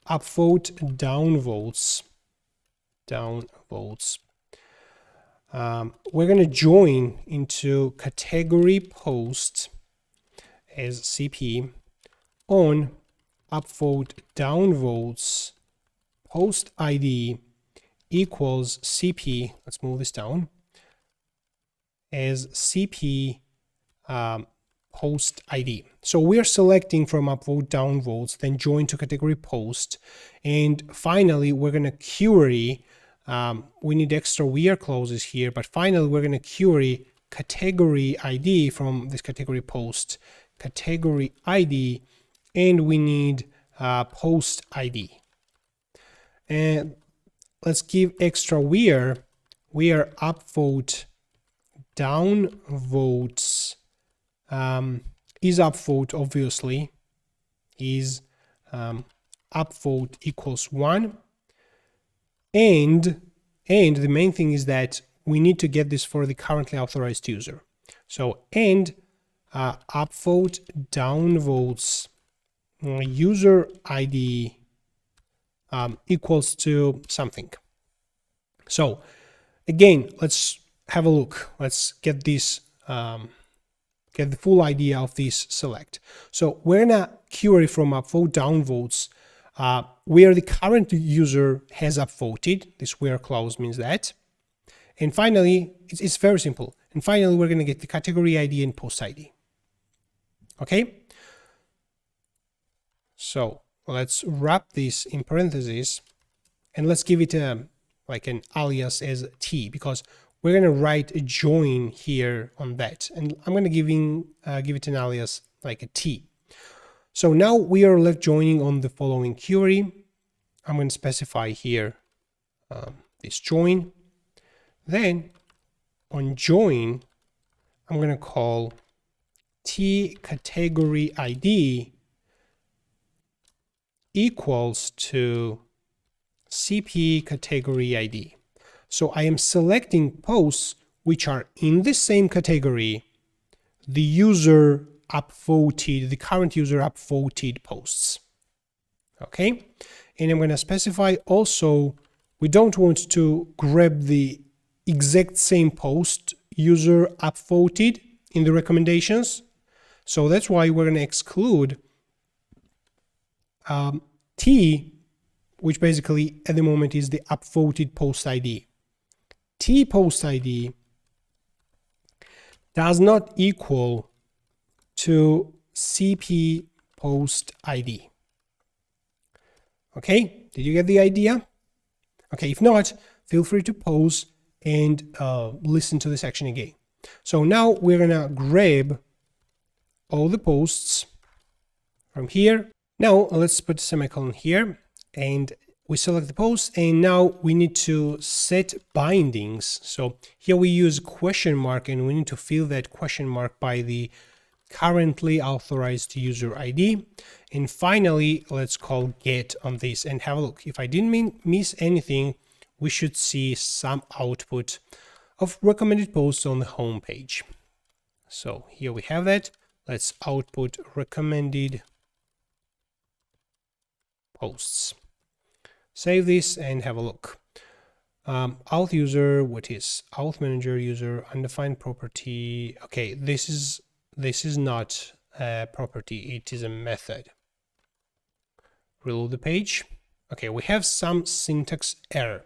upvote downvotes. We're going to join into category post as CP on upvote downvotes post ID equals CP. Let's move this down as CP post ID. So we are selecting from upvote downvotes, then join to category post, and finally we're going to query. We need extra where clauses here, but finally we're going to query category ID from this category post, category ID, and we need post ID. And let's give extra where upvote downvotes is upvote, obviously is upvote equals 1, and the main thing is that we need to get this for the currently authorized user. So and upvote downvotes user ID equals to something. So again, let's have a look. Let's get this get the full idea of this select. So we're gonna query from upvote downvotes where the current user has upvoted. This where clause means that. And finally, it's very simple. And finally, we're gonna get the category ID and post ID. Okay. So let's wrap this in parentheses, and let's give it like an alias as T, because we're going to write a join here on that, and I'm going to give it an alias like a T. So now we are left joining on the following query. I'm going to specify here this join. Then on join, I'm going to call T category ID equals to CP category ID. So I am selecting posts which are in the same category, the user upvoted, the current user upvoted posts. Okay, and I'm going to specify also, we don't want to grab the exact same post user upvoted in the recommendations. So that's why we're going to exclude T, which basically at the moment is the upvoted post ID. T post ID does not equal to CP post ID. Okay, did you get the idea? Okay, if not, feel free to pause and listen to the section again. So now we're gonna grab all the posts from here. Now let's put a semicolon here and we select the post, and now we need to set bindings. So here we use question mark and we need to fill that question mark by the currently authorized user ID. And finally, let's call get on this and have a look. If I didn't miss anything, we should see some output of recommended posts on the home page. So here we have that. Let's output recommended posts. Save this and have a look. Auth user, what is auth manager user undefined property? Okay, this is not a property, it is a method. Reload the page. Okay, we have some syntax error.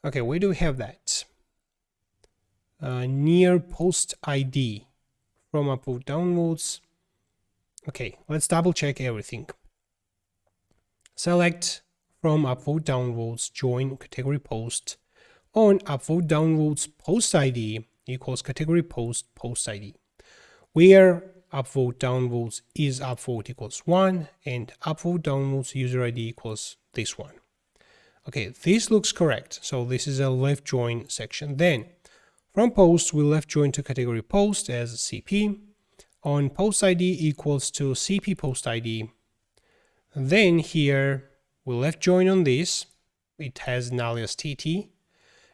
Okay, where do we have that? Near post ID from upvote downloads. Okay, let's double check everything. Select from upvote downloads, join category post on upvote downloads post ID equals category post ID, where upvote downloads is upvote equals 1 and upvote downloads user ID equals this one. Okay, this looks correct. So this is a left join section. Then from post, we left join to category post as CP on post ID equals to CP post ID. Then here we left join on this. It has an alias TT.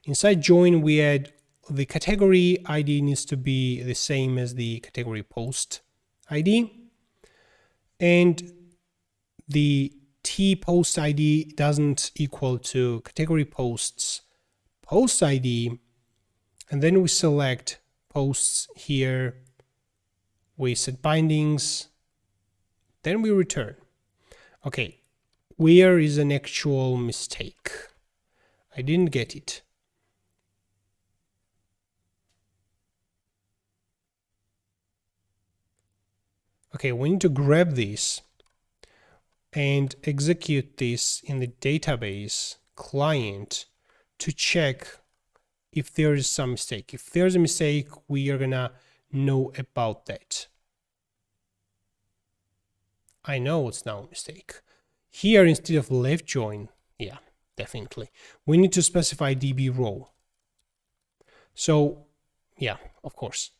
Inside join, we add the category ID needs to be the same as the category post ID. And the T post ID doesn't equal to category posts post ID. And then we select posts here. We set bindings. Then we return. Okay. Where is an actual mistake? I didn't get it. Okay, we need to grab this and execute this in the database client to check if there is some mistake. If there's a mistake, we are gonna know about that. I know it's now a mistake. Here, instead of left join, yeah, definitely, we need to specify DB row. So, yeah, of course.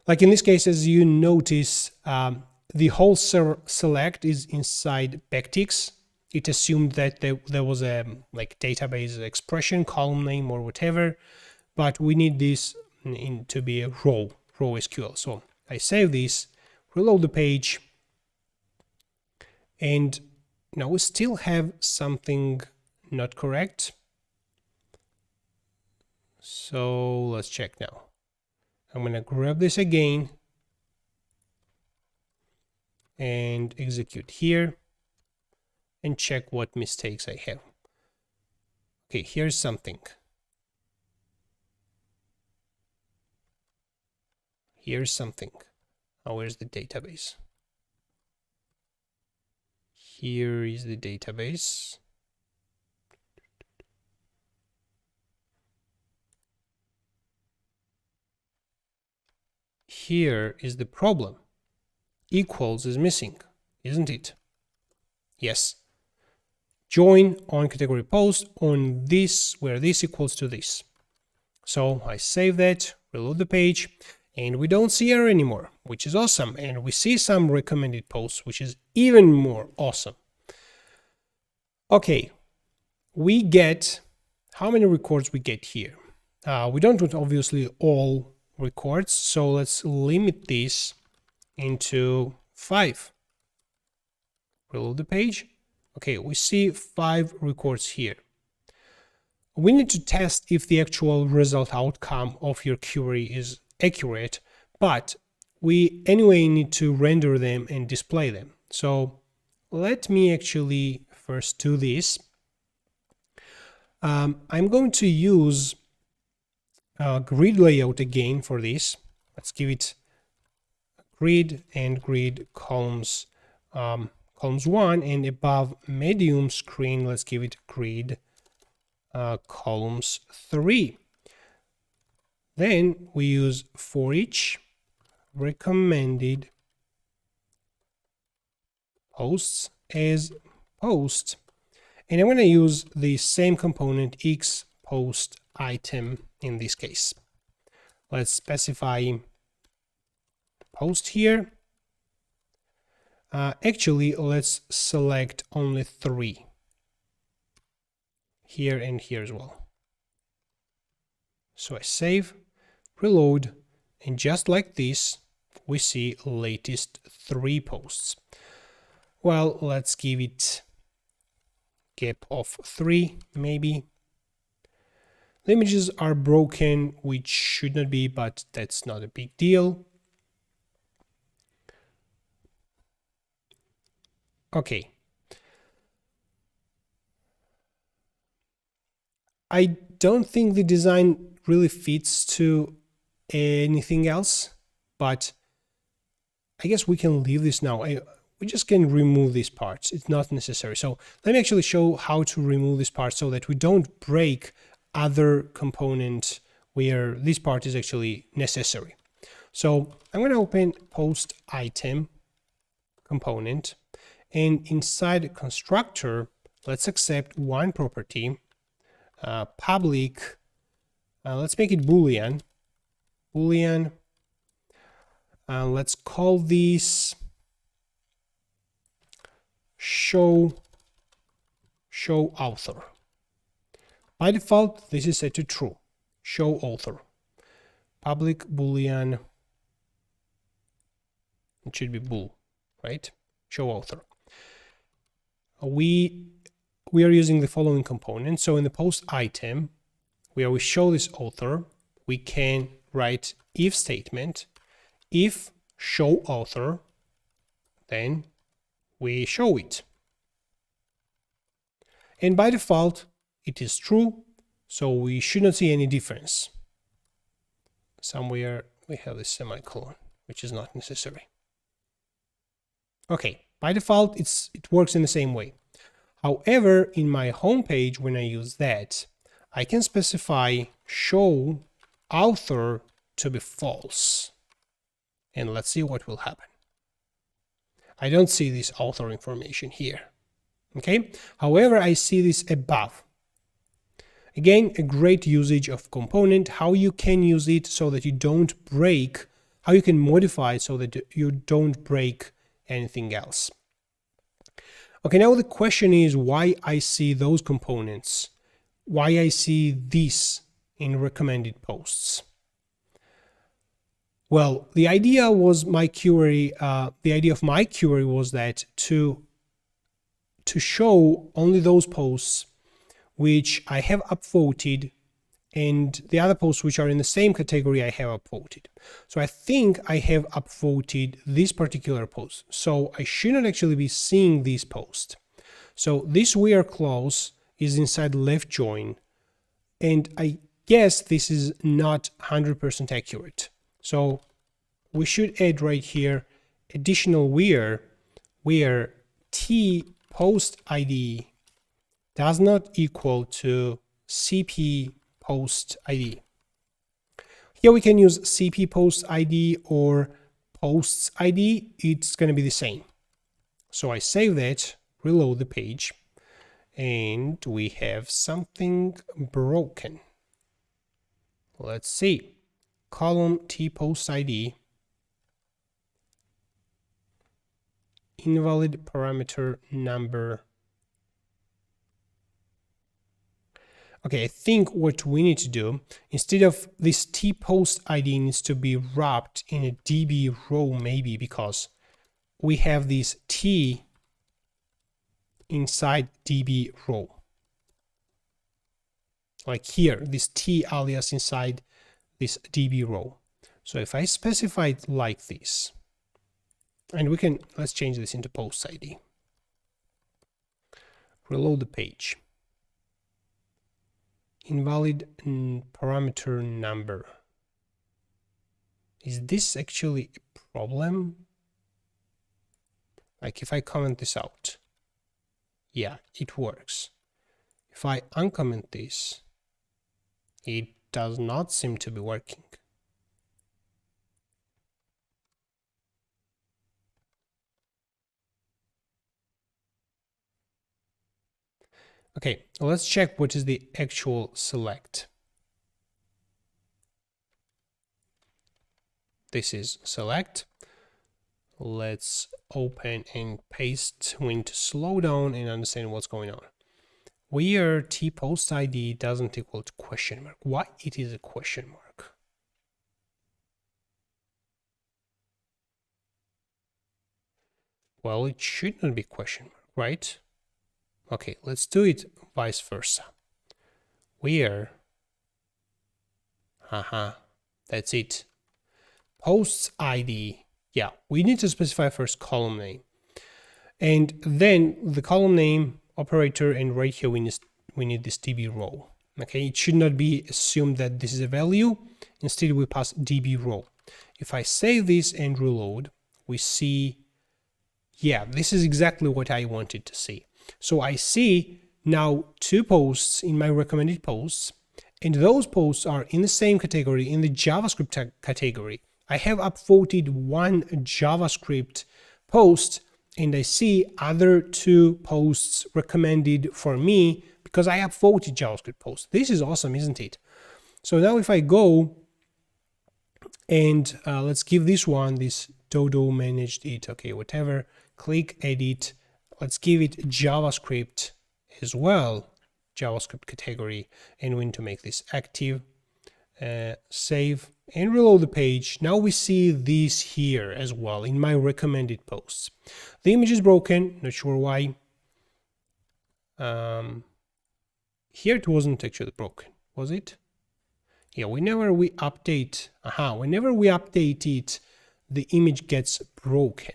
Like in this case, as you notice, the whole select is inside backticks. It assumed that there was a like database expression, column name, or whatever, but we need this to be a row SQL. So I save this, reload the page, and now we still have something not correct. So let's check now. I'm going to grab this again and execute here and check what mistakes I have. Okay, here's something. Here's something. Oh, where's the database? Here is the database. Here is the problem. equals is missing, isn't it? Yes. Join on category post on this, where this equals to this. So I save that, reload the page, and we don't see error anymore, which is awesome. And we see some recommended posts, which is even more awesome. Okay, we get, how many records we get here? We don't want obviously all records, so let's limit this into 5. Reload the page. Okay, we see 5 records here. We need to test if the actual result outcome of your query is accurate, but we anyway need to render them and display them. So let me actually first do this. I'm going to use grid layout again for this. Let's give it grid and grid columns, columns 1, and above medium screen, let's give it grid columns 3. Then we use for each recommended posts as post, and I'm going to use the same component x post item in this case. Let's specify post here. Actually, let's select only 3 here and here as well. So I save, reload, and just like this, we see latest 3 posts. Well, let's give it gap of 3, maybe. The images are broken, which should not be, but that's not a big deal. Okay. I don't think the design really fits to anything else, but I guess we can leave this now. We just can remove these parts. It's not necessary. So let me actually show how to remove this part so that we don't break other component where this part is actually necessary. So I'm going to open post item component, and inside constructor, let's accept one property, public, let's make it Boolean, let's call this show author. By default, this is set to true, show author. Public Boolean, it should be bool, right? Show author. We are using the following component. So in the post item, where we show this author, we can write if statement, if show author, then we show it. And by default, it is true, so we should not see any difference. Somewhere we have a semicolon, which is not necessary. Okay, by default, it works in the same way. However, in my home page, when I use that, I can specify show author to be false. And let's see what will happen. I don't see this author information here. Okay, however, I see this above. Again, a great usage of component, how you can use it so that you don't break, how you can modify it so that you don't break anything else. Okay, now the question is why I see those components, why I see this in recommended posts. Well, the idea was my query, the idea of my query was that to show only those posts which I have upvoted and the other posts which are in the same category I have upvoted. So I think I have upvoted this particular post. So I shouldn't actually be seeing this post. So this where clause is inside left join. And I guess this is not 100% accurate. So we should add right here additional where t post ID does not equal to cp post ID. Here we can use cp post ID or posts ID, it's going to be the same. So I save that, reload the page, and we have something broken. Let's see. Column T post ID, invalid parameter number. Okay, I think what we need to do, instead of this T post ID needs to be wrapped in a DB row, maybe, because we have this T inside DB row. Like here, this T alias inside this DB row. So if I specify it like this, and let's change this into post ID. Reload the page. Invalid parameter number. Is this actually a problem? Like if I comment this out, yeah, it works. If I uncomment this, it does not seem to be working. Okay, let's check what is the actual select. This is select. Let's open and paste. We need to slow down and understand what's going on. Where T post ID doesn't equal to question mark. Why it is a question mark? Well, it should not be question mark, right? Okay, let's do it vice versa. Where, that's it. Posts ID, yeah, we need to specify first column name. And then the column name, operator, and right here we need this DB row. Okay, it should not be assumed that this is a value. Instead, we pass DB row. If I save this and reload, we see, yeah, this is exactly what I wanted to see. So I see now 2 posts in my recommended posts, and those posts are in the same category, in the JavaScript category. I have upvoted 1 JavaScript post, and I see other 2 posts recommended for me because I upvoted JavaScript posts. This is awesome, isn't it? So now if I go and let's give this one, this Dodo managed it, okay, whatever, click edit. Let's give it JavaScript as well, JavaScript category, and we need to make this active. Save and reload the page. Now we see this here as well in my recommended posts. The image is broken, not sure why. Here it wasn't actually broken, was it? Yeah, whenever we update it, the image gets broken.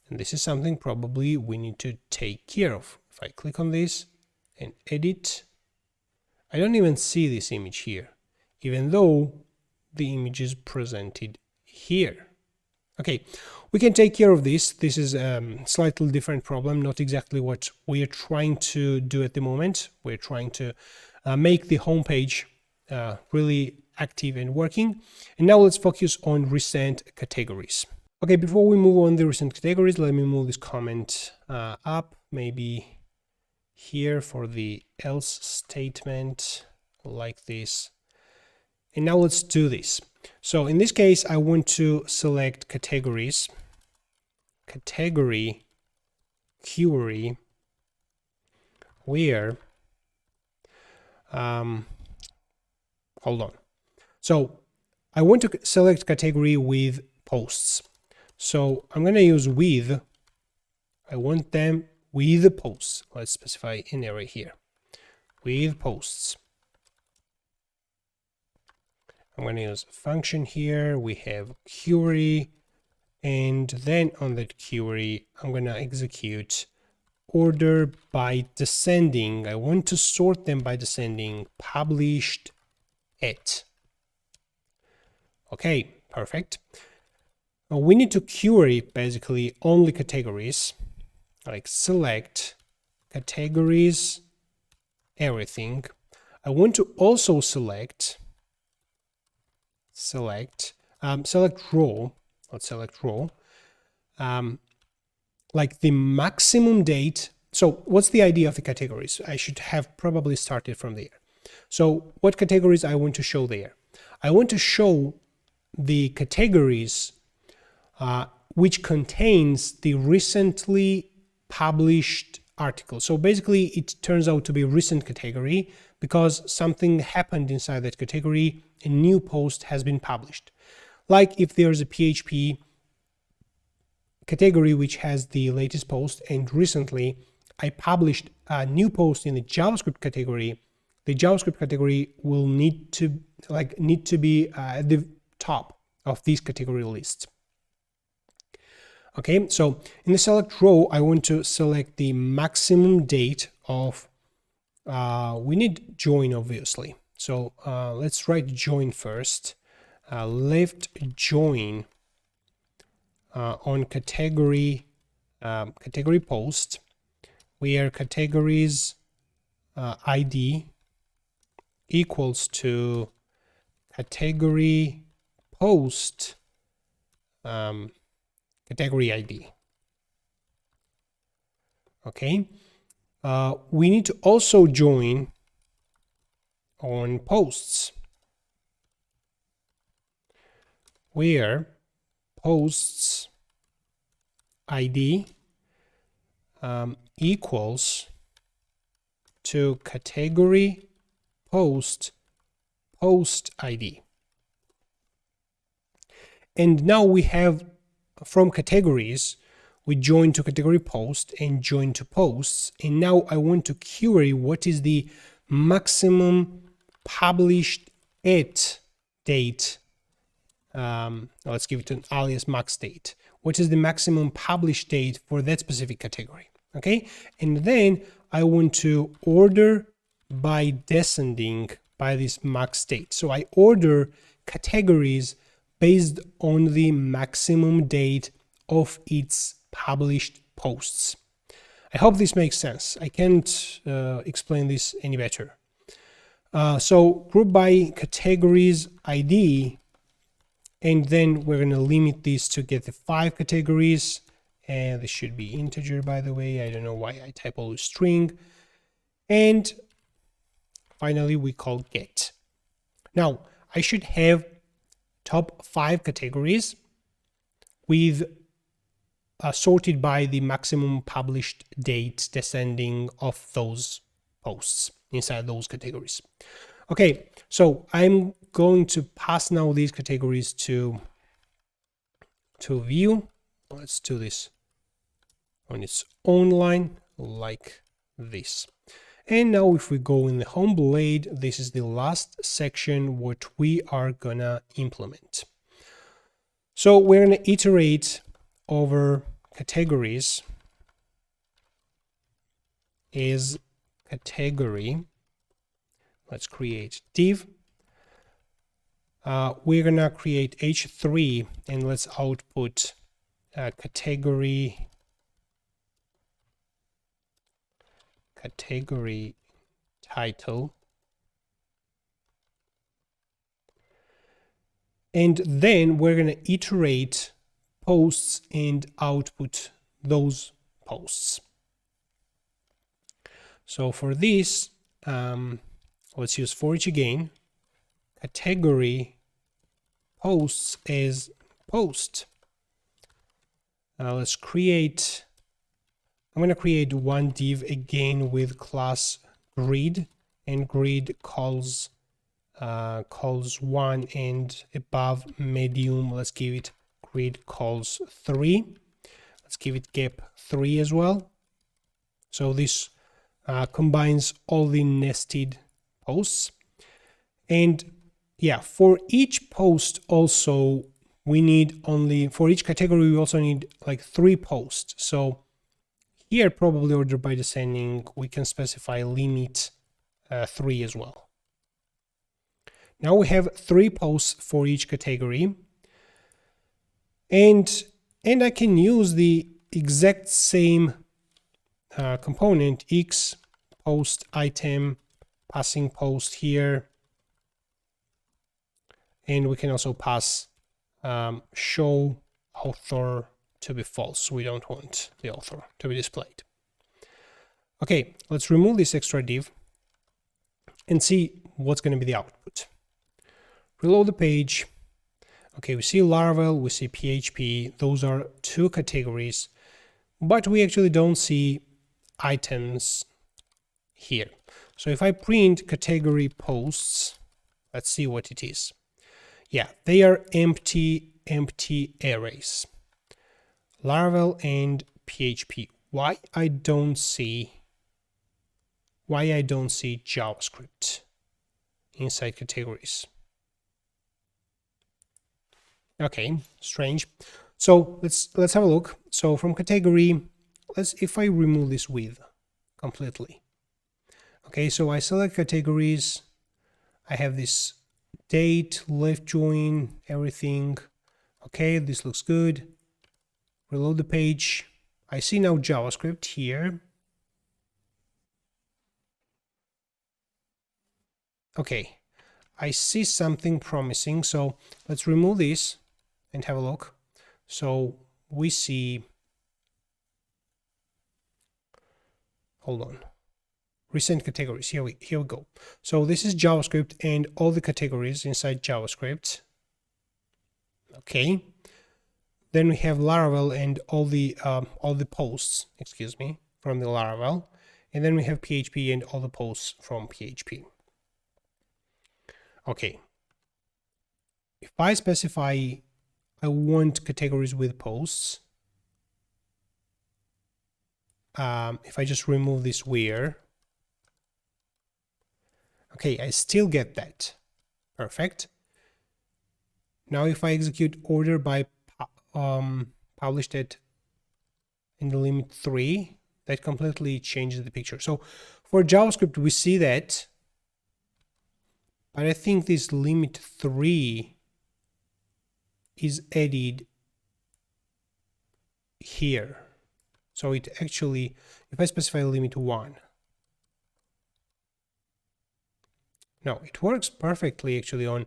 And this is something probably we need to take care of. If I click on this and edit, I don't even see this image here, even though the image is presented here. Okay, we can take care of this. This is a slightly different problem, not exactly what we are trying to do at the moment. We're trying to make the homepage really active and working. And now let's focus on recent categories. Okay, before we move on the recent categories, let me move this comment up, maybe here for the else statement, like this. And now let's do this. So in this case, I want to select categories, category, query, where, hold on. So I want to select category with posts. So I'm going to use with, I want them with posts. Let's specify an array here, with posts. I'm going to use a function here. We have query, and then on that query, I'm going to execute order by descending. I want to sort them by descending, published at. Okay, perfect. Now we need to query basically only categories, like select categories, everything. I want to also select row, let's select row, like the maximum date. So what's the idea of the categories? I should have probably started from there. So what categories I want to show there? I want to show the categories which contains the recently published article. So basically it turns out to be a recent category because something happened inside that category, a new post has been published. Like if there's a PHP category which has the latest post, and recently I published a new post in the JavaScript category, the JavaScript category will need to be at the top of this category list. Okay, so in the select row, I want to select the maximum date of, we need join obviously. So let's write join first, left join on category, category post, where categories ID equals to category post category ID. Okay, we need to also join on posts, where posts ID equals to category post ID. And now we have, from categories, we join to category post and join to posts. And now I want to query what is the maximum published at date. Let's give it an alias max date. What is the maximum published date for that specific category? Okay, and then I want to order by descending by this max date. So I order categories based on the maximum date of its published posts. I hope this makes sense. I can't explain this any better. So group by categories ID, and then we're going to limit this to get the 5 categories, and this should be integer, by the way. I don't know why I type always string. And finally we call get. Now I should have top 5 categories with sorted by the maximum published date descending of those posts inside those categories. Okay, so I'm going to pass now these categories to view. Let's do this on its own line like this. And now if we go in the home blade, this is the last section what we are gonna implement. So we're gonna iterate over categories is category. Let's create div. We're gonna create h3 and let's output category title, and then we're going to iterate posts and output those posts. So for this, let's use for each again. Category posts is post. Let's create, I'm going to create one div again with class grid, and grid calls 1, and above medium, let's give it grid calls 3. Let's give it gap 3 as well. So this combines all the nested posts. And yeah, for each post also we need only, for each category we also need like 3 posts. So here, probably order by descending, we can specify limit 3 as well. Now we have 3 posts for each category, and I can use the exact same component x post item passing post here, and we can also pass show author to be false. We don't want the author to be displayed. Okay, let's remove this extra div and see what's going to be the output. Reload the page. Okay, we see Laravel, we see PHP. Those are two categories, but we actually don't see items here. So if I print category posts, let's see what it is. Yeah, they are empty arrays. Laravel and PHP. Why I don't see JavaScript inside categories? Okay, strange. So let's have a look. So from category, if I remove this with completely. Okay, so I select categories. I have this date, left join, everything. Okay, this looks good. Reload the page. I see now JavaScript here. Okay, I see something promising. So let's remove this and have a look. So we see, hold on, recent categories. Here we go. So this is JavaScript and all the categories inside JavaScript. Okay. Then we have Laravel and all the posts, excuse me, from the Laravel, and then we have PHP and all the posts from PHP. Okay. If I specify I want categories with posts, if I just remove this where, okay, I still get that. Perfect. Now if I execute order by published it in the limit 3, that completely changes the picture. So for JavaScript we see that, but I think this limit 3 is added here. So it actually, if I specify limit 1, no, it works perfectly actually on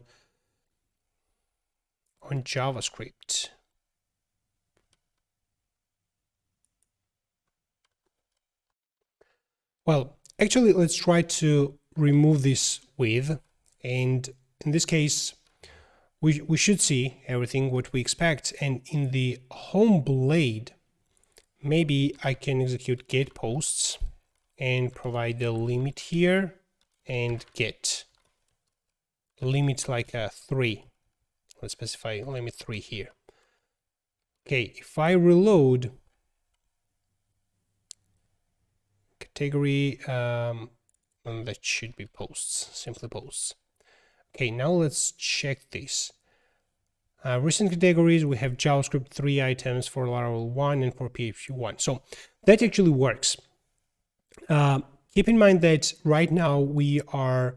JavaScript. Well, actually, let's try to remove this with, and in this case, we should see everything what we expect. And in the home blade, maybe I can execute get posts and provide the limit here and get limit like a 3. Let's specify limit 3 here. Okay, if I reload category, and that should be posts, simply posts. Okay, now let's check this. Recent categories, we have JavaScript 3 items for Laravel 1 and for PHP 1. So that actually works. Keep in mind that right now we are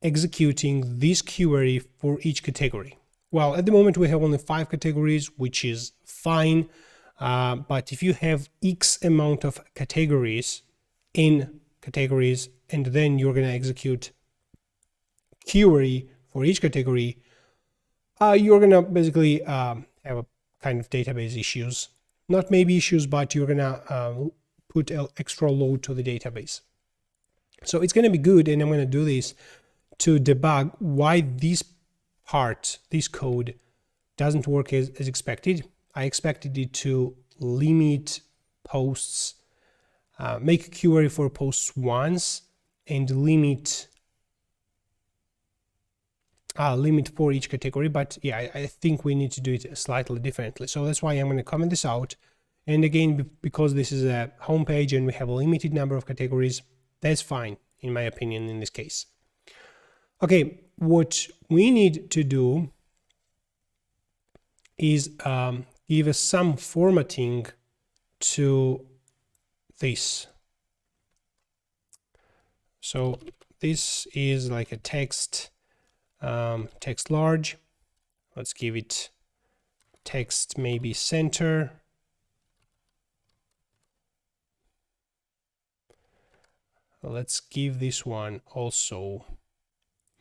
executing this query for each category. Well, at the moment we have only 5 categories, which is fine. But if you have X amount of categories in categories, and then you're going to execute query for each category, you're going to basically have a kind of database issues. Not maybe issues, but you're going to put an extra load to the database. So it's going to be good, and I'm going to do this to debug why this part, this code, doesn't work as expected. I expected it to limit posts, make a query for posts once, and limit for each category. But yeah, I think we need to do it slightly differently. So that's why I'm going to comment this out. And again, because this is a home page and we have a limited number of categories, that's fine, in my opinion, in this case. Okay, what we need to do is give us some formatting to this. So this is like a text, text large. Let's give it text maybe center. Let's give this one also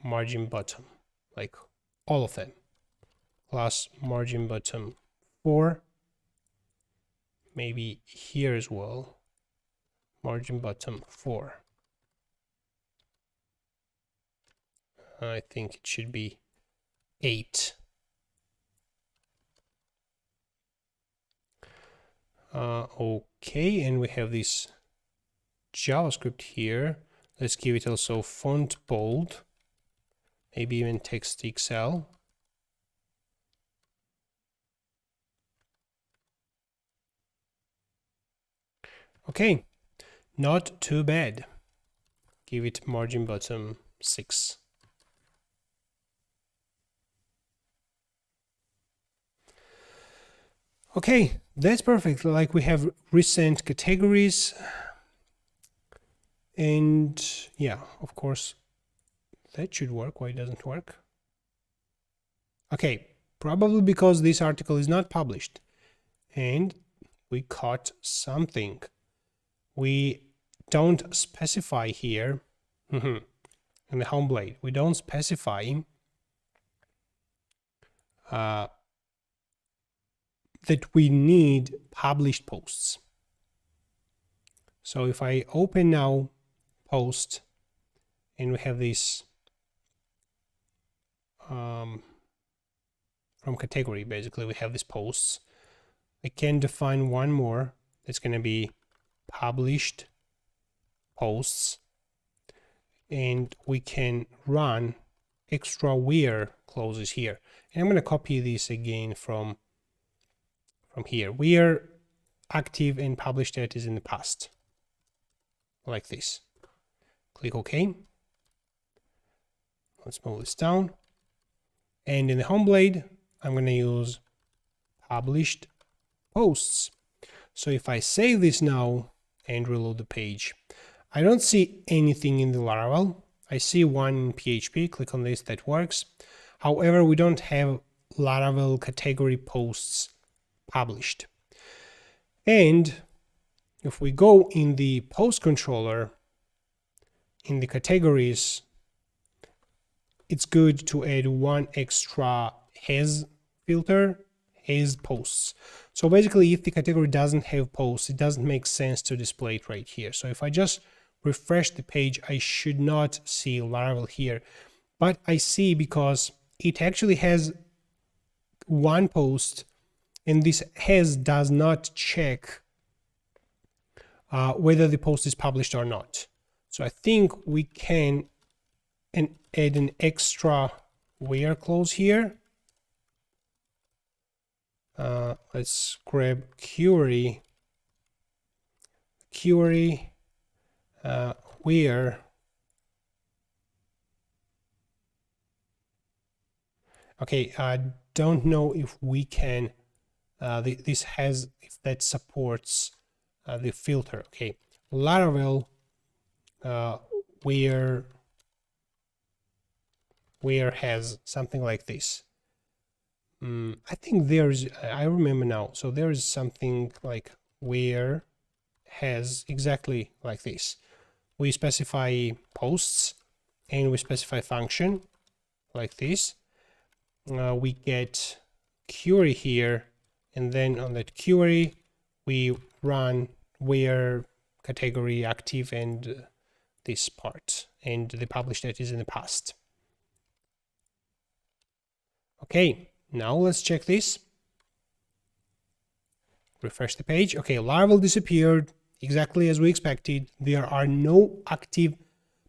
margin bottom, like all of them, plus margin bottom 4. maybe here as well. Margin bottom 4. I think it should be 8. Okay, and we have this JavaScript here. Let's give it also font bold, maybe even text XL. Okay, not too bad. Give it margin bottom 6. Okay, that's perfect. Like, we have recent categories. And yeah, of course, that should work. Why doesn't it work? Okay, probably because this article is not published. And we caught something. We don't specify here in the home blade. We don't specify that we need published posts. So if I open now post, and we have this from category, basically we have these posts. I can define one more that's going to be published posts, and we can run extra where clauses here. And I'm going to copy this again from here. Where active and published data is in the past, like this. Click OK. Let's move this down. And in the home blade, I'm going to use published posts. So if I save this now and reload the page, I don't see anything in the Laravel. I see one in PHP. Click on this, that works. However, we don't have Laravel category posts published. And if we go in the post controller, in the categories, it's good to add one extra has filter, has posts. So basically, if the category doesn't have posts, it doesn't make sense to display it right here. So if I just refresh the page, I should not see Laravel here, but I see because it actually has one post, and this has does not check whether the post is published or not. So I think we can add an extra where clause here. Let's grab query where. Okay, I don't know if we can, this has, if that supports the filter. Okay, Laravel where has something like this. I think there's, I remember now. So there is something like where has exactly like this. We specify posts and we specify function like this. We get query here, and then on that query we run where category active and this part, and the published data is in the past. Okay, now let's check this. Refresh the page. Okay, Laravel disappeared exactly as we expected. There are no active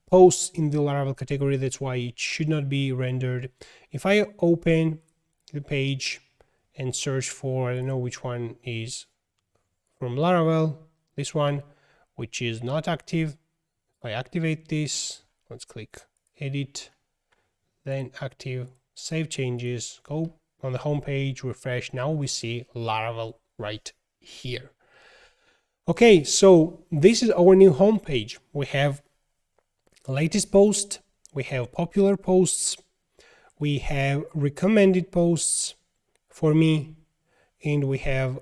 posts in the Laravel category. That's why it should not be rendered. If I open the page and search for, I don't know which one is from Laravel, this one, which is not active. If I activate this, let's click edit, then active, save changes, go on the home page, refresh. Now we see Laravel right here. Okay, so this is our new home page. We have latest post, we have popular posts, we have recommended posts for me, and we have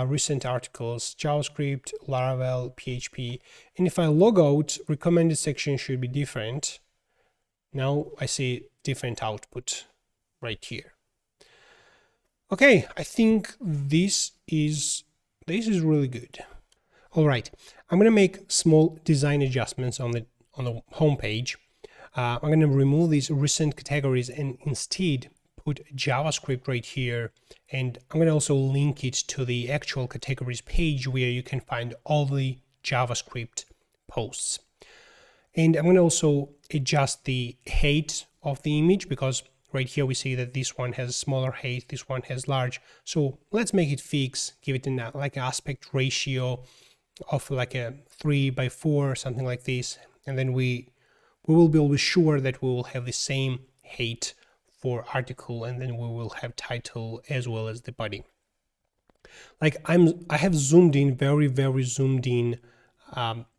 recent articles, JavaScript, Laravel, PHP. And if I log out, recommended section should be different. Now I see different output right here. Okay, I think that's This is really good. All right, I'm going to make small design adjustments on the home page. I'm going to remove these recent categories and instead put JavaScript right here. And I'm going to also link it to the actual categories page where you can find all the JavaScript posts. And I'm going to also adjust the height of the image, because right here we see that this one has smaller height, this one has large. So let's make it fixed, give it like an aspect ratio of like a 3:4 or something like this. And then we will be always sure that we will have the same height for article, and then we will have title as well as the body. Like I have zoomed in, very zoomed in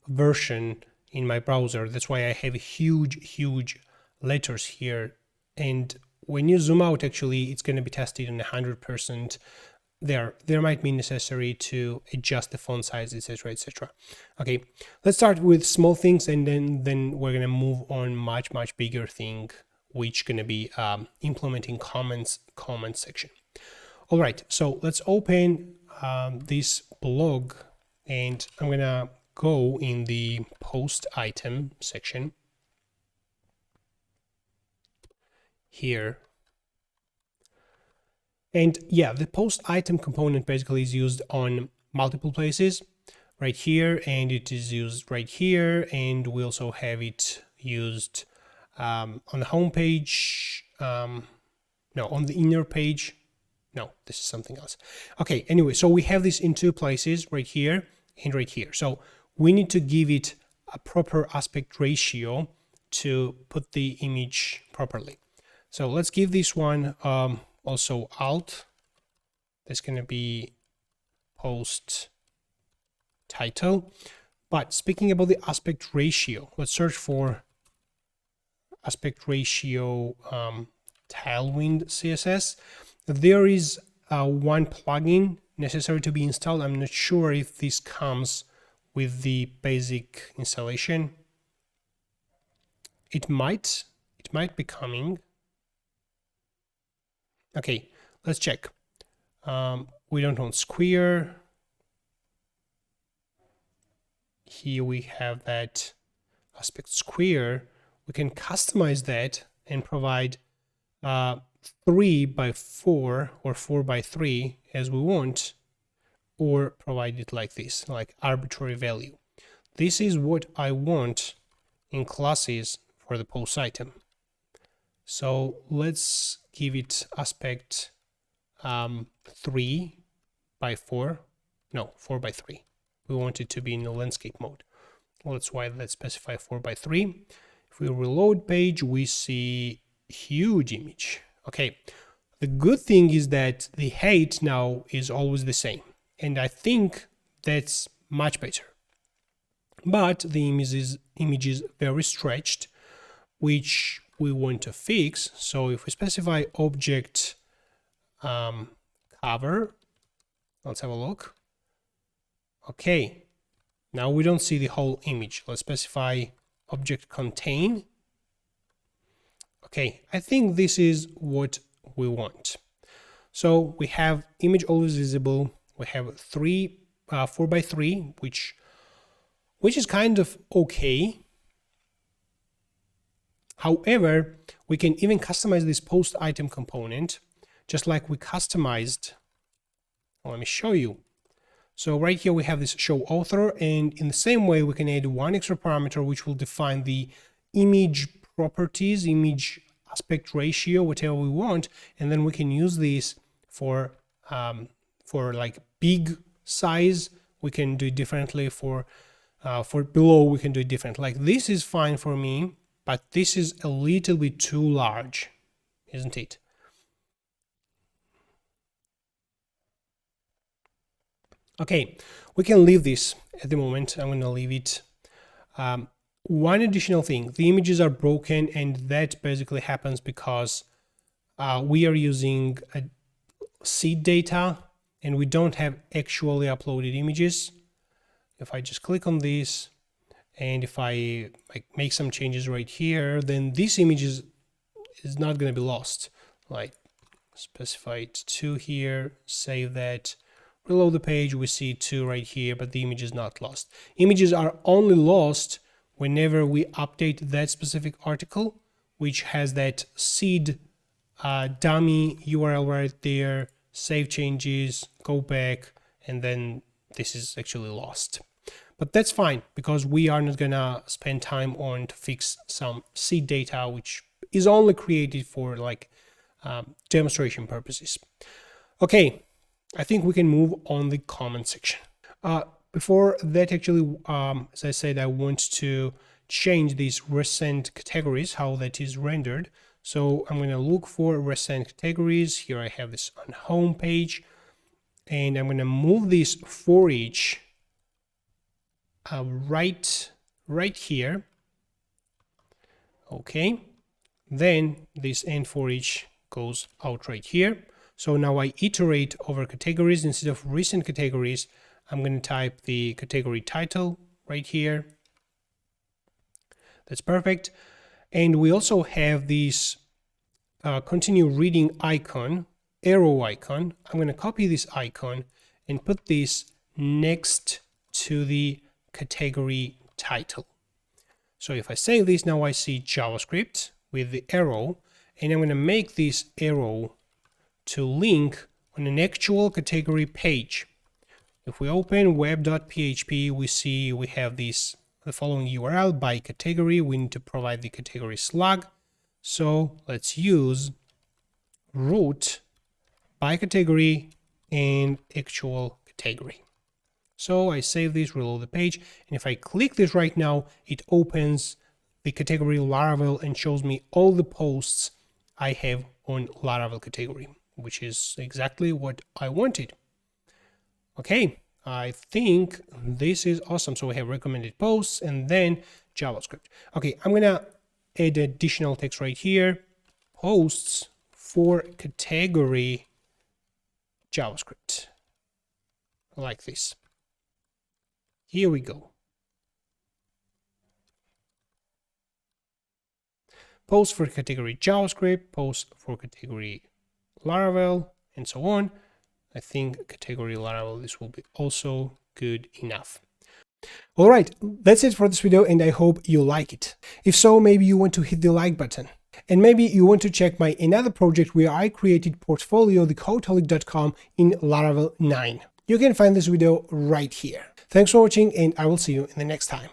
version in my browser. That's why I have huge letters here. And when you zoom out, actually, it's going to be tested on 100%. There might be necessary to adjust the font size, etc., etc. Okay, let's start with small things, and then we're going to move on much bigger thing, which going to be implementing comment section. All right, so let's open this blog, and I'm going to go in the post item section here. And yeah, the post item component basically is used on multiple places, right here, and it is used right here, and we also have it used on the home page. No, on the inner page. No, this is something else. Okay, anyway, so we have this in two places, right here and right here. So we need to give it a proper aspect ratio to put the image properly. So let's give this one also alt. That's going to be post title. But speaking about the aspect ratio, let's search for aspect ratio Tailwind CSS. There is one plugin necessary to be installed. I'm not sure if this comes with the basic installation. It might be coming. Okay, let's check. We don't want square. Here we have that aspect square. We can customize that and provide 3:4 or 4:3 as we want, or provide it like this, like arbitrary value. This is what I want in classes for the post item. So let's give it aspect 3:4. No, 4:3. We want it to be in the landscape mode. Well, that's why let's specify 4:3. If we reload page, we see huge image. Okay, the good thing is that the height now is always the same, and I think that's much better. But the image is very stretched, which we want to fix. So if we specify object cover, let's have a look. Okay, now we don't see the whole image. Let's specify object contain. Okay, I think this is what we want. So we have image always visible. We have 4:3, which is kind of okay. However, we can even customize this post item component, just like we customized. Let me show you. So right here we have this show author, and in the same way we can add one extra parameter which will define the image properties, image aspect ratio, whatever we want, and then we can use this for like big size. We can do it differently. For below we can do it different. Like this is fine for me, but this is a little bit too large, isn't it? Okay, we can leave this at the moment. I'm going to leave it. One additional thing, the images are broken, and that basically happens because we are using a seed data and we don't have actually uploaded images. If I just click on this and if I make some changes right here, then this image is not going to be lost. Like specify it to here, save that, reload the page, we see 2 right here, but the image is not lost. Images are only lost whenever we update that specific article, which has that seed dummy URL right there, save changes, go back, and then this is actually lost. But that's fine, because we are not gonna spend time on to fix some seed data, which is only created for like demonstration purposes. Okay, I think we can move on the comment section. Before that, actually, as I said, I want to change these recent categories, how that is rendered. So I'm going to look for recent categories. Here I have this on home page, and I'm going to move this for each right here. Okay, then this end for each goes out right here. So now I iterate over categories. Instead of recent categories, I'm going to type the category title right here. That's perfect. And we also have this continue reading icon, arrow icon. I'm going to copy this icon and put this next to the category title. So if I save this, now I see JavaScript with the arrow, and I'm going to make this arrow to link on an actual category page. If we open web.php, we see we have the following URL by category. We need to provide the category slug. So let's use root by category and actual category. So I save this, reload the page, and if I click this right now, it opens the category Laravel and shows me all the posts I have on Laravel category, which is exactly what I wanted. Okay, I think this is awesome. So we have recommended posts and then JavaScript. Okay, I'm gonna add additional text right here, posts for category JavaScript, like this. Here we go. Post for category JavaScript, post for category Laravel, and so on. I think category Laravel, this will be also good enough. All right, that's it for this video, and I hope you like it. If so, maybe you want to hit the like button. And maybe you want to check my another project where I created portfolio, thecodeholic.com, in Laravel 9. You can find this video right here. Thanks for watching, and I will see you in the next time.